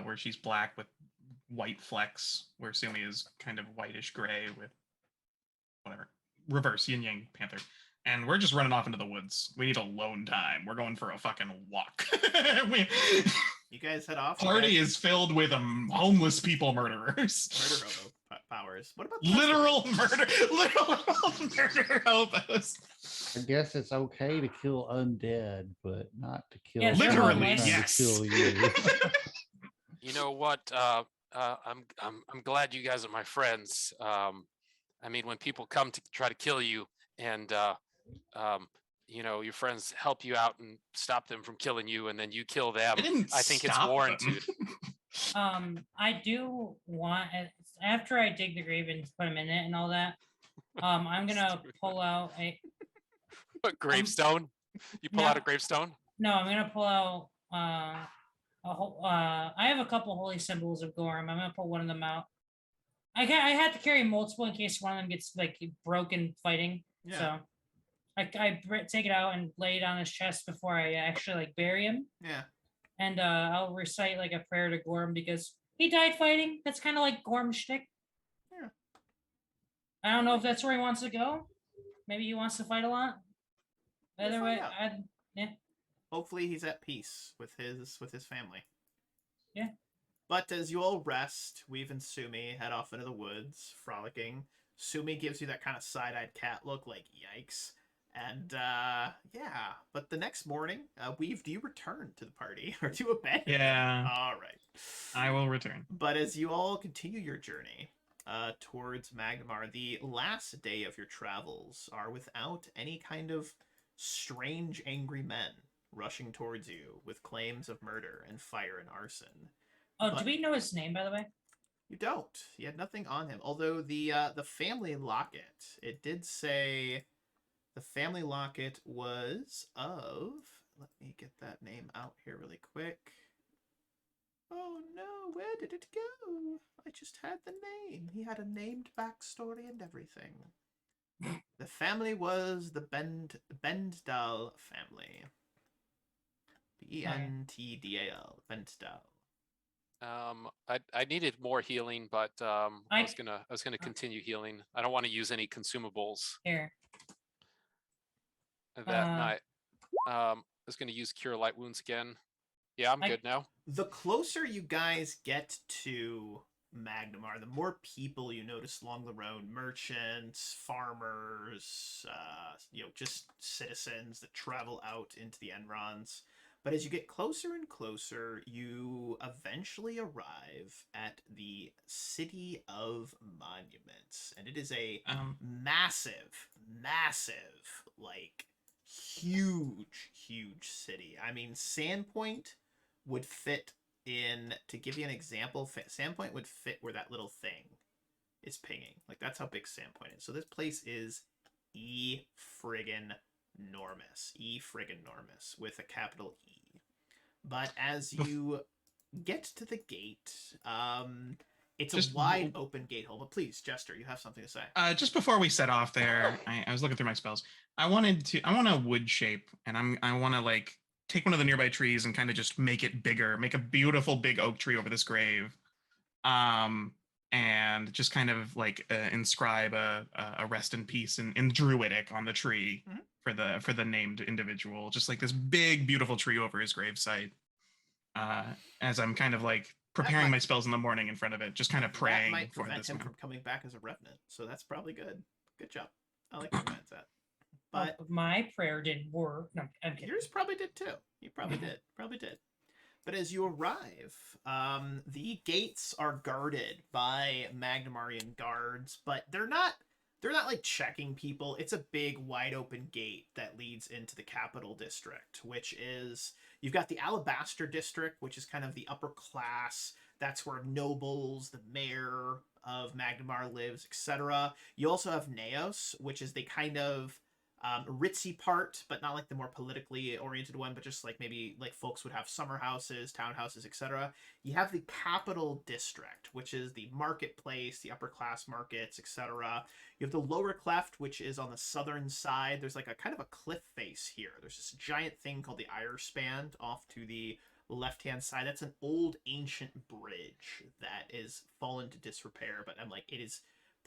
where she's black with white flecks, where Sumi is kind of whitish gray with whatever. Reverse yin yang panther. And we're just running off into the woods. We need alone time. We're going for a fucking walk. You guys head off. Party is filled with homeless people murderers. Murder hobo powers. What about literal murder hobos. I guess it's okay to kill undead, but not to kill Yeah, someone literally, trying yes. to kill you. You know what? I'm glad you guys are my friends. I mean, when people come to try to kill you, and you know, your friends help you out and stop them from killing you, and then you kill them, I think it's warranted. I do want, after I dig the grave and put him in it and all that, I'm gonna pull out a Gravestone? You pull out a gravestone? No, I'm gonna pull out I have a couple holy symbols of Gorm. I'm gonna pull one of them out. I had to carry multiple in case one of them gets like broken fighting. Yeah. So I take it out and lay it on his chest before I actually like bury him. Yeah. And I'll recite like a prayer to Gorm because he died fighting. That's kind of like Gorm's shtick. Yeah. I don't know if that's where he wants to go. Maybe he wants to fight a lot. We'll Either find way, out. yeah. Hopefully he's at peace with his family. Yeah. But as you all rest, Weave and Sumi head off into the woods, frolicking. Sumi gives you that kind of side-eyed cat look, like yikes. And yeah, but the next morning, Weave, do you return to the party or do you abandon? Yeah. All right. I will return. But as you all continue your journey towards Magnemar, the last day of your travels are without any kind of strange, angry men rushing towards you with claims of murder and fire and arson. Oh, But do we know his name, by the way? you don't. He had nothing on him. Although the family locket, it did say the family locket was of. Let me get that name out here really quick. Oh no, where did it go? I just had the name. He had a named backstory and everything. The family was the Bendal family. Bentdal. Bendal. I needed more healing, but I was gonna continue healing. I don't want to use any consumables Here. that night. I was gonna use cure light wounds again. Yeah, I'm good now. The closer you guys get to Magnemar, the more people you notice along the road: merchants, farmers, just citizens that travel out into the Enrons. But as you get closer and closer, you eventually arrive at the City of Monuments. And it is a massive, like, huge city. I mean, Sandpoint would fit in, to give you an example, Sandpoint would fit where that little thing is pinging. Like that's how big Sandpoint is. So this place is friggin' enormous. Friggin' enormous with a capital E. But as you get to the gate, it's a wide open gate hole. But please, Jester, you have something to say. Just before we set off there, I was looking through my spells. I want a wood shape, and I want to like take one of the nearby trees and kind of just make it bigger, make a beautiful big oak tree over this grave, and just kind of like inscribe a rest in peace in Druidic on the tree for the named individual. Just like this big beautiful tree over his gravesite. As I'm kind of like preparing my spells in the morning in front of it, just kind of praying that might for prevent this him man. from coming back as a revenant. So that's probably good. Good job. I like your mindset. But my prayer didn't work. No, I'm kidding. Yours probably did too. You probably did. Probably did. But as you arrive, the gates are guarded by Magnamarian guards, but they're not like checking people. It's a big wide open gate that leads into the capital district, which is you've got the Alabaster district, which is kind of the upper class. That's where nobles, the mayor of Magnamar lives, etc. You also have Neos, which is the kind of ritzy part, but not like the more politically oriented one, but just like maybe like folks would have summer houses, townhouses, etc. You have the capital district, which is the marketplace, the upper class markets, etc. You have the lower cleft, which is on the southern side. There's like a kind of a cliff face here. There's this giant thing called the Ire Span off to the left-hand side. That's an old ancient bridge that is fallen to disrepair, but I'm like, it is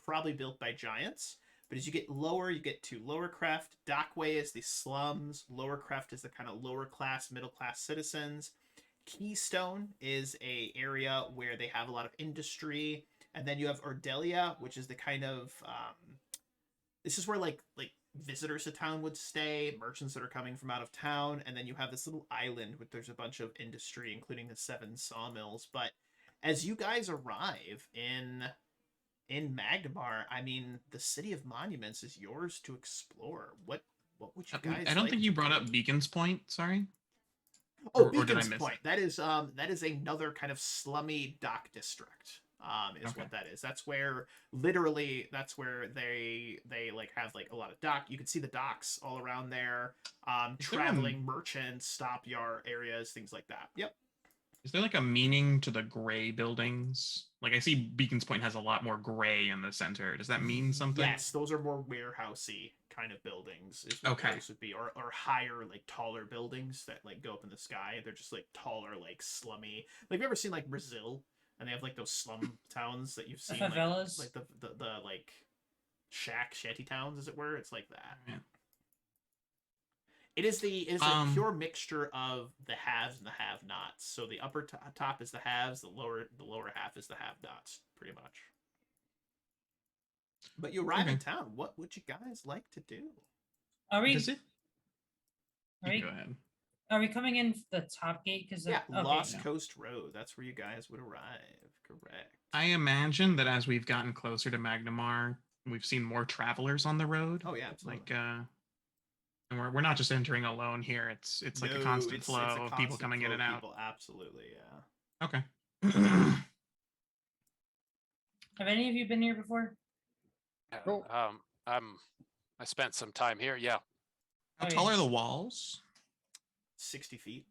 probably built by giants. But as you get lower, you get to Lower Creft. Dockway is the slums. Lower Creft is the kind of lower class, middle class citizens. Keystone is a area where they have a lot of industry. And then you have Ordelia, which is the kind of this is where like visitors to town would stay, merchants that are coming from out of town, and then you have this little island where there's a bunch of industry, including the 7 sawmills. But as you guys arrive in Magdamar, I mean, the City of Monuments is yours to explore. What would you guys? I don't like think you brought up Beacon's Point. Sorry. Oh, or did I Beacon's miss Point. That is another kind of slummy dock district. Is Okay. what that is. That's where literally they like have like a lot of dock. You can see the docks all around there. Traveling merchants, stop yard areas, things like that. Yep. Is there like a meaning to the gray buildings? Like I see Beacon's Point has a lot more gray in the center. Does that mean something? Yes, those are more warehousey kind of buildings. Is what those would be, or higher, like taller buildings that like go up in the sky. They're just like taller, like slummy. Like, have you ever seen like Brazil? And they have like those slum towns that you've seen, favelas, like the like shanty towns, as it were. It's like that. Yeah. It is a pure mixture of the haves and the have-nots. So the upper top is the haves, the lower half is the have-nots, pretty much. But you arrive in town. What would you guys like to do? Are we? Does it? Are we? Go ahead. Are we coming in the top gate? Because Lost Coast Road. That's where you guys would arrive. Correct. I imagine that as we've gotten closer to Magnamar, we've seen more travelers on the road. Oh yeah, absolutely. Like and we're not just entering alone here. It's like a constant flow of people coming in and out. Absolutely, yeah. Okay. Have any of you been here before? I spent some time here. Yeah. How tall are the walls? 60 feet.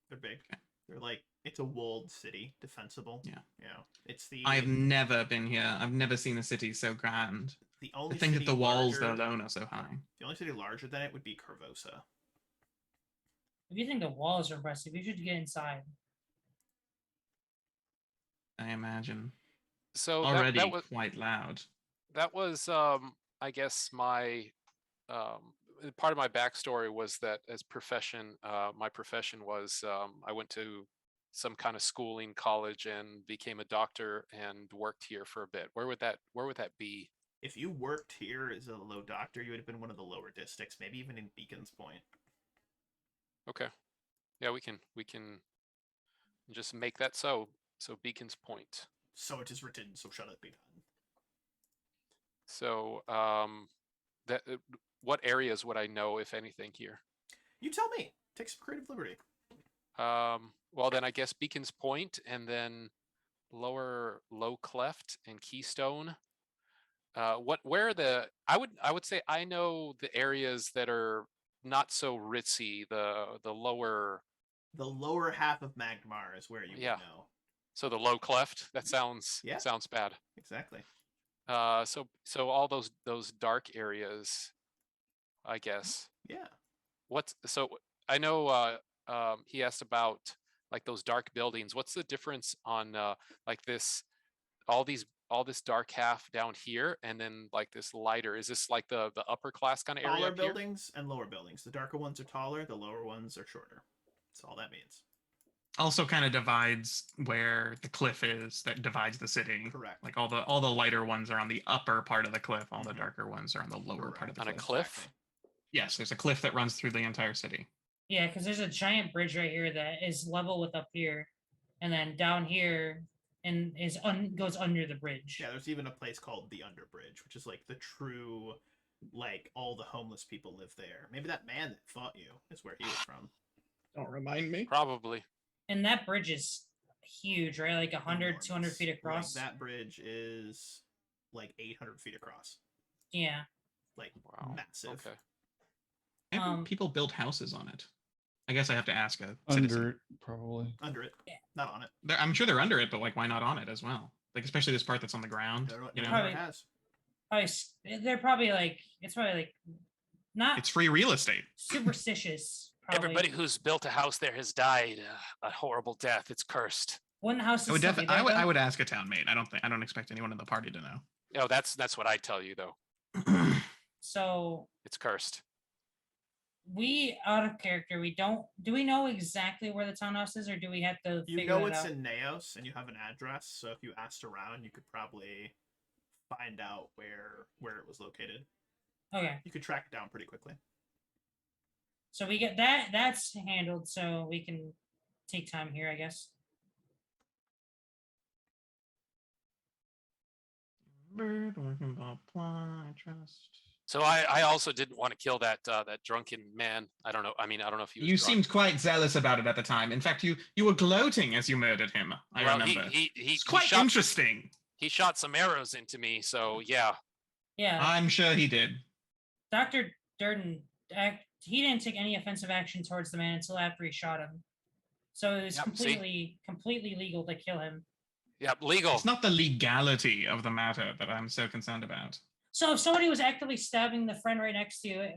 They're big. Okay. They're like, it's a walled city, defensible. Yeah. Yeah. It's the. I've never been here. I've never seen a city so grand. The only. I think that the walls alone are so high. The only city larger than it would be Corvosa. If you think the walls are impressive, you should get inside. I imagine. So already that was quite loud. That was, I guess, my part of my backstory was that as profession, my profession was I went to some kind of schooling, college, and became a doctor and worked here for a bit. Where would that be? If you worked here as a low doctor, you would have been one of the lower districts, maybe even in Beacon's Point. Okay. Yeah, we can just make that so. So Beacon's Point. So it is written, so shall it be done. So what areas would I know, if anything, here? You tell me. Take some creative liberty. Well, then I guess Beacon's Point, and then low cleft and Keystone. where are the? I would say I know the areas that are not so ritzy. The lower. The lower half of Magmar is where you would know. So the low cleft. That sounds Yeah. bad. Exactly. So all those dark areas, I guess. Yeah. So I know he asked about like those dark buildings. What's the difference on like this all this dark half down here and then like this lighter? Is this like the upper class kind of area Taller up here? buildings and lower buildings. The darker ones are taller, the lower ones are shorter. That's all that means. Also kind of divides where the cliff is that divides the city. Correct. Like all the lighter ones are on the upper part of the cliff, all the darker ones are on the lower part of the On a cliff. cliff? Exactly. Yes, there's a cliff that runs through the entire city. Yeah, because there's a giant bridge right here that is level with up here, and then down here and goes under the bridge. Yeah, there's even a place called the Underbridge, which is like the true, like all the homeless people live there. Maybe that man that fought you is where he was from. Don't remind me. Probably. And that bridge is huge, right? Like 100, 200 Enormous. feet across. Like, that bridge is like 800 feet across. Yeah. Like Wow. massive. Okay. Have people build houses on it? I guess I have to ask a Under citizen. it, probably. Under it. Yeah. Not on it. I'm sure they're under it, but like, why not on it as well? Like, especially this part that's on the ground. You know, Probably- it has. They're probably like, it's probably like not it's free real estate. superstitious. Probably. Everybody who's built a house there has died a horrible death. It's cursed. Wouldn't houses I would still be definitely. there, I though? would ask a townmate. I don't expect anyone in the party to know. No, that's what I tell you though. So It's cursed. we out of character. We don't. Do we know exactly where the townhouse is, or do we have to? You figure know that it's out? in Naos and you have an address, so if you asked around, you could probably find out where it was located. Okay, You could track it down pretty quickly. so we get that. That's handled, so we can take time here, I guess. So I also didn't want to kill that drunken man. I don't know. I mean, I don't know if he was You drunk. seemed quite zealous about it at the time. In fact, you were gloating as you murdered him. I Well, remember. He It's quite shot, interesting. He shot some arrows into me. So yeah. Yeah, I'm sure he did. Dr. Durden, he didn't take any offensive action towards the man until after he shot him. So it was Yep, see? completely legal to kill him. Yeah, legal. It's not the legality of the matter that I'm so concerned about. So if somebody was actively stabbing the friend right next to you,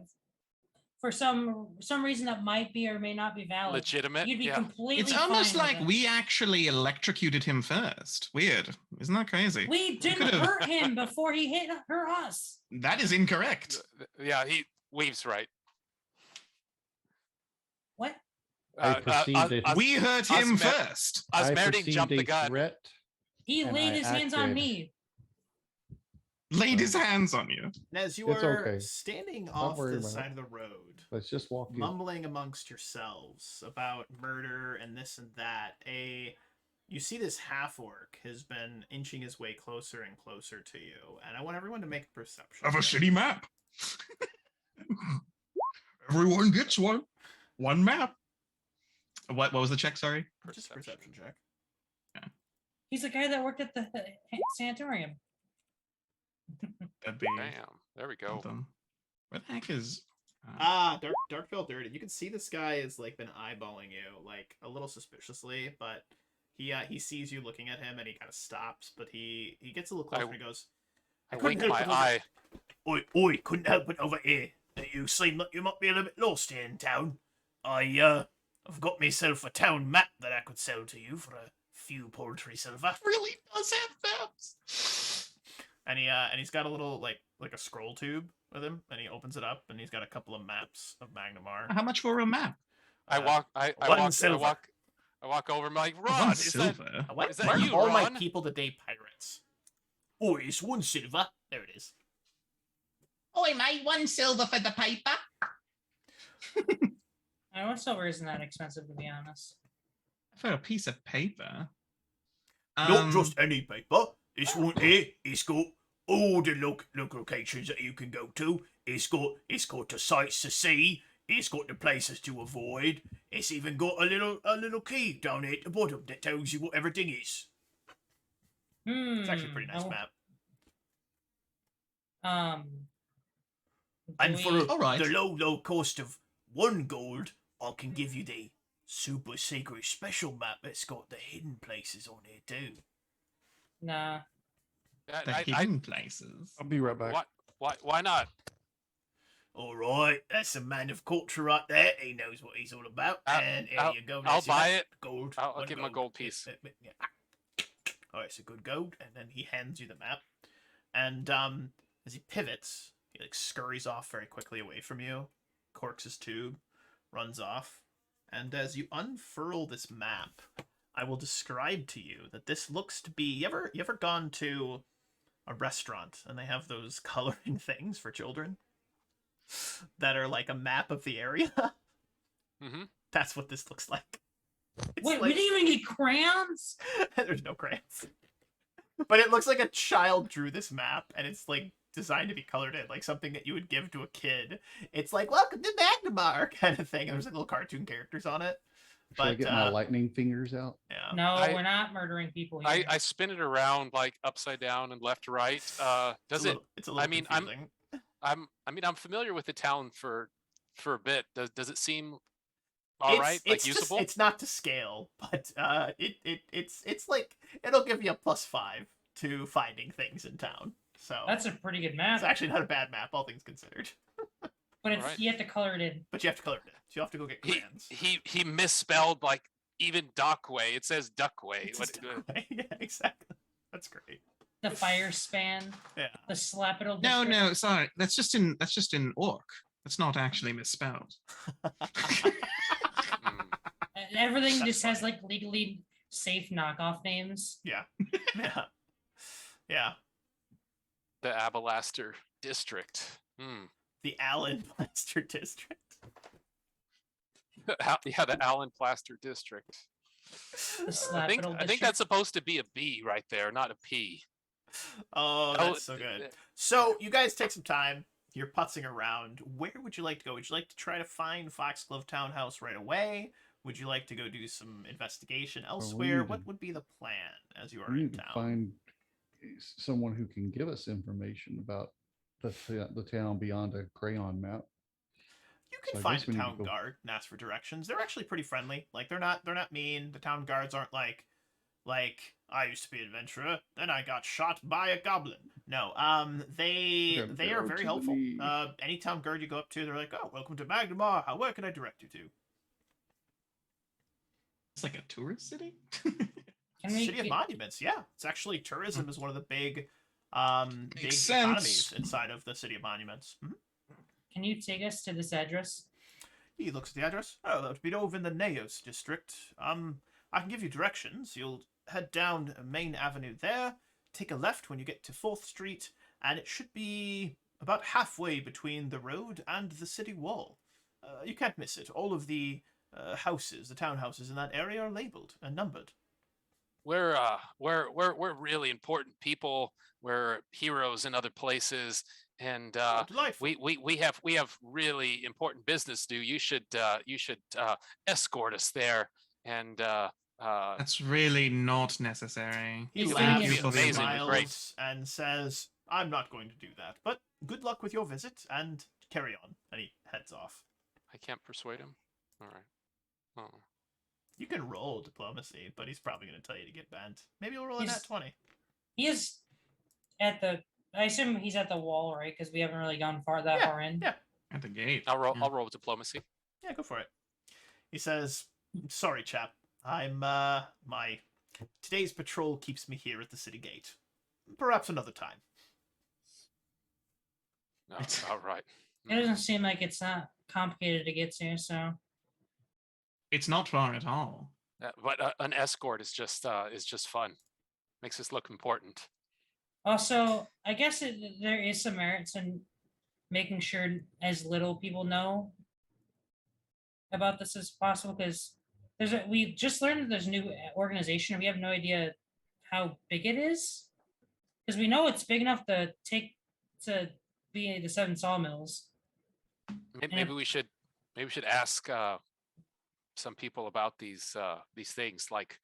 for some reason that might be or may not be valid, Legitimate. you'd be Yeah. completely. It's almost fine with like it. we actually electrocuted him first. Weird. Isn't that crazy? We didn't could've- hurt him before he hurt us. That is incorrect. Yeah, Weave's right. What? I perceived it. We hurt him Osmer- first. I Osmerding perceived jumped the a gun. threat. He And laid I his hands on acted. me. Laid his hands on you. And as you It's are okay. standing off worry the about it. side of the road, Let's just walk in. mumbling amongst yourselves about murder and this and that, you see this half orc has been inching his way closer and closer to you, and I want everyone to make a perception. Of a check. city map. Everyone gets one. One map. What was the check? Sorry. Just a perception check. He's the guy that worked at the sanatorium. That'd be Damn. There we go. something. Where the heck is? Dark felt dirty. You can see this guy has like been eyeballing you like a little suspiciously, but he sees you looking at him and he kind of stops, but he gets a little closer and he goes, I couldn't wink help my it eye. Oi, couldn't help it over here. You seem like you might be a little bit lost here in town. I've got myself a town map that I could sell to you for a few paltry silver. Really does have maps. And he's got a little like a scroll tube with him, and he opens it up, and he's got a couple of maps of Magnamar. How much for a map? I one silver. walk over. I'm like, One Ron, is that silver. What? Is that Mark you, all my Ron? people today pirates. Oh, it's 1 silver. There it is. Oi, mate, 1 silver for the paper. I know silver isn't that expensive, to be honest. For a piece of paper. Not just any paper. This one here, it's got all the locations that you can go to. It's got the sights to see. It's got the places to avoid. It's even got a little key down here at the bottom that tells you what everything is. It's actually a pretty nice map. Um, And do for we- All right. the low cost of 1 gold, I can give you the super secret special map that's got the hidden places on it too. nah. The hidden places. I'll be right back. Why not? All right, that's a man of culture right there. He knows what he's all about. And here you go. I'll there's your buy map. it. Gold. I'll 1 give him a gold piece. Yeah. All right, it's a good gold, and then he hands you the map. And as he pivots, he like scurries off very quickly away from you, corks his tube, runs off, and as you unfurl this map, I will describe to you that this looks to be. You ever gone to a restaurant and they have those coloring things for children that are like a map of the area? Mm-hmm. That's what this looks like. It's Wait, like, we didn't even get crayons. there's no crayons. But it looks like a child drew this map, and it's like designed to be colored in, like something that you would give to a kid. It's like, welcome to Magnemar kind of thing. And there's like little cartoon characters on it. Should I But get my lightning fingers out? yeah. No, I- we're not murdering people here. I spin it around like upside down and left to right. Does it? It's a little I mean, confusing. I'm familiar with the town for a bit. Does it seem all right? Like usable? It's not to scale, but it's like it'll give you a +5 to finding things in town. So That's a pretty good it's map, actually not a bad map, all things considered. but it's Alright. you have to color it in. But you have to color it in. So you have to go get crayons. He misspelled like even Dockway. It says Duckway. It's What, just a way. Yeah, exactly. That's great. The fire span, Yeah. the slapidle. No, district. no, sorry. That's just in Orc. That's not actually misspelled. mm, Everything That's just has funny. like legally safe knockoff names. Yeah. Yeah. Yeah. the Abalaster district. Hmm. The Allen Plaster District. Yeah, the Allen Plaster district. The I slapidle think district. that's supposed to be a B right there, not a P. Oh, that's so good. So you guys take some time. You're putzing around. Where would you like to go? Would you like to try to find Foxglove Townhouse right away? Would you like to go do some investigation elsewhere? need What to- would be the plan as you are We in need to town? find someone who can give us information about the town beyond a crayon map. You So can I find guess a we need to town go- guard and ask for directions. They're actually pretty friendly. Like they're not mean. The town guards aren't like I used to be an adventurer, then I got shot by a goblin. No, they Okay, are go very to helpful. the- Any town guard you go up to, they're like, "Oh, welcome to Magnemar. Where can I direct you to?" It's like a tourist city. Can we City of get- Monuments. Yeah, it's actually tourism is one of the big big Makes economies sense. inside of the City of Monuments. Mhm. Can you take us to this address? He looks at the address. Oh, that would be over in the Naos district. I can give you directions. You'll head down Main Avenue there, take a left when you get to 4th Street, and it should be about halfway between the road and the city wall. You can't miss it. All of the houses, the townhouses in that area are labeled and numbered. We're really important people. We're heroes in other places, and Oh, delightful. we have really important business to do. You should escort us there, and That's really not necessary. He He's laughs, thinking of and the amazing, great. smiles, and says, "I'm not going to do that, but good luck with your visit, and carry on." And he heads off. I can't persuade him. All right. Oh. You can roll diplomacy, but he's probably going to tell you to get bent. Maybe he'll roll a He's- nat 20. He is at the. I assume he's at the wall, right? Because we haven't really gone far far in. Yeah, At the gate. I'll roll. Yeah. I'll roll with diplomacy. yeah, go for it. He says, "Sorry, chap. I'm my today's patrol keeps me here at the city gate. Perhaps another time." No, all right. It doesn't seem like it's not complicated to get to. So It's not far at all. But an escort is just fun. Makes us look important. also, I guess there is some merits in making sure as little people know about this as possible. Because we just learned that there's a new organization, and we have no idea how big it is. Because we know it's big enough to be the 7 sawmills. Maybe we should ask some people about these things, like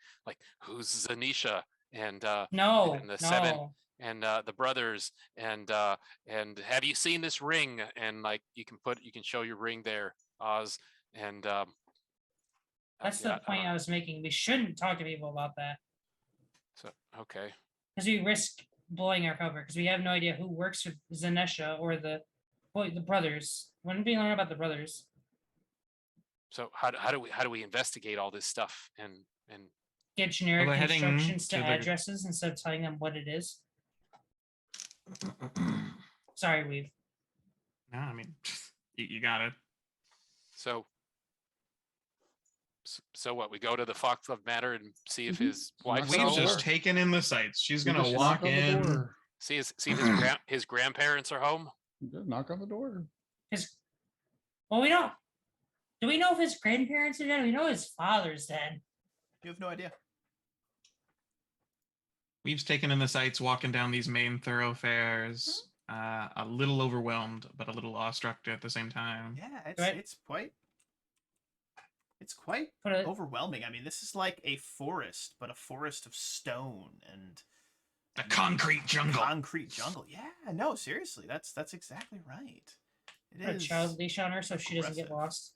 who's Zanisha and No, and the seven no. and the brothers and have you seen this ring? And like you can show your ring there, Oz, and That's yeah, the point I was making. We shouldn't talk to people about that so okay. because we risk blowing our cover because we have no idea who works with Zanesha or the brothers. When did we learn about the brothers? So how do we investigate all this stuff and Get generic we're heading instructions to to the- addresses instead of telling them what it is. Sorry, Weave. No, I mean, you got it. so so what? We go to the Foxglove Manor and see if Mhm. his wife's We've Knock on the just door. taken in the sights. She's You gonna just walk knock on the in. door. see if his grandparents are home. Just knock on the door. His well, we don't. Do we know if his grandparents are dead? We know his father's dead. You have no idea. We've taken in the sights, walking down these main thoroughfares. A little overwhelmed, but a little awestruck at the same time. Yeah, Right. it's quite But overwhelming. I mean, this is like a forest, but a forest of stone and The concrete jungle. concrete jungle. Yeah, no, seriously, that's exactly right. It put a is. child leash on her so she doesn't get impressive. lost.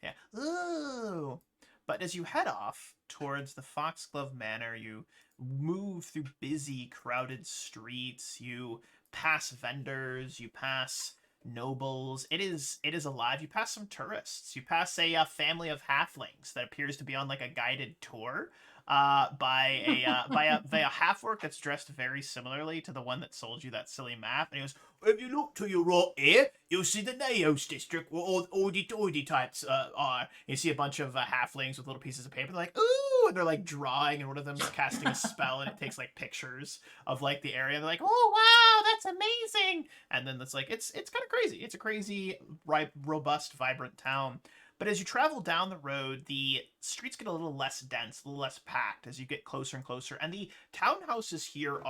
Yeah. Ooh. But as you head off towards the Foxglove Manor, you move through busy, crowded streets. You pass vendors. You pass nobles. It is alive. You pass some tourists. You pass a family of halflings that appears to be on like a guided tour. By a half orc that's dressed very similarly to the one that sold you that silly map, and he goes, "If you look to your right here, you'll see the Naos district where all the toity types are." You see a bunch of halflings with little pieces of paper. They're like, "Ooh," and they're like drawing, and one of them's casting a spell, and it takes like pictures of like the area. They're like, "Oh wow, that's amazing!" And then it's like it's kind of crazy. It's a crazy, robust, vibrant town. But as you travel down the road, the streets get a little less dense, a little less packed as you get closer and closer. And the townhouses here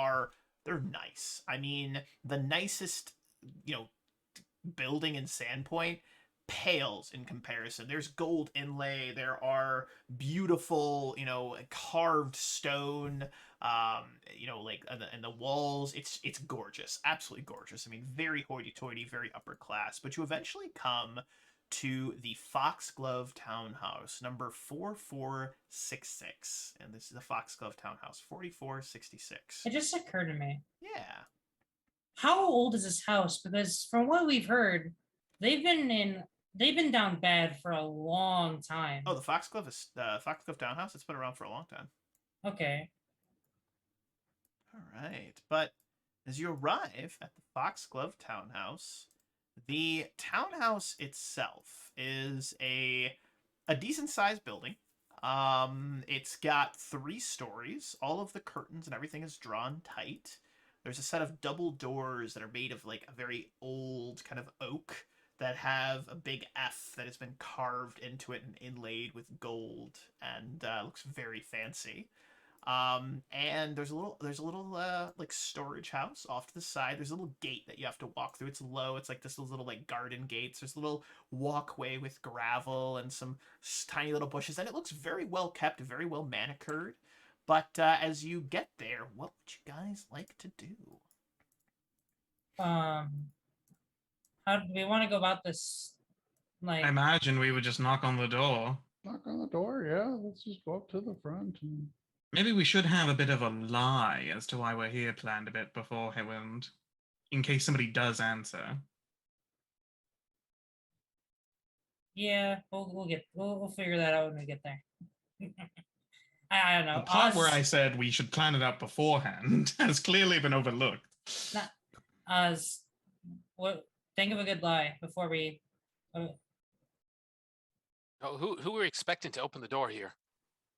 they're nice. I mean, the nicest, building in Sandpoint pales in comparison. There's gold inlay. There are beautiful, carved stone, like in the walls. It's gorgeous, absolutely gorgeous. I mean, very hoity-toity, very upper class. But you eventually come to the Foxglove Townhouse, number 4466. And this is the Foxglove Townhouse, 4466. It just occurred to me. Yeah. How old is this house? Because from what we've heard, they've been down bad for a long time. Oh, the Foxglove Townhouse? It's been around for a long time. Okay. All right. But as you arrive at the Foxglove Townhouse, the townhouse itself is a decent sized building. It's got 3 stories. All of the curtains and everything is drawn tight. There's a set of double doors that are made of like a very old kind of oak that have a big F that has been carved into it and inlaid with gold, and looks very fancy. And there's a little like storage house off to the side. There's a little gate that you have to walk through. It's low. It's like this little like garden gates. There's a little walkway with gravel and some tiny little bushes, and it looks very well kept, very well manicured. But as you get there, what would you guys like to do? How do we want to go about this? Like, I imagine we would just knock on the door. Knock on the door. Yeah, let's just go up to the front. And Maybe we should have a bit of a lie as to why we're here planned a bit beforehand, in case somebody does answer. yeah, we'll figure that out when we get there. I don't know. The part where Oz- I said we should plan it out beforehand has clearly been overlooked. What? Think of a good lie before we. Oh, who are we expecting to open the door here?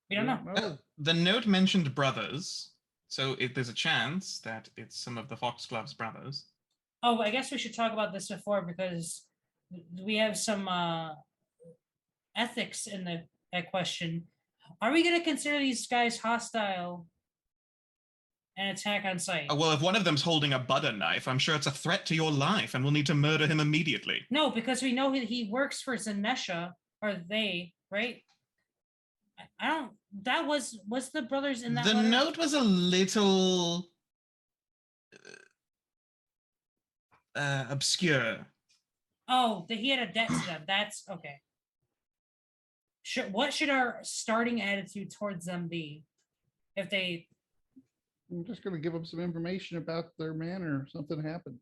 We don't know. No, The note mentioned brothers, so there's a chance that it's some of the Foxglove's brothers. Oh, I guess we should talk about this before because we have some ethics in that question. Are we going to consider these guys hostile and attack on sight? Well, if one of them's holding a butter knife, I'm sure it's a threat to your life, and we'll need to murder him immediately. No, because we know he works for Zanesha, or they, right? I don't. that was the brothers in that The letter? note was a little obscure. Oh, that he had a debt to them. That's okay. What should our starting attitude towards them be if they? We're just going to give them some information about their manor. Something happened.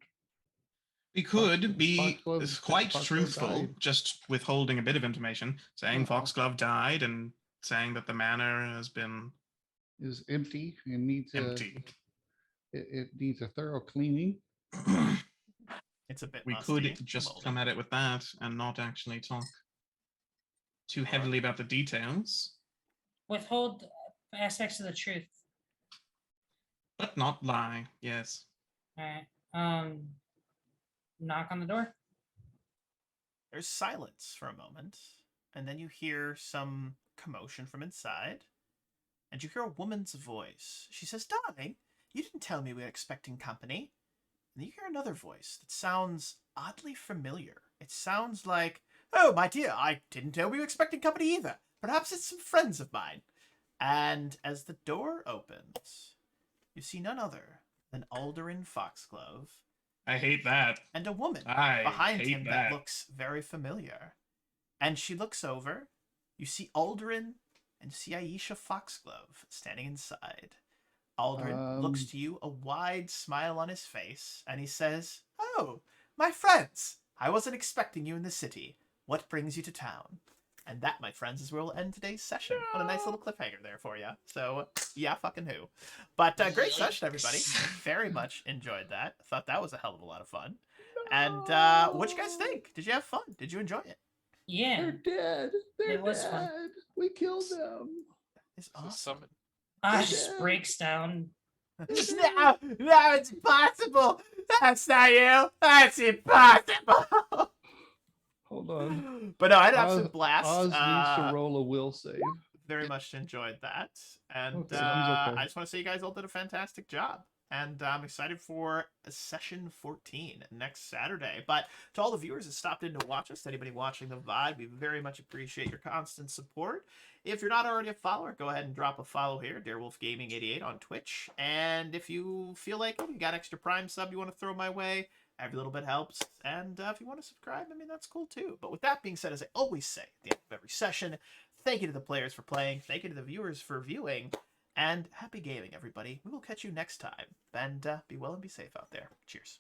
We could be Foxglove- quite Foxglove truthful, died. just withholding a bit of information, saying Foxglove died and saying that the manor has been Is empty and needs empty. it needs a thorough cleaning. It's a bit We musty, could just moldy. come at it with that and not actually talk too heavily about the details, Withhold aspects of the truth. but not lie. Yes. All right. Knock on the door. There's silence for a moment, and then you hear some commotion from inside, and you hear a woman's voice. She says, "Darling, you didn't tell me we were expecting company." And you hear another voice that sounds oddly familiar. It sounds like, "Oh, my dear, I didn't know we were expecting company either. Perhaps it's some friends of mine." And as the door opens, you see none other than Alderin Foxglove I hate that. and a woman I behind hate him that. that looks very familiar. And she looks over. You see Alderin and see Aisha Foxglove standing inside. Alderin looks to you, a wide smile on his face, and he says, "Oh, my friends, I wasn't expecting you in the city. What brings you to town?" And that, my friends, is where we'll end today's session. On a nice little cliffhanger there for you. So, yeah, fucking who. But great session, everybody. Very much enjoyed that. Thought that was a hell of a lot of fun. And what'd you guys think? Did you have fun? Did you enjoy it? Yeah. They're dead. They're It was fun. dead. We killed them. It's So awesome. summon. Ash just breaks down. No, it's impossible. That's not you. That's impossible. Hold on. But no, I had an Oz, absolute blast. Oz needs to roll a will save. Very much enjoyed that. And Okay, he's okay. I just want to say you guys all did a fantastic job. And I'm excited for session 14 next Saturday. But to all the viewers that stopped in to watch us, to anybody watching the VOD, we very much appreciate your constant support. If you're not already a follower, go ahead and drop a follow here, Darewolf Gaming 88 on Twitch. And if you feel like you got extra Prime sub you want to throw my way, every little bit helps. And if you want to subscribe, I mean, that's cool too. But with that being said, as I always say at the end of every session, thank you to the players for playing. Thank you to the viewers for viewing. And happy gaming, everybody. We will catch you next time. And be well and be safe out there. Cheers.